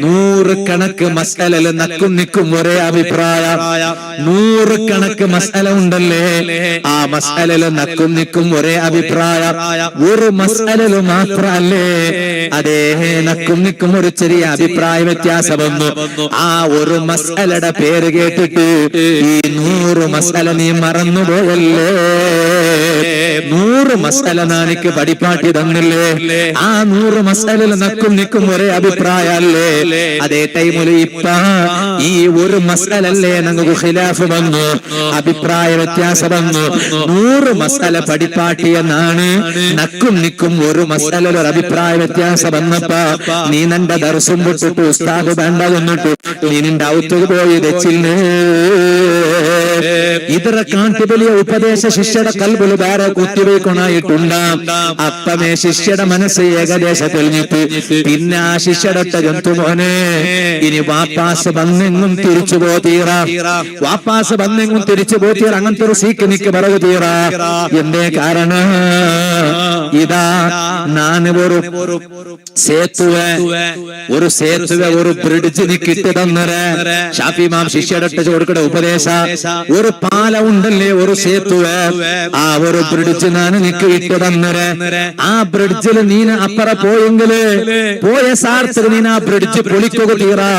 100 കണക്ക് മസ്അലയിൽ നക്കും നിക്കും ഒരേ അഭിപ്രായം 100 കണക്ക് മസ്അല ഉണ്ടല്ലേ, ആ മസ്അലയിൽ നക്കും നിക്കും ഒരേ അഭിപ്രായം. ഒരു മസ്അലയിൽ മാത്രല്ലേ അതേ നക്കും നിക്കും ഒരു ചെറിയ അഭിപ്രായ വ്യത്യാസം വന്നു. ആ ഒരു മസ്അലയുടെ പേര് കേട്ടിട്ട് ഈ 100 മസ്അല നീ മറന്നുപോയല്ലേ, 100 മസ്അല നാനിക്ക് പഠിപ്പാട്ടി തന്നില്ലേ, ആ 100 മസ്അലയിൽ നക്കും നിക്കും ഒരേ അഭിപ്രായല്ലേ. അതേ ടൈമിൽ ഇപ്പ ഈ ഒരു മസ്അലല്ലേ ഞങ്ങൾക്ക് ഖിലാഫ് വന്നു, അഭിപ്രായ വ്യത്യാസം വന്നു. 100 മസ്അല പഠിപ്പാട്ടിയെന്നാണ് നക്കും നിക്കും ഒരു മസ്അലയിൽ ഒരു അഭിപ്രായ വ്യത്യാസം വന്നപ്പോ നീ നിന്റെ ദർസും വിട്ടിട്ട് ഉസ്താദ് വേണ്ട എന്നിട്ടു നീ നിന്റെ ഔത്തുക പോയി വെച്ചില്ലേ. ಇದರ ಕಾಂತಿಬಲಿಯ ಉಪದೇಶ ಶಿಷ್ಯರ ಕಲ್ಬುಲು ಬೇರೆ കുത്തിവെക്കൊണ്ടായിട്ടുണ്ടാം. അപ്പമേ ശിഷ്യയുടെ മനസ്സ് ഏകദേശ തെളിഞ്ഞിട്ട് പിന്നെ ആ ശിഷ്യടൊട്ട ജന്തു മോനെ ഇനി വാപ്പാസ് വന്നെങ്ങും തിരിച്ചു പോതീറ, വാപ്പാസ് വന്നെങ്ങും തിരിച്ചു പോതീറ അങ്ങനത്തെ ഒരു സീക്ക് നിക്ക് പറകു തീറ. എന്തേ കാരണം ഇതാ ഞാൻ ഒരു സേത്തുവെ ഒരു ബ്രിഡ്ജ് നിക്കിട്ട് തന്നരെ ഷാഫി ഇമാം ശിഷ്യടൊട്ട കൊടുക്കട ഉപദേശ ഒരു പാല ഉണ്ടല്ലേ ഒരു സേത്തുവെ, ആ ഒരു ബ്രിഡ്ജ് ഞാൻ നിക്ക് ഇട്ട് തന്നരെ ആ ബ്രിഡ്ജിൽ നീന അപ്പറ പോയെങ്കില് പോയ സാർത്ഥക നീന ആ ബ്രിഡ്ജ് പൊളിക്കുക തീറാ.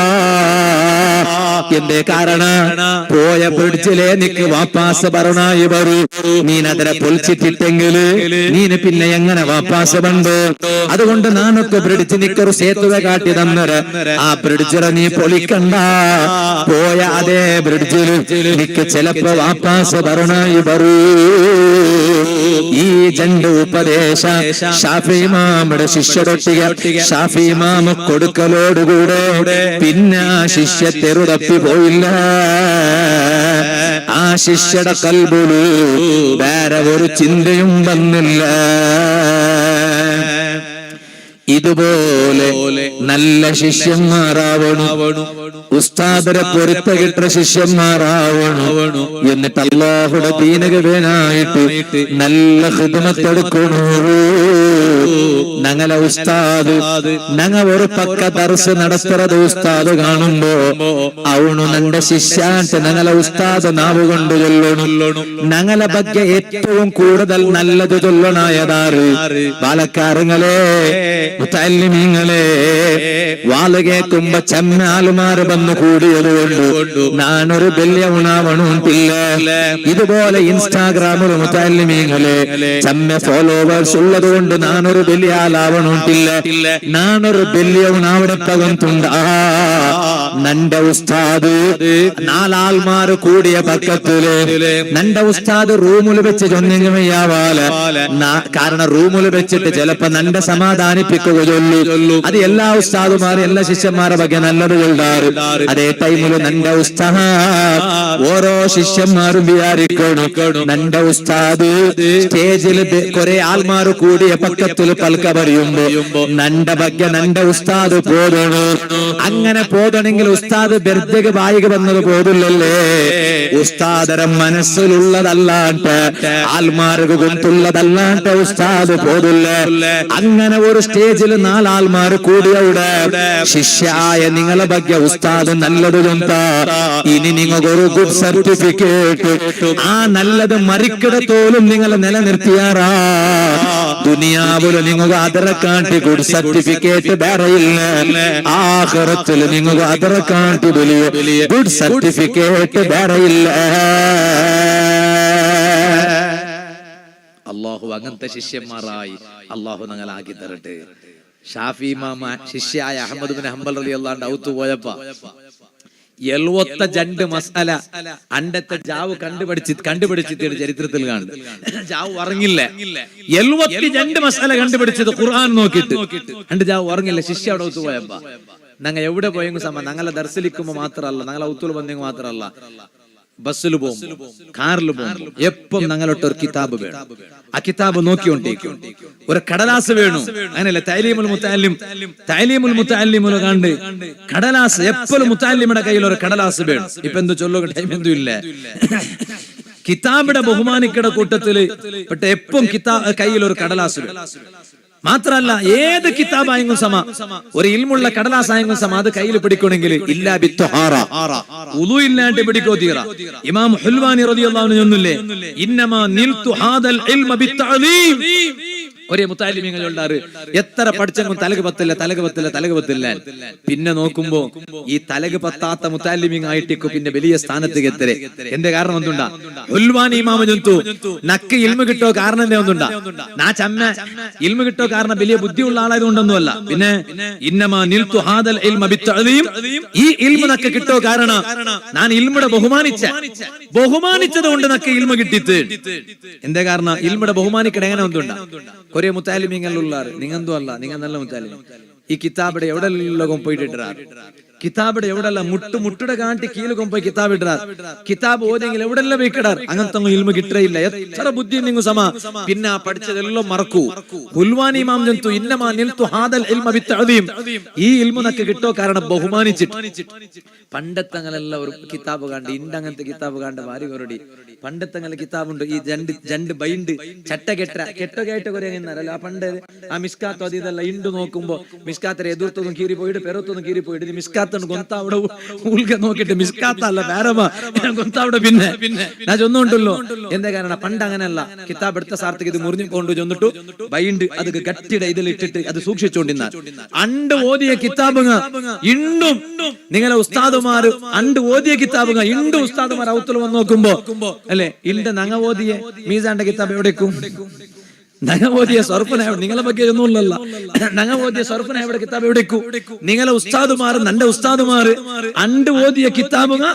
എന്തേ കാരണം പോയ ബ്രിഡ്ജിലെ നിക്ക് വാപ്പാസ് പറഞ്ഞായി വരൂ, നീനതിനെ പൊളിച്ചിട്ടിട്ടെങ്കില് നീന് പിന്നെ എങ്ങനെ വാപ്പാസ് ബണ്ട്. അതുകൊണ്ട് നാനൊക്കെ ബ്രിഡ്ജ് നിക്കൊരു സേത്തുവ കാട്ടി തന്നര് ആ ബ്രിഡ്ജിലെ നീ പൊളിക്കണ്ട, പോയ അതേ ബ്രിഡ്ജിൽ നിക്ക് ചിലപ്പോ വാപ്പാസ് പറഞ്ഞായി വരൂ. ഈ ജണ്ട് ഉപദേശ ഷാഫി ഇമാമിന്റെ ശിഷ്യരൊട്ടിക ഷാഫി ഇമാം കൊടുക്കലോടുകൂടെ പിന്നെ ആ ശിഷ്യ തെറുതപ്പി പോയില്ല. ആ ശിഷ്യയുടെ കൽബുലു വേറെ ഒരു ചിന്തയും വന്നില്ല. ഇതുപോലെ നല്ല ശിഷ്യന്മാരാവണം, ഉസ്താദരെ പൊരുത്ത കിട്ട ശിഷ്യന്മാരാവണം. എന്നിട്ട് അല്ലാഹുടെ ദീനകവേനായിട്ട് നല്ല ഖിദ്മത്ത് എടുക്കണോ, ഞങ്ങളെ ഉസ്താദ് ഞങ്ങ ഒരു പക്ക ദർസ് നടത്തുന്നത് ഉസ്താദ് കാണുമ്പോ അവണു നന്റെ ശിഷ്യാന്റ് ഞങ്ങളെ ഉസ്താദ് നാവ് കൊണ്ട് ചൊല്ലണു ഞങ്ങളെ ಬಗ್ಗೆ ഏറ്റവും കൂടുതൽ നല്ലത് ചൊല്ലണായതാറ് പാലക്കാരങ്ങളെ മുത്തല്ലിമീങ്ങളെ വാല് കേൾക്കുമ്പോ ചെമ്മാലുമാര് വന്നു കൂടിയത് കൊണ്ട് ഞാനൊരു വലിയ ഉണാവണുണ്ടില്ല. ഇതുപോലെ ഇൻസ്റ്റാഗ്രാമിൽ മുത്തല്ലിമീങ്ങളെ ചെമ്മ ഫോളോവേഴ്സ് ഉള്ളത് കൊണ്ട് ഞാനൊരു വലിയ ആളാവണുണ്ടില്ല. ഞാനൊരു വലിയ ഉണാവണപ്പകന്തുണ്ടാ നന്റെ ഉസ്താദ് നാലാൾമാര് കൂടിയ പക്കത്തില് നന്റെ ഉസ്താദ് റൂമിൽ വെച്ച് ചൊന്നിങ്ങമയ്യാവാല. കാരണം റൂമിൽ വെച്ചിട്ട് ചിലപ്പോ നന്റെ സമാധാനിപ്പിക്കുക ചൊല്ലു. അത് എല്ലാ ഉസ്താദുമാരും എല്ലാ ശിഷ്യന്മാരെ ಬಗ್ಗೆ നല്ലത് ചൊല്ലാറ്. അതേ ടൈമില് നന്റെ ഉസ്താദ് ഓരോ ശിഷ്യന്മാരും വിചാരിക്കണം നന്റെ ഉസ്താദ് സ്റ്റേജിൽ കുറെ ആൾമാര് കൂടിയ പക്കത്തിൽ പൽക്ക പറയുമ്പോ നന്റെ ಬಗ್ಗೆ നന്റെ ഉസ്താദ് പോതണു. അങ്ങനെ പോതണെങ്കിൽ ഉസ്താദ് ബെർദക്ക് വായിക വന്നത് പോതില്ലല്ലേ. ഉസ്താദര മനസ്സിലുള്ളതല്ലാണ്ട് ആൽമാർക്ക് കൊണ്ടുള്ളതല്ലാണ്ട് ഉസ്താദ് പോതില്ല. അങ്ങനെ ഒരു സ്റ്റേജിൽ നാലാൾമാര് കൂടിയവിടെ ശിഷ്യായ നിങ്ങളെ ಬಗ್ಗೆ ഉസ്താദ് നല്ലത് കൊണ്ട ഇനി നിങ്ങൾക്ക് ഒരു ഗുഡ് സർട്ടിഫിക്കറ്റ് ആ നല്ലത് മറിക്കിടത്തോലും നിങ്ങൾ നിലനിർത്തിയാറാ. ദുനിയാവില് നിങ്ങൾക്ക് അതര കാട്ടി ഗുഡ് സർട്ടിഫിക്കറ്റ് വേറെയില്ല. ആഖിറത്തിൽ നിങ്ങൾക്ക് അതര കാട്ടി വലിയ ഗുഡ് സർട്ടിഫിക്കറ്റ് വേറെയില്ല. അള്ളാഹു അങ്ങനത്തെ ശിഷ്യന്മാരായി അള്ളാഹു ഞങ്ങൾ ആക്കി തരട്ടെ. ഷാഫി ഇമാമ ശിഷ്യായ അഹ്മദ് ബിൻ ഹംബൽ റളിയല്ലാഹു അൻഹു ഔത്തു പോയപ്പോ 72 മസാല അണ്ടത്തെ ജാവ് കണ്ടുപിടിച്ചിട്ട് ചരിത്രത്തിൽ കാണും. ജാവ് ഉറങ്ങില്ല. 72 മസാല കണ്ടുപിടിച്ചത് ഖുർആൻ നോക്കിയിട്ട് അണ്ട് ജാവ് ഉറങ്ങില്ല. ശിഷ്യ അവിടെ ഔത്തു പോയപ്പോ ഞങ്ങൾ എവിടെ പോയെങ്കിൽ സമയം ഞങ്ങളെ ദർശലിക്കുമ്പോ മാത്രല്ല, ഞങ്ങളെ ഔത്തുൽ ബന്ധങ്ങൾ മാത്രല്ല, ബസ്സിൽ പോകും, കാറിൽ പോകും, എപ്പം ഞങ്ങളൊട്ട് ഒരു കിതാബ് വേണം. ആ കിതാബ് നോക്കിക്കൊണ്ടേക്കും. ഒരു കടലാസ് വേണു. അങ്ങനെയല്ല തഅലീമുൽ മുതഅല്ലിമുൽ കണ്ട് കടലാസ് എപ്പോഴും മുതഅല്ലിമിന്റെ കയ്യിൽ ഒരു കടലാസ് വേണം. ഇപ്പൊ എന്ത് ചൊല്ലുക ടൈം എന്തും ഇല്ല. കിതാബിന്റെ ബഹുമാനിക്കയുടെ കൂട്ടത്തില് പെട്ട എപ്പം കയ്യിൽ ഒരു കടലാസ് വേണം. മാത്രല്ല ഏത് കിതാബായെങ്കിലും സമ ഒരു ഇൽമുള്ള കടലാസായെങ്കിലും സമ അത് കയ്യിൽ പിടിക്കണമെങ്കിൽ ഇല്ലാ ബിത്ത്ഹാറ ഉളു ഇല്ലാണ്ട് പിടിക്കോ തീറ. ഇമാം ഹുൽവാനി റളിയല്ലാഹു അൻഹു ചൊല്ലുന്നില്ലേ ഇന്നമാ നിൽതു ഹാദൽ ഇൽമ ബിത്തഅലീം. ഒരേ മുത്തഅല്ലിമീങ്ങൾ ചൊല്ലാറ് എത്ര പഠിച്ചെങ്കിലും തലക്ക് പത്തില്ല. പിന്നെ നോക്കുമ്പോ ഈ തലക്ക് പത്താത്ത മുത്തഅല്ലിമീങ്ങൾ ആയിട്ടേക്കും പിന്നെ വലിയ സ്ഥാനത്തേക്ക് എത്തരെ. എന്റെ കാരണം എന്തുണ്ടാ ഹുൽവാനി ഇമാം ചൊല്ലുന്നു നക്ക് ഇൽമ കിട്ടോ കാരണം എന്താ ഒന്നുണ്ടാ നാ ചമ്മ ഇൽമ കിട്ടോ കാരണം വലിയ ബുദ്ധിയുള്ള ആളായതുകൊണ്ടൊന്നുമല്ല. പിന്നെ ഇന്നമാ നിൽതു ഹാദൽ ഇൽമ ബിത്തഅലീം ഈ ഇൽമ നക്ക് കിട്ടോ കാരണം ഞാൻ ഇൽമുടെ ബഹുമാനിച്ചത് കൊണ്ട് നക്ക് ഇൽമ കിട്ടിത്ത്. എന്തേ കാരണം ഇൽമുടെ ബഹുമാനിക്കട എങ്ങനെ ഒന്നുണ്ടാ കൊറേ മുത്തഅല്ലിമീങ്ങളുള്ളാറ്. നിങ്ങന്തോ അല്ല, നിങ്ങൾ നല്ല മുത്തഅല്ലിം. ഈ കിതാബിടെ എവിടെല്ലാം പോയിട്ടിട്ടാ കിതാബിടെ എവിടെല്ല മുട്ടുടെ കാട്ടി കീല് കൊമ്പോയി കിതാബ് ഇട്ടാ കിതാബ് ഓതെങ്കിൽ എവിടെല്ലാം വെക്കിടാർ. അങ്ങനത്തെ ഇൽമ കിട്ടയില്ല. എത്ര ബുദ്ധി നിങ്ങൾ സമ പിന്നെ പഠിച്ചതെല്ലാം മറക്കൂ. ഹുൽവാനി ഇമാം ജന്തു ഇന്നമാ നിൽതു ഹാദൽ ഇൽമ ബിത്തഅലീം ഈ ഇൽമ നക്ക് കിട്ടോ കാരണം ബഹുമാനിച്ചിട്ട്. പണ്ടത്തങ്ങളെല്ലാം ഒരു കിതാബ് കണ്ട് അങ്ങനത്തെ കിതാബ് കണ്ട ഭാര്യ കൊരടി പണ്ടത്തങ്ങളെ കിതാബുണ്ട്. ഈ ജണ്ട് ബൈണ്ട് കെട്ട കുറെ അങ്ങനല്ല. പണ്ട് ആ മിസ്കാത്തോ അത് ഇതല്ല ഇണ്ട് നോക്കുമ്പോ മിസ്കാത്തരെ എതിർത്തൊന്നും കീറി പോയിട്ട് പെരത്തൊന്നും കീറി പോയിട്ട് മിസ്കാത്ത ഗൊന്താവിടെ ഊൽക നോക്കിട്ട് മിസ്കാത്തല്ല വേറമ ഗൊന്താവിടെ പിന്നെ ഞാൻ ചൊന്നുണ്ടല്ലോ. എന്താ കാരണം പണ്ട് അങ്ങനെയല്ല. കിതാബ് എടുത്ത സാർത്തേക്ക് ഇത് മുറിഞ്ഞു കൊണ്ട് ചൊന്നിട്ടു ബൈണ്ട് അത് ഗട്ടിയുടെ ഇതിലിട്ടിട്ട് അത് സൂക്ഷിച്ചോണ്ടിരുന്ന അണ്ട് ഓതിയ കിതാബുങ്ങ ഇണ്ടും നിങ്ങളെ ഉസ്താദുമാര് അണ്ട് ഓതിയ കിതാബുങ്ങ ഇണ്ടും ഉസ്താദുമാർ ഔത്തുൽ വന്ന് നോക്കുമ്പോ അല്ലെ ഇണ്ട് നങ്ങ ഓതിയ മീസാന്റെ കിതാബ് എവിടേക്കും നങ്ങ ഓതിയ സർഫന നിങ്ങളെ ಬಗ್ಗೆ ഒന്നുമില്ലല്ല. നങ്ങ ഓതിയ സർഫന എവിടെ കിതാബ് എവിടേക്കും നിങ്ങളെ ഉസ്താദുമാർ നന്റെ ഉസ്താദുമാർ അണ്ട് ഓതിയ കിതാബുങ്ങ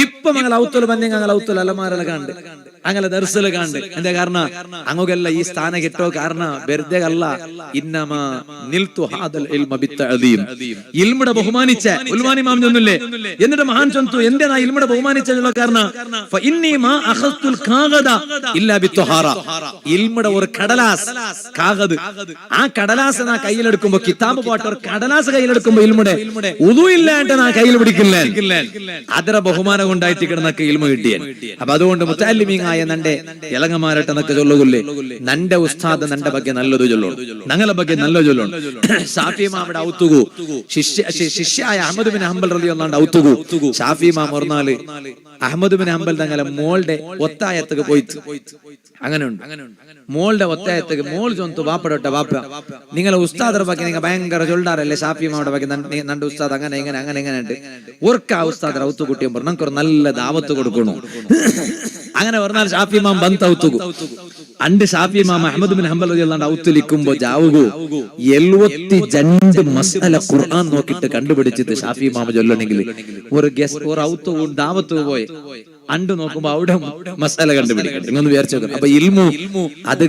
ഇപ്പൊ ഞങ്ങൾ ഔത്തുൽ ബന്ധ ഞങ്ങൾ ഔത്തുൽ അലമാരല കണ്ട് അങ്ങനെ ദർസല കണ്ട്. എന്താ കാരണം അങ്ങോകല്ല ഈ സ്ഥാന കിട്ടോ കാരണം വെറുതെ അല്ല. ഇന്നമാ നിൽതു ഹാദൽ ഇൽമ ബിത്തഅലീം ഇൽമുടെ ബഹുമാനിച്ച ഉൽവാനി ഇമാം ചൊല്ലുന്നില്ലേ. എന്നിട്ട് മഹാൻ ചൊല്ലുന്നു എന്തേ നാ ഇൽമുടെ ബഹുമാനിച്ചുള്ള കാരണം ഫഇന്നി മാ അഖസ്തുൽ കാഗദ ഇല്ലാ ബിത്ത്ഹാറ ഇൽമുടെ ഒരു കടലാസ് കാഗദ് ആ കടലാസ് നാ കയ്യിലെടുക്കുമ്പോ കിതാബ് പോട്ടെ ഒരു കടലാസ് കയ്യിലെടുക്കുമ്പോ ഇൽമുടെ ഉദു ഇല്ലാണ്ട് നാ കയ്യിൽ പിടിക്കില്ല. അതര ബഹുമാനം കൊണ്ടായിട്ട് കിടന്നൊക്കെ ഇൽമ കിട്ടിയ. അപ്പൊ അതുകൊണ്ട് മുത്തഅല്ലിമീങ്ങ ആയ നന്റെ എലങ്ങമാരട്ടെന്നൊക്കെ ചൊല്ലുകില്ലേ, നന്റെ ഉസ്താദ് നന്റെ ಬಗ್ಗೆ നല്ലത് ചൊല്ലു, ഞങ്ങളെ ಬಗ್ಗೆ നല്ലത് ചൊല്ലു. ഷാഫി ഇമാമിന്റെ ഔത്തുകു ശിഷ്യായ അഹ്മദ് ബിൻ ഹംബൽ റളിയല്ലാഹു ഔത്തുകു. ഷാഫി ഇമാം പറഞ്ഞാല് അഹ്മദ് ബിൻ ഹംബൽ തങ്ങളെ മോളുടെ ഒത്തായത്തേക്ക് പോയിട്ട് അങ്ങനെ ഉണ്ട്. മോളുടെ ഒത്തായത്തേക്ക് മോൾ ചൊന്തു വാപ്പടോട്ടെ വാപ്പ നിങ്ങളെ ഉസ്താദർ ಬಗ್ಗೆ നിങ്ങൾ ഭയങ്കര ചൊല്ലാറല്ലേ, ഷാഫി ഇമാമിന്റെ ಬಗ್ಗೆ നന്റെ ഉസ്താദ് അങ്ങനെ ഇങ്ങനെ അങ്ങനെ ഇങ്ങനെ ഉണ്ട്. ഓർക്ക ഉസ്താദർ ഔത്തു കുട്ടിയും പറഞ്ഞു നമുക്കൊരു നല്ല ദാവത്ത് കൊടുക്കണു. അങ്ങനെ പറഞ്ഞാൽ ഷാഫി ഇമാം ബന്ത് ഔത്തുകു. അണ്ട് ഷാഫി ഇമാം അഹ്മദ് ബിൻ ഹംബൽ റളിയല്ലാഹു ഔത്തുലിക്കുമ്പോ ജാവുകു 72 മസ്അല ഖുർആൻ നോക്കിയിട്ട് കണ്ടുപിടിച്ചിട്ട് ഷാഫി ഇമാം ചൊല്ലണമെങ്കിൽ ഒരു ഔത്തു ദാവത്ത് പോയി അണ്ട് നോക്കുമ്പോ അവിടെ മസാല കണ്ടുപിടിക്കണം. ഇങ്ങൊന്ന് വിചാരിച്ചു നോക്കണം. അപ്പൊ ഇൽമു അത്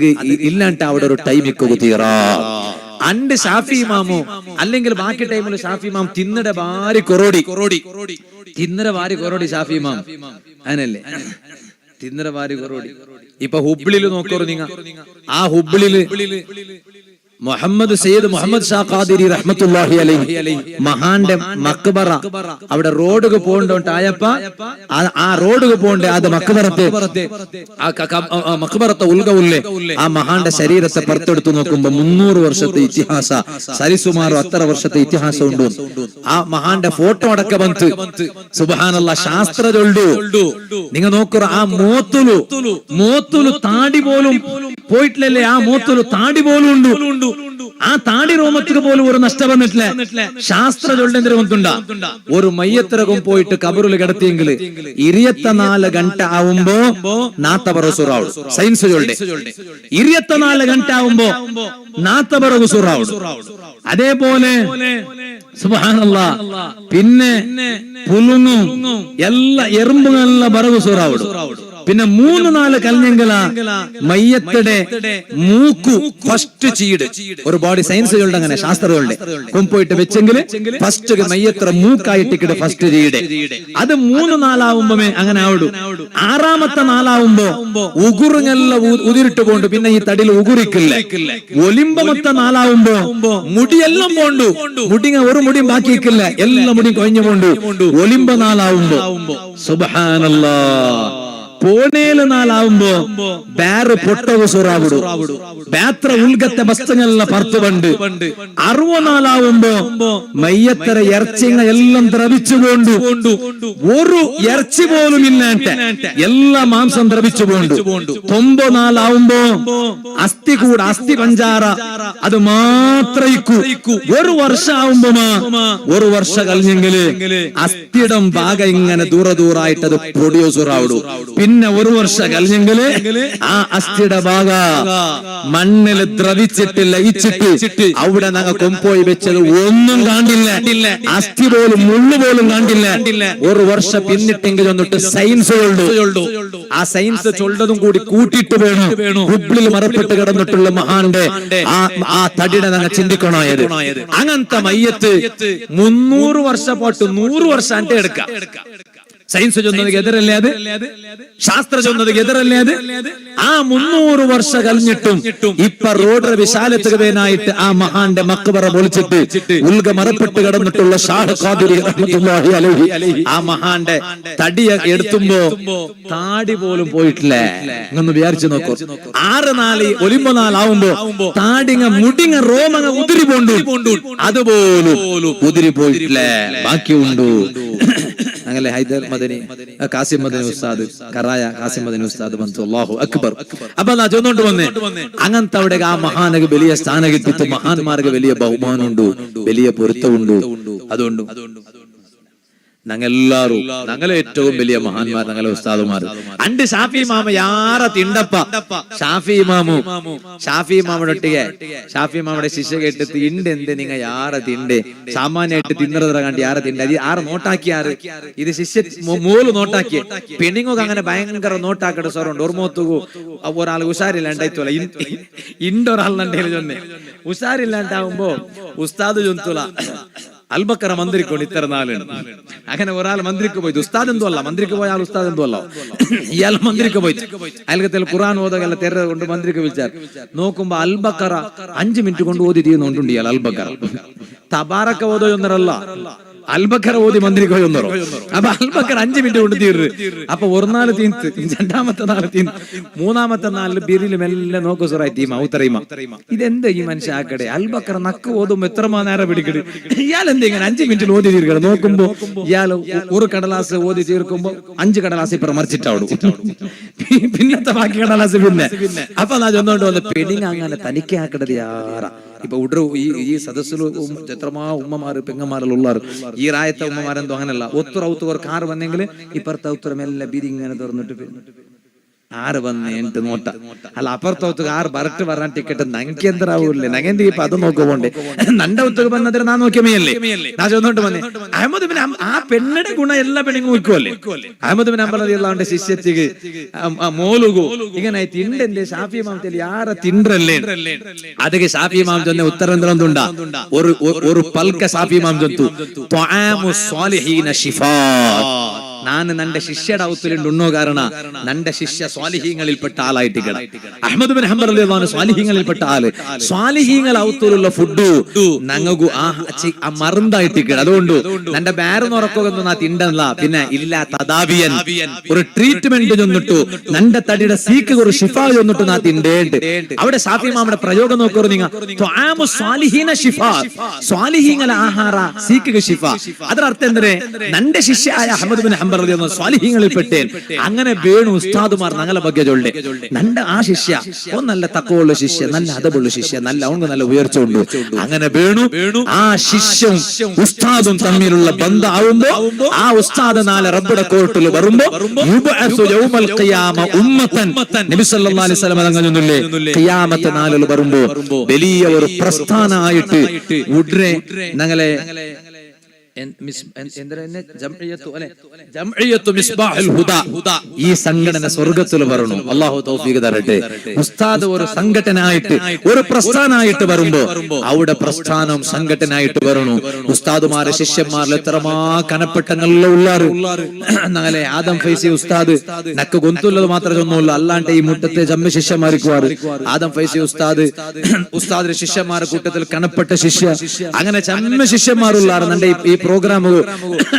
ഇല്ലാണ്ട് അവിടെ ഒരു ടൈം തീറാ. അണ്ട് ഷാഫി ഇമാമോ അല്ലെങ്കിൽ ബാക്കി ടൈമിൽ ഷാഫി ഇമാം തിന്നട വാരി കൊറോടി ഷാഫി ഇമാം അങ്ങനല്ലേ, തിന്നട വാരി കൊറോടി. ഇപ്പൊ ഹുബ്ലില് നോക്കൂ നിങ്ങ, ആ ഹുബ്ലില് മുഹമ്മദ് സയ്യിദ് മുഹമ്മദ് ഷാ ഖാദിരി റഹ്മത്തുള്ളാഹി അലൈഹി മഹാന്റെ മക്ബറ അവിടെ റോഡുക്ക് പോകണ്ടോണ്ടായപ്പ ആ റോഡുക്ക് പോകണ്ടേ അത് മക്ബറത്തെ ഉൽഗവുല്ലേ ആ മഹാന്റെ ശരീരത്തെ പുറത്തെടുത്തു നോക്കുമ്പോ 300 വർഷത്തെ ഇതിഹാസ സരിസുമാരോ അത്ര വർഷത്തെ ഇതിഹാസം ഉണ്ട്. ആ മഹാന്റെ ഫോട്ടോ അടക്ക വന്ന് സുബ്ഹാനല്ലാഹ് ശാസ്ത്ര ചൊല്ലു. നിങ്ങൾ നോക്കൂ, ആ മോത്തുലു താടി പോലും പോയിട്ടില്ലല്ലേ, ആ മോത്തുലു താടി പോലും ഉണ്ട്. ആ താടി രോമത്തിന് പോലും ഒരു നഷ്ടം വന്നിട്ടില്ല. ശാസ്ത്ര ചൊല്ലുണ്ടാ ഒരു മയ്യത്തരകം പോയിട്ട് കബറിൽ കിടത്തിയെങ്കിൽ 24 ഗಂಟೆ ആവുമ്പോ നാത്ത ബറസുറാവും. സയൻസ് ചൊല്ലെ 24 ഗಂಟೆ ആവുമ്പോ നാത്ത ബറസുറാവും. അതേപോലെ സുബ്ഹാനല്ലാഹ് പിന്നെ പുലുങ്ങും എല്ലാ എറുമ്പുകളെല്ലാം ബറസുറാവും. പിന്നെ 3-4 കല്ഞ്ഞെങ്കില മയ്യത്തിന്റെ മൂക്കു ഫസ്റ്റ് ചീട് ഒരു ബോഡി സയൻസ് ചൊല്ലുണ്ട്, അങ്ങനെ ശാസ്ത്രങ്ങളുടെ കൊമ്പോയിട്ട് വെച്ചെങ്കിൽ ഫസ്റ്റ് മയ്യത്ര മൂക്കായിട്ടിട്ട് ഫസ്റ്റ് ചീട്. അത് 3-4 ആവുമ്പോ അങ്ങനെ ആവിടും. 6-ാമത്തെ 4 ആവുമ്പോ ഉകുറുങ്ങെല്ലാം ഉതിരിട്ട് പോണ്ട്, പിന്നെ ഈ തടിയിൽ ഉകുറിക്കില്ല. ഒലിമ്പമത്തെ 4 ആവുമ്പോ മുടിയെല്ലാം പോണ്ടു, മുടിങ്ങ ഒരു മുടിയും ബാക്കിയിക്കില്ല, എല്ലാ മുടിയും കൊഴിഞ്ഞു പോണ്ടു. ഒലിമ്പ 4 ആവുമ്പോ സുബ്ഹാനല്ലാഹ് പോണേല് 4 ആവുമ്പോ ബാറ് പൊട്ടവ് സുറാവിടും, ബാത്ര ഉൽഗത്തെ വസ്തുങ്ങളെല്ലാം പുറത്തു പണ്ട്. 64 ആവുമ്പോ മയ്യത്തര ഇറച്ചിങ്ങ എല്ലാം ദ്രവിച്ചു പോണ്ടു, ഒരു ഇറച്ചി പോലും ഇല്ലാണ്ട് എല്ലാ മാംസം ദ്രവിച്ചു പോണ്ടു. 94 ആവുമ്പോ അസ്ഥി പഞ്ചാര അത് മാത്രയിക്കൂ. 1 വർഷം ആവുമ്പോ 1 വർഷം കഴിഞ്ഞെങ്കില് അസ്ഥിയുടെ ഭാഗം ഇങ്ങനെ ദൂരായിട്ട് അത് പ്രൊഡ്യൂസറാവിടും. പിന്നെ 1 വർഷം കഴിഞ്ഞെങ്കില് ആ അസ്ഥിയുടെ ഭാഗ മണ്ണിൽ ദ്രവിച്ചിട്ട് ലയിച്ചിട്ട് അവിടെ ഞങ്ങൾ കൊമ്പോയി വെച്ചത് ഒന്നും കാണില്ല, അസ്ഥി പോലും മുള്ളു പോലും കാണില്ല. 1 വർഷം പിന്നിട്ടെങ്കിൽ വന്നിട്ട് സയൻസ് ചൊല്ലു. ആ സയൻസ് ചൊല്ലതും കൂടി കൂട്ടിയിട്ട് വേണം ഹുബ്ലിൽ മറപ്പെട്ട് കിടന്നിട്ടുള്ള മഹാന്റെ ആ തടിയുടെ ഞങ്ങൾ ചിന്തിക്കണമായത്. അങ്ങനത്തെ മയ്യത്ത് 300 വർഷം പോട്ട് 100 വർഷം എടുക്കാം. സയൻസ് ചൊന്നതിക്ക് എതിരല്ലേ അത്, ശാസ്ത്ര ചൊന്നതിക്ക് എതിരല്ലേ അത്. ആ 300 വർഷം കഴിഞ്ഞിട്ടും ഇപ്പൊ റോഡ് വിശാലത്തിന് വേനായിട്ട് ആ മഹാന്റെ മക്ബറ പൊളിച്ചിട്ട് ഉൽഗ മറപ്പെട്ട് കിടന്നിട്ടുള്ള ഷാഹ് ഖാദിരി റഹ്മത്തുള്ളാഹി അലൈഹി ആ മഹാന്റെ തടിയ എടുത്തുമ്പോ താടി പോലും പോയിട്ടില്ല. ഒന്ന് വിചാരിച്ചു നോക്കൂ, 6-4 ഒലിമ്പ 4 ആവുമ്പോ താടിങ്ങ മുടിങ്ങ റോമങ്ങ ഉതിരി പോണ്ടു, അതുപോലും ഉതിരി പോയിട്ടില്ല, ബാക്കിയുണ്ടു. അങ്ങനെ ഹൈദർ മദനി കാസിം മദനി ഉസ്താദ് കറായ കാസിം മദനി ഉസ്താദ് ബന്തു അല്ലാഹു അക്ബർ. അപ്പൊ നാ ചൊന്നോണ്ട് വന്നേ അങ്ങനത്തെ അവിടെ ആ മഹാനക്ക് വലിയ സ്ഥാനം കിട്ടിയിട്ട് മഹാന്മാർക്ക് വലിയ ബഹുമാനമുണ്ട്, വലിയ പൊരുത്തമുണ്ട്. അതുകൊണ്ട് ഞങ്ങളെല്ലാരും ഞങ്ങളെ ഏറ്റവും വലിയ മഹാന്മാർ ഞങ്ങളെ ഉസ്താദുമാർ അണ്ട് ഷാഫി ഇമാമ യാറ തിണ്ടപ്പ ഷാഫി ഇമാമൊട്ടിಗೆ ഷാഫി ഇമാമയുടെ ശിഷ്യ കേട്ടിട്ട് ഇണ്ട് എന്ത് നിങ്ങ യാറ തിണ്ടേ സാമാന്യമായിട്ട് തിന്നറ കണ്ടി യാറ തിണ്ട അത് ആറ് നോട്ടാക്കിയാറ് ഇത് ശിഷ്യ മൂല് നോട്ടാക്കിയ പെണ്ണിങ്ങൊക്കെ അങ്ങനെ ഭയങ്കര നോട്ടാക്കട സ്വറുണ്ട് ഓർമ്മത്തുകു ഒരാൾ ഉഷാരില്ലാണ്ടായിത്തോല ഇണ്ടൊരാളുണ്ടെങ്കിൽ ചൊന്നെ ഉഷാരില്ലാണ്ടാവുമ്പോ ഉസ്താദ് ചൊന്തുല അൽബക്കറ മന്ത്രിക്കൊണ്ട് ഇത്ര 4 അങ്ങനെ ഒരാൾ മന്ത്രിക്ക് പോയി ഉസ്താദ് എന്തോ അല്ല മന്ത്രിക്ക് പോയ ആൾ ഉസ്താദ് എന്തോ അല്ല ഇയാൾ മന്ത്രിക്ക് പോയി അയൽക്കത്തിൽ ഖുർആൻ ഓതകല്ല തെര കൊണ്ട് മന്ത്രിക്ക് വിളിച്ചാൽ നോക്കുമ്പോ അൽബക്കറ 5 മിനിറ്റ് കൊണ്ട് ഓതി തീർന്നുകൊണ്ടുണ്ട് ഇയാൾ അൽബക്കറ തബാറക്ക ഓതോന്നറല്ല അൽബക്കർ ഓതി മന്ത്രിക്കോ ഒന്നോ. അപ്പൊ അൽബക്കർ 5 മിനിറ്റ് കൊണ്ട് തീർന്ന്. അപ്പൊ ഒരു നാല് തീർത്ത്, രണ്ടാമത്തെ നാല് തീർന്ന്, മൂന്നാമത്തെ നാലില് ബിരിലും എല്ലാം നോക്കു സുറായി തീമ ഔത്തറീമ. ഇതെന്താ ഈ മനുഷ്യ ആക്കടെ? അൽബക്കർ നക്ക് ഓതുമ്പോ എത്രമാ നേരം പിടിക്കട്? ഇയാൾ എന്താ ഇങ്ങനെ 5 മിനിറ്റിൽ ഓതി തീർക്കണം? നോക്കുമ്പോ ഇയാൾ ഒരു കടലാസ് ഓതി തീർക്കുമ്പോ 5 കടലാസ് ഇപ്പുറം മറിച്ചിട്ടാവും. പിന്നത്തെ ബാക്കി കടലാസ് പിന്നെ. അപ്പൊ ഞാൻ ചൊന്നോണ്ട് വന്ന് പെണ്ണിങ് അങ്ങനെ തനിക്ക് ആക്കടത് യാറാ. ഇപ്പൊ ഉടു ഈ സദസ്സിൽ എത്രമാ ഉമ്മമാര് പെങ്ങന്മാരെല്ലാം ഉള്ളാറ്. ഈ റായത്തെ ഉമ്മമാരെന്തോ അങ്ങനല്ല. ഒത്തുറ കാറ് വന്നെങ്കിൽ ഇപ്പുറത്തെ ഉത്തരം എല്ലാം ബിരി ഇങ്ങനെ തുറന്നിട്ട് ആറ് വന്ന് എന്റെ നോട്ട അല്ല അപ്പുറത്തോത്ത് ആറ് ബറട്ട് പറഞ്ഞ ടിക്കറ്റ് നങ്കി എന്തരാവൂല്ലേ? നങ്കെന്ത് ഇപ്പൊ അത് നോക്കുപോണ്ടേ? നന്റെ ഉത്തക്ക് വന്നതിന് നാ നോക്കിയമല്ലേ? ഞാൻ ചോദിച്ചോണ്ട് വന്നേ അഹമ്മദ് ബിൻ ആ പെണ്ണിന്റെ ഗുണം എല്ലാ പെണ്ണും നോക്കുവല്ലേ? അഹമ്മദ് ബിൻ അമ്പലതി എല്ലാണ്ട് ശിഷ്യത്തിക്ക് മോലുകു ഇങ്ങനെ തിണ്ടെന്റെ ഷാഫി മാമത്തിൽ യാറെ തിണ്ടല്ലേ? ಅದಕ್ಕೆ ಶಾಫಿ ಇಮಾಮ್ ಜೊತೆ ಉತ್ತರಂದ್ರ ಒಂದುಂಡ ഒരു പൽക്ക ഷാഫി ഇമാം ജൊന്തു ത്വആമു സ്വാലിഹീന ശിഫാ. ನಾನು ನನ್ನ ಶಿಷ್ಯಡ ಔತುಲಿಂಡು ಉಣ್ಣೋ ಕಾರಣ ನನ್ನ ಶಿಷ್ಯ സ്വാലിഹീങ്ങളിൽപ്പെട്ട ആളായിട്ടിക്കണം. അഹ്മദ് ബിൻ ഹംബൽ റളിയല്ലാഹു സ്വാലിഹീങ്ങളിൽപ്പെട്ട ആള്. സ്വാലിഹീങ്ങൾ ഔത്തുലുള്ള ഫുഡ് ഞങ്ങൾക്കു ആ മരുന്നായിട്ടിക്കണം. അതുകൊണ്ട് ನನ್ನ ಬೇರನ್ನು ഉറക്കൊന്നും നാ തിണ്ടല്ല. പിന്നെ ഇല്ല തദാബിയൻ ഒരു ട്രീറ്റ്മെന്റ് ചൊന്നിട്ടു നന്റെ തടിയുടെ സീക്ക് ഒരു ഷിഫാ ചൊന്നിട്ടു നാ തിണ്ടേണ്ട്. അവിടെ ഷാഫി ഇമാമിന്റെ പ്രയോഗം നോക്കൂ നിങ്ങൾ. ത്വആമു സ്വാലിഹീന ശിഫാ, സ്വാലിഹീങ്ങളെ ആഹാര സീക്ക് ഷിഫാ. ಅದರ ಅರ್ಥ ಎಂದರೆ നന്റെ ಶಿಷ್ಯಾಯ ಅಹ್ಮದ್ ಬಿನ್ ഹംബൽ റളിയല്ലാഹു സ്വാലിഹീങ്ങളിൽപ്പെട്ടേ. അങ്ങനെ വേണു ഉസ്താദുമാർ ഞങ്ങളെ ಬಗ್ಗೆ ചൊല്ലെ. നന്റെ ആ ശിഷ്യ നല്ല തഖ്വയുള്ള ശിഷ്യ, നല്ല അദബുള്ള ശിഷ്യ, നല്ല അവർക്ക് നല്ല ഉയർച്ച ഉണ്ട്. അങ്ങനെ വേണു ആ ശിഷ്യവും ഉസ്താദും തമ്മിലുള്ള ബന്ധം ആവുമ്പോ ആ ഉസ്താദ് നാളെ റബ്ബുടെ കോർട്ടിൽ വരുമ്പോ യുബ്അസു യൗമൽ ഖിയാമ ഉമ്മത്തൻ. നബി സല്ലല്ലാഹു അലൈഹി വസല്ലം പറഞ്ഞില്ലേ ഖിയാമത്ത് നാളിൽ വരുമ്പോ വലിയ ഒരു പ്രസ്ഥാനമായിട്ട് ഉടനെ ഞങ്ങളെ ഈ സംഘടന സ്വർഗത്തിൽ വരണം. അല്ലാഹു തൗഫീഖ് തരട്ടെ. ഉസ്താദ് ഒരു സംഘടനയായിട്ട് ഒരു പ്രസ്ഥാനമായിട്ട് വരുമ്പോ അവിടെ പ്രസ്ഥാനം സംഘടനയായിട്ട് വരണം. ഉസ്താദുമാരെ ശിഷ്യന്മാരിൽ എത്രമാ കനപ്പെട്ടങ്ങളെല്ലാം ഉള്ളാറ്. ഞങ്ങളെ ആദം ഫൈസി ഉസ്താദ് നക്ക് ഗൊന്തുള്ളത് മാത്രമേ ഒന്നുമില്ല, അല്ലാണ്ട് ഈ മുട്ടത്തെ ജമ്മ ശിഷ്യന്മാർക്കുവാറ്. ആദം ഫൈസി ഉസ്താദിന്റെ ശിഷ്യന്മാരുടെ കൂട്ടത്തിൽ കനപ്പെട്ട ശിഷ്യ. അങ്ങനെ ജമ്മ ശിഷ്യന്മാരുള്ളാറ്. നന്റെ ഈ പ്രോഗ്രാം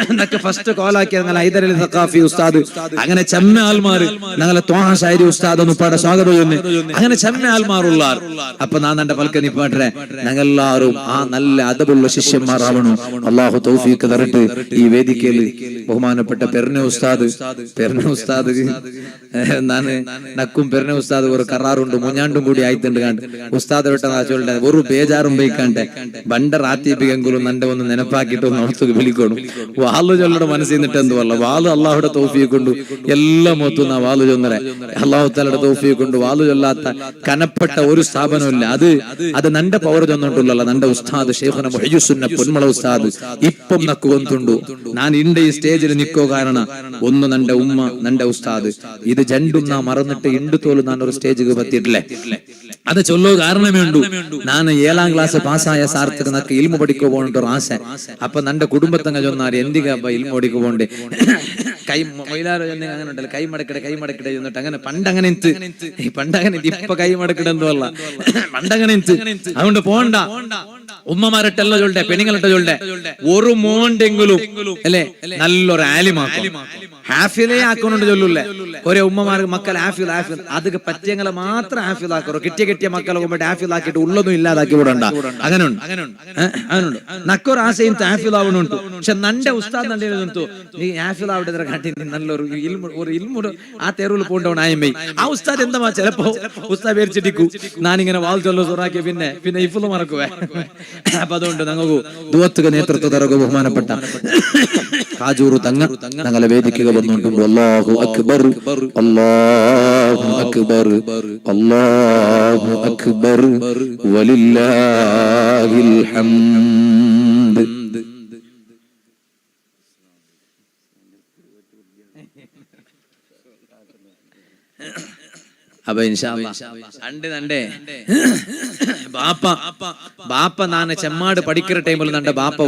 എന്നൊക്കെ ഫസ്റ്റ് കോൾ ആക്കിയ ഞങ്ങൾ ഹൈദർ അലി സഖാഫി ഉസ്താദ്, അങ്ങനെ ചെമ്മ ആൽമാർ, ഞങ്ങളെ ത്വാഹ ഷാരി ഉസ്താദ് ഒന്നുപാടെ സ്വാഗതം ചെയ്യുന്നു. അങ്ങനെ ചെമ്മ ആൽമാറുള്ള. അപ്പൊ ഞാൻ എന്റെ പൽക്ക നിപ്പാട്ടെ ഞങ്ങളെല്ലാവരും ആ നല്ല അദബുള്ള ശിഷ്യന്മാരാവണം. അള്ളാഹു തൗഫീഖ് തരട്ടെ. ഈ വേദിക്കയിൽ ബഹുമാനപ്പെട്ട പെർനെ ഉസ്താദ് ನಾನು ನಕ್ಕುಂ ಪೆರ್ನೆ ಉಸ್ತಾದ್ ഒരു കറാറുണ്ട് മുഞ്ഞാണ്ടും കൂടി ആയിട്ടുണ്ട് കണ്ട് ഉസ്താദ് വിട്ട നാച്ചോളുടെ ഒരു ബേജാറും ബൈക്കണ്ടേ ബണ്ട റാത്തീപിക്കെങ്കിലും നന്റെ ഒന്ന് നെനപ്പാക്കിയിട്ട് ഒന്ന് അടുത്ത് വിളിക്കണം. വാളു ചൊല്ലയുടെ മനസ്സിൽ നിന്നിട്ട് എന്ത് പറയല്ല. വാളു അള്ളാഹുടെ തൗഫീഖ് കൊണ്ട് എല്ലാം മൊത്തം വാളു ചൊന്നരെ അള്ളാഹു താലയുടെ തൗഫീഖ് കൊണ്ട് വാളു ചൊല്ലാത്ത കനപ്പെട്ട ഒരു സ്ഥാപനമില്ല. അത് നന്റെ പവർ ചൊന്നിട്ടുള്ള നന്റെ ഉസ്താദ് ഷെയ്ഖുന മുഹയ്യിസുന്ന പൊന്മള ഉസ്താദ് ഇപ്പം നക്കു കൊണ്ടുണ്ടു. ഞാൻ ഇന്റെ ഈ സ്റ്റേജിൽ നിൽക്കോ കാരണം ഒന്ന് നന്റെ ഉമ്മ നന്റെ ഉസ്താദ്. ഇത് രണ്ടും നാ മറന്നിട്ട് ഇണ്ടു തോലും ഞാൻ ഒരു സ്റ്റേജിൽ പറ്റിയിട്ടില്ലേ. അത് ചൊല്ലോ കാരണമേ ഉണ്ടു. ഞാൻ 7ാം ക്ലാസ് പാസ്സായ സാർത്ഥക്ക് നക്ക് ഇൽമു പഠിക്കു പോകണ്ട ഒരു ആശ. അപ്പൊ നന്റെ കുടുംബത്തങ്ങ ചൊന്നാറ് എന്തിക ഇൽമു പഠിക്കു പോണ്ടേ കൈ മൊയിലാറോ അങ്ങനെ ഉണ്ടല്ലോ കൈ മടക്കിടെ ചെന്നിട്ട് അങ്ങനെ പണ്ടങ്ങനെ ഇപ്പൊ കൈ മടക്കിടെന്തോ അല്ല പണ്ടങ്ങനെ അതുകൊണ്ട് പോണ്ട. ഉമ്മമാരട്ടല്ല ചൊല്ലെ പെണ്ണുങ്ങളിട്ട ചൊല്ലെ ഒരു മോണ്ടെങ്കിലും അല്ലെ നല്ലൊരു ആലിമാക്കും ഹാഫിലേ ആക്കുന്നുണ്ട് ചൊല്ലൂല്ലേ. ഒരേ ഉമ്മമാർക്ക് മക്കൾ ഹാഫിൽ അതൊക്കെ പറ്റിയങ്ങളെ മാത്രം ഹാഫിൽ ആക്കറോ. കിട്ടിയ മക്കളെ പോകുമ്പോ ഹാഫിൽ ആക്കിയിട്ട് ഉള്ളതും ഇല്ലാതാക്കി വിടണ്ട. അങ്ങനെയുണ്ട് നക്കൊരു ആശയം ഹാഫിൽ ആവണുണ്ട്. പക്ഷെ നന്റെ ഉസ്താദ് നന്റെ നീ ഹാഫിൽ ആവിടെ കാട്ടി നല്ലൊരു ഇൽമുട് ആ തെരുവിൽ പോകണ്ടവൻ ആയമ്മ ആ ഉസ്താദ് എന്താ ചിലപ്പോ ഉസ്താദ് പേരിച്ചിട്ടിക്കൂ ഞാനിങ്ങനെ വാൾ ചൊല്ലോ സുറാക്കി പിന്നെ ഇഫുല് മറക്കുവേ. അപ്പൊ അതുകൊണ്ട് ഞങ്ങൾക്ക് ദുവത്തുക നേതൃത്വം തരക ബഹുമാനപ്പെട്ട ഹാജൂറ് തങ്ങ ഞങ്ങളെ വേദിക്കുക വന്നുകൊണ്ടുണ്ട്. അല്ലാഹു അക്ബർ അല്ലാഹു അക്ബർ അല്ലാഹു അക്ബർ വലില്ലാഹിൽ ഹംദ്. അപ്പൊ ഇൻഷാ അല്ലാ നണ്ടേ ബാപ്പ നാന് ചെമ്മാട് പഠിക്കുന്ന ടൈമിൽ നണ്ട ബാപ്പ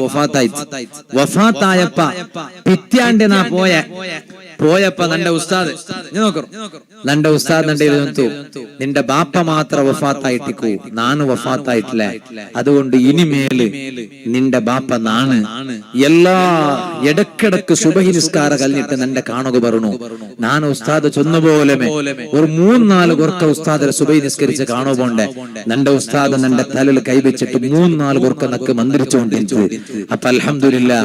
വഫാത്തായപ്പ പിത്യാണ്ട് നാ പോയപ്പ നന്റെ ഉസ്താദ് നന്റെ ഉസ്താദ് നണ്ടു നിന്റെ ബാപ്പ മാത്ര വഫാത്തായിട്ടിക്കൂ നാന് വഫാത്തായിട്ടില്ല അതുകൊണ്ട് ഇനിമേല് നിന്റെ ബാപ്പ നാണ് എല്ലാ ഇടക്കിടക്ക് സുബഹി നിസ്കാര കഴിഞ്ഞിട്ട് നന്റെ കാണുക പറഞ്ഞു നാന് ഉസ്താദ് ചൊന്നപോലെ ഒരു 3-4 കൊർക്ക ഉസ്താദരെ സുബഹി നിസ്കരിച്ച് കാണു പോണ്ടേ നന്റെ ഉസ്താദ് നന്റെ തലയിൽ കൈവച്ചിട്ട് 3-4 കൊർക്ക നക്ക് മന്ത്രിച്ചുകൊണ്ടിരിച്ചു അപ്പൊ അൽഹംദുലില്ലാ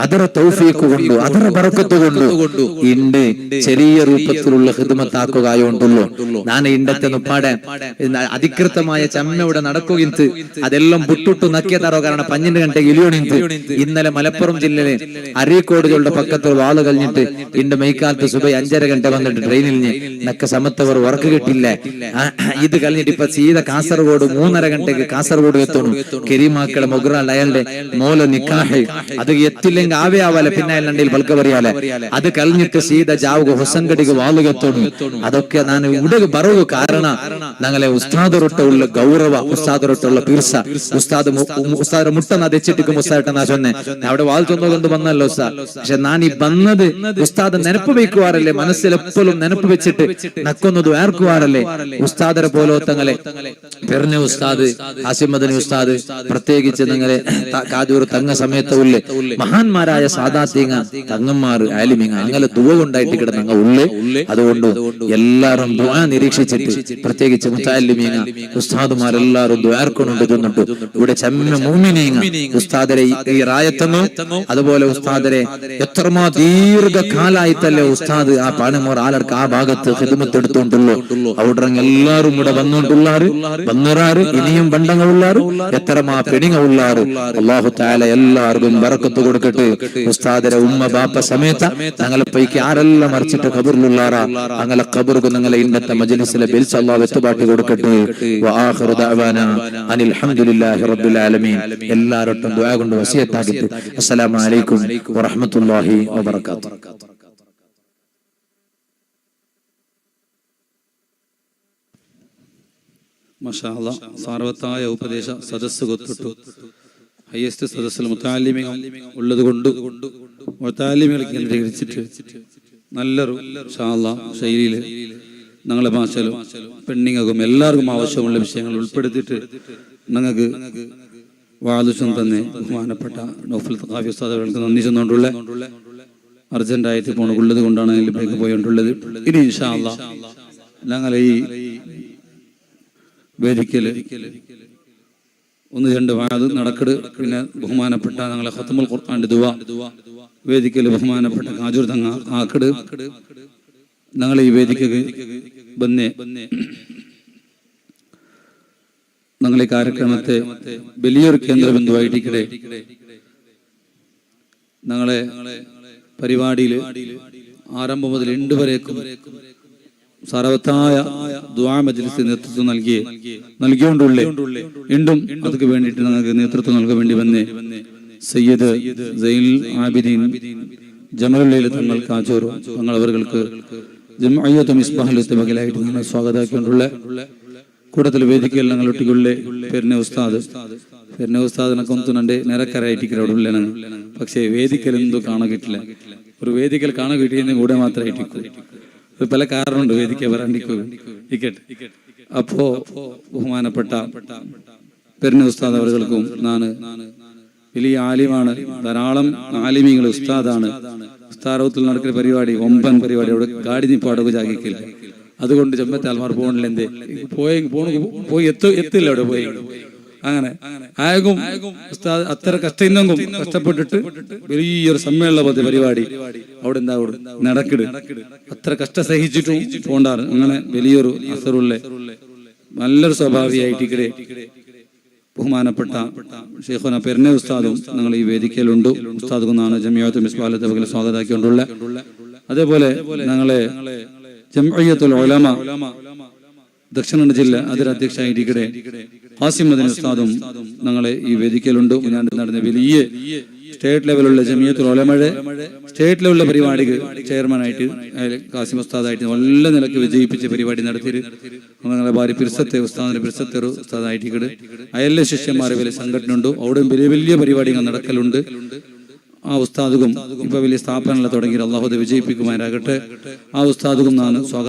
അതര തൗഫീഖ് കൊണ്ട് അതര ബറക്കത്ത് കൊണ്ട് ഇണ്ട് ചെറിയ രൂപത്തിലുള്ള ഹിദ്മത്താക്കുകയുണ്ടല്ലോ ഞാൻ ഇണ്ടത്തെ നുപ്പാടെ അധികൃതമായ ചമ്മയുടെ നടക്കുകയിന്ത് അതെല്ലാം ബുട്ടുട്ടു നക്കിയ തറോ കാരണം 12 ഗಂಟೆಗೆ ഇലിയോണിന്ത് ഇന്നലെ മലപ്പുറം ജില്ലയിലെ അരീക്കോടുകളുടെ പക്കത്ത് വാള് കഴിഞ്ഞിട്ട് ഇന്റെ മൈക്കാലത്ത് സുബൈ 5:30 ഗಂಟೆ വന്നിട്ട് ട്രെയിനിൽ നക്ക സമത്തവർ വർക്ക് കിട്ടില്ല ഇത് കഴിഞ്ഞിട്ട് ഇപ്പൊ സീത കാസർഗോഡ് 3:30 ഗಂಟೆಗೆ കാസർഗോഡ് എത്തണം കെരീമാക്കളെ മൊഗ്ര അയാളുടെ മോല നിക്കാഹ് അത് എത്തില്ലെങ്കിൽ ആവേ ആവാലെ പിന്നെ അയാളുടെ ബൽക്ക പറയാലെ അത് കഴിഞ്ഞിട്ട് സീത ജാവുക ಹೊಸಂಗಡಿಗೆ ವಾಲು ಎತ್ತೋಣ ಅದಕ್ಕೆ ನಾನು ಉಡಗ ಬರೋದು ಕಾರಣ ഞങ്ങളെ ഉസ്താദറൊട്ടുള്ള ഗൗരവ ഉസ്താദറൊട്ടുള്ള പീർസ ഉസ്താദ മുട്ടന തെച്ചിട്ടിക്കും ഉസ്താദ് നാ ചൊന്നെ അവിടെ വാൽ ചൊന്നുകൊണ്ട് വന്നല്ലോ ഉസ്താദ് പക്ഷെ ഞാൻ ഈ വന്നത് ഉസ്താദ് നെനപ്പ് വയ്ക്കുവാറല്ലേ മനസ്സിൽ എപ്പോഴും നെനപ്പ് വെച്ചിട്ട് നക്കൊന്നത് വേർക്കുവാറല്ലേ ഉസ്താദരെ പോലോത്തങ്ങളെ പെർനെ ഉസ്താദ് ആസിമദനി ഉസ്താദ് പ്രത്യേകിച്ച് നിങ്ങളെ കാജൂർ തങ്ങ സമയത്തുള്ള മഹാന്മാരായ സാദാത്തീങ്ങ തങ്ങന്മാർ ആലിമിങ്ങ അങ്ങനെ ദുവ കൊണ്ടായിട്ട് കിടന്നങ്ങ ഉള്ളേ അതുകൊണ്ട് എല്ലാവരും ദുആ നിരീക്ഷിച്ചിട്ട് പ്രത്യേകിച്ച് മുത്തഅല്ലിമീങ്ങ ഉസ്താദുമാരെല്ലാവരും ദ്വാർക്കൊണ്ടുണ്ട് തിന്നിട്ട് ഇവിടെ ചെമ്മ മുഅ്മിനീങ്ങ ഉസ്താദരെ ഈ റായത്തങ്ങോ അതുപോലെ ഉസ്താദരെ എത്രമാ ദീർഘകാലായിട്ടല്ലേ ഉസ്താദ് ആ പാണമോർ ആലർക്ക് ആ ഭാഗത്ത് ഖിദ്മത്ത് എടുത്തോണ്ടുള്ളൂ അവിടെ എല്ലാവരും ഇവിടെ വന്നോണ്ടുള്ളാറ് വന്നറാറ് ഇനിയും ബണ്ടങ്ങ ഉള്ളാറ് എത്രമാ പെണിങ്ങ ഉള്ളാറ് അല്ലാഹു തആല എല്ലാവർക്കും ബറക്കത്ത് കൊടുക്കട്ടെ ഉസ്താദരെ ഉമ്മ ബാപ്പ സമേത ഞങ്ങളെ പൈക്ക് ആരെല്ലാം മറിച്ചിട്ട് ഖബറിലുള്ളാറാ ഞങ്ങളെ ഖബർക്ക് ഞങ്ങളെ ഇന്നത്തെ മജ്ലിസിലെ ബിൽസ് അല്ലാഹു വെത്തുപാട്ടി കൊടുക്കട്ടെ വആഖിറു ദഅവാനാ അനിൽ ഹംദുലില്ലാഹി റബ്ബിൽ ആലമീൻ എല്ലാവരോടും ദുആ കൊണ്ട് വസിയത്താക്കിട്ട് അസ്സലാമു അലൈക്കും വറഹ്മത്തുള്ളാഹി വബറകാതുഹു മാഷാ അല്ലാഹ് സാർവത്തായ ഉപദേശ സദസ്സ് കൊത്തിട്ടു ഹയ്യസ്റ്റ് സദസ്സിൽ മുത്തഅല്ലിമീങ്ങൾ ഉള്ളത് കൊണ്ട് മുത്തഅല്ലിമീങ്ങളെ കേന്ദ്രീകരിച്ചിട്ട് നല്ലൊരു മാഷാ അല്ലാഹ് ശൈലിയിൽ ഞങ്ങളുടെ ഭാഷയിലും പെണ്ണിങ്ങൾക്കും എല്ലാവർക്കും ആവശ്യമുള്ള വിഷയങ്ങൾ ഉൾപ്പെടുത്തിയിട്ട് ഞങ്ങൾക്ക് വാദിച്ചും തന്നെ ബഹുമാനപ്പെട്ട നൗഫൽ തഖാഫി ഉസ്താദുകൾക്ക് നന്ദി ചെന്നുകൊണ്ടുള്ള അർജന്റായിട്ട് ഉള്ളത് കൊണ്ടാണ് ഇതിലേക്ക് പോയിട്ടുള്ളത് ഇനി ഇൻഷാ അല്ലാഹ് ഞങ്ങൾ ഈ വേദിക്കല് 1-2 വാദ് നടക്കട് പിന്നെ ബഹുമാനപ്പെട്ട ഞങ്ങളെ ഖത്മുൽ ഖുർആന്റെ ദുആ വേദിക്കല് ബഹുമാനപ്പെട്ട കാജൂർ തങ്ങ ആക്കട് ഞങ്ങൾ ഈ വേദിക്ക് ബന്നെ ഞങ്ങൾ ഈ കാര്യക്രമത്തെ വലിയൊരു കേന്ദ്രബിന്ദുവായിട്ടിരിക്കട്ടെ ഞങ്ങളെ പരിപാടിയിൽ ആരംഭം മുതൽ എണ്ട് വരേക്കും സർവത്തായ ദുആ മജ്ലിസ് നേതൃത്വം നൽകിയോണ്ടുള്ളേ വീണ്ടും അതിക്ക് വേണ്ടിയിട്ട് ഞങ്ങൾക്ക് നേതൃത്വം നൽകാൻ വേണ്ടി വന്നേ സയ്യിദ് സൈനുൽ ആബിദീൻ ജമലുൽ തങ്ങൾ കാജൂർ തങ്ങൾ അവർക്ക് ജംഇയ്യത്ത് മിസ്ബാഹുൽ ഇസ്തിബഖലായിട്ട് ഞങ്ങളെ സ്വാഗതമാക്കിക്കൊണ്ടുള്ള കൂട്ടത്തിൽ വേദിക്കൽ ഞങ്ങൾ ഒട്ടിക്കുള്ളേ പെരുന്ന ഉസ്താദിനെ കൊന്തുനണ്ട് നിരക്കരായിട്ടില്ല പക്ഷേ വേദിക്കൽ എന്തോ കാണാൻ കിട്ടില്ല ഒരു വേദിക്കൽ കാണാൻ കിട്ടിയെന്ന് കൂടെ മാത്രമായിട്ടിരിക്കും പല കാരണമുണ്ട് വേദിക്ക വരാണ്ടിരിക്കട്ടെ അപ്പോ ബഹുമാനപ്പെട്ട പെരുന്ന ഉസ്താദ് അവർക്കും ഞാൻ വലിയ ആലിമാണ് ധാരാളം ആലിമീങ്ങൾ ഉസ്താദാണ് ഉസ്താദത്തിൽ നടക്കുന്ന പരിപാടി 9 പരിപാടി അവിടെ ഗാഡി നിപ്പാടൊക്കെ ജാഗിക്കില്ല അതുകൊണ്ട് ചെമ്പത്തെ ആൽമാർ പോകണില്ല എന്തേ പോയി എത്തില്ല അവിടെ പോയി അങ്ങനെ ആയകും ഉസ്താദ് അത്ര കഷ്ടപ്പെട്ടിട്ട് വലിയൊരു സമ്മേളന പരിപാടി അവിടെ എന്താ നടക്കിട് അത്ര കഷ്ട സഹിച്ചിട്ടും പോണ്ടാറ് അങ്ങനെ വലിയൊരു അസറുള്ള നല്ലൊരു സ്വഭാവിയായിട്ടിക്കടെ ബഹുമാനപ്പെട്ട ഷെയ്ഖുന പെരുന്ന ഉസ്താദും ഞങ്ങൾ ഈ വേദിക്കയിലുണ്ട് ഉസ്താദും ജമിയത്തുൽ മിസ്ബാഹുൽ ഇസ്തിബഖൽ സ്വാഗതമാക്കിക്കൊണ്ടുള്ള അതേപോലെ ഞങ്ങളെ ജംഇയ്യത്തുൽ ഉലമ ദക്ഷിണ ജില്ല അതിരധ്യക്ഷനായിരിക്കട്ടെ ഖാസിം മദനി ഉസ്താദും ഞങ്ങളെ ഈ വേദിക്കയിലുണ്ട് മുന്നാണ്ട് നടന്ന വലിയ സ്റ്റേറ്റ് ലെവലുള്ള ജമിയത്തുൽ ഉലമയുടെ സ്റ്റേറ്റ് ലെവലിലെ പരിപാടിക്ക് ചെയർമാനായിട്ട് കാസിം ഉസ്താദായിട്ട് നല്ല നിലക്ക് വിജയിപ്പിച്ച പരിപാടി നടത്തിയിട്ട് ഞങ്ങളെ ഭാര്യ പിർസത്തെ ഉസ്താദിന്റെ പിർസത്തെ ഉസ്താദായിട്ട് അയലെ ശിഷ്യന്മാരെ വലിയ സംഘടന ഉണ്ട്. അവിടെ വലിയ വലിയ പരിപാടികൾ നടക്കലുണ്ട്. ആ ഉസ്താദും ഇപ്പൊ വലിയ സ്ഥാപനങ്ങൾ തുടങ്ങി അള്ളാഹു വിജയിപ്പിക്കുമാരാകട്ടെ. ആ ഉസ്താദും നാണ് സ്വാഗതം.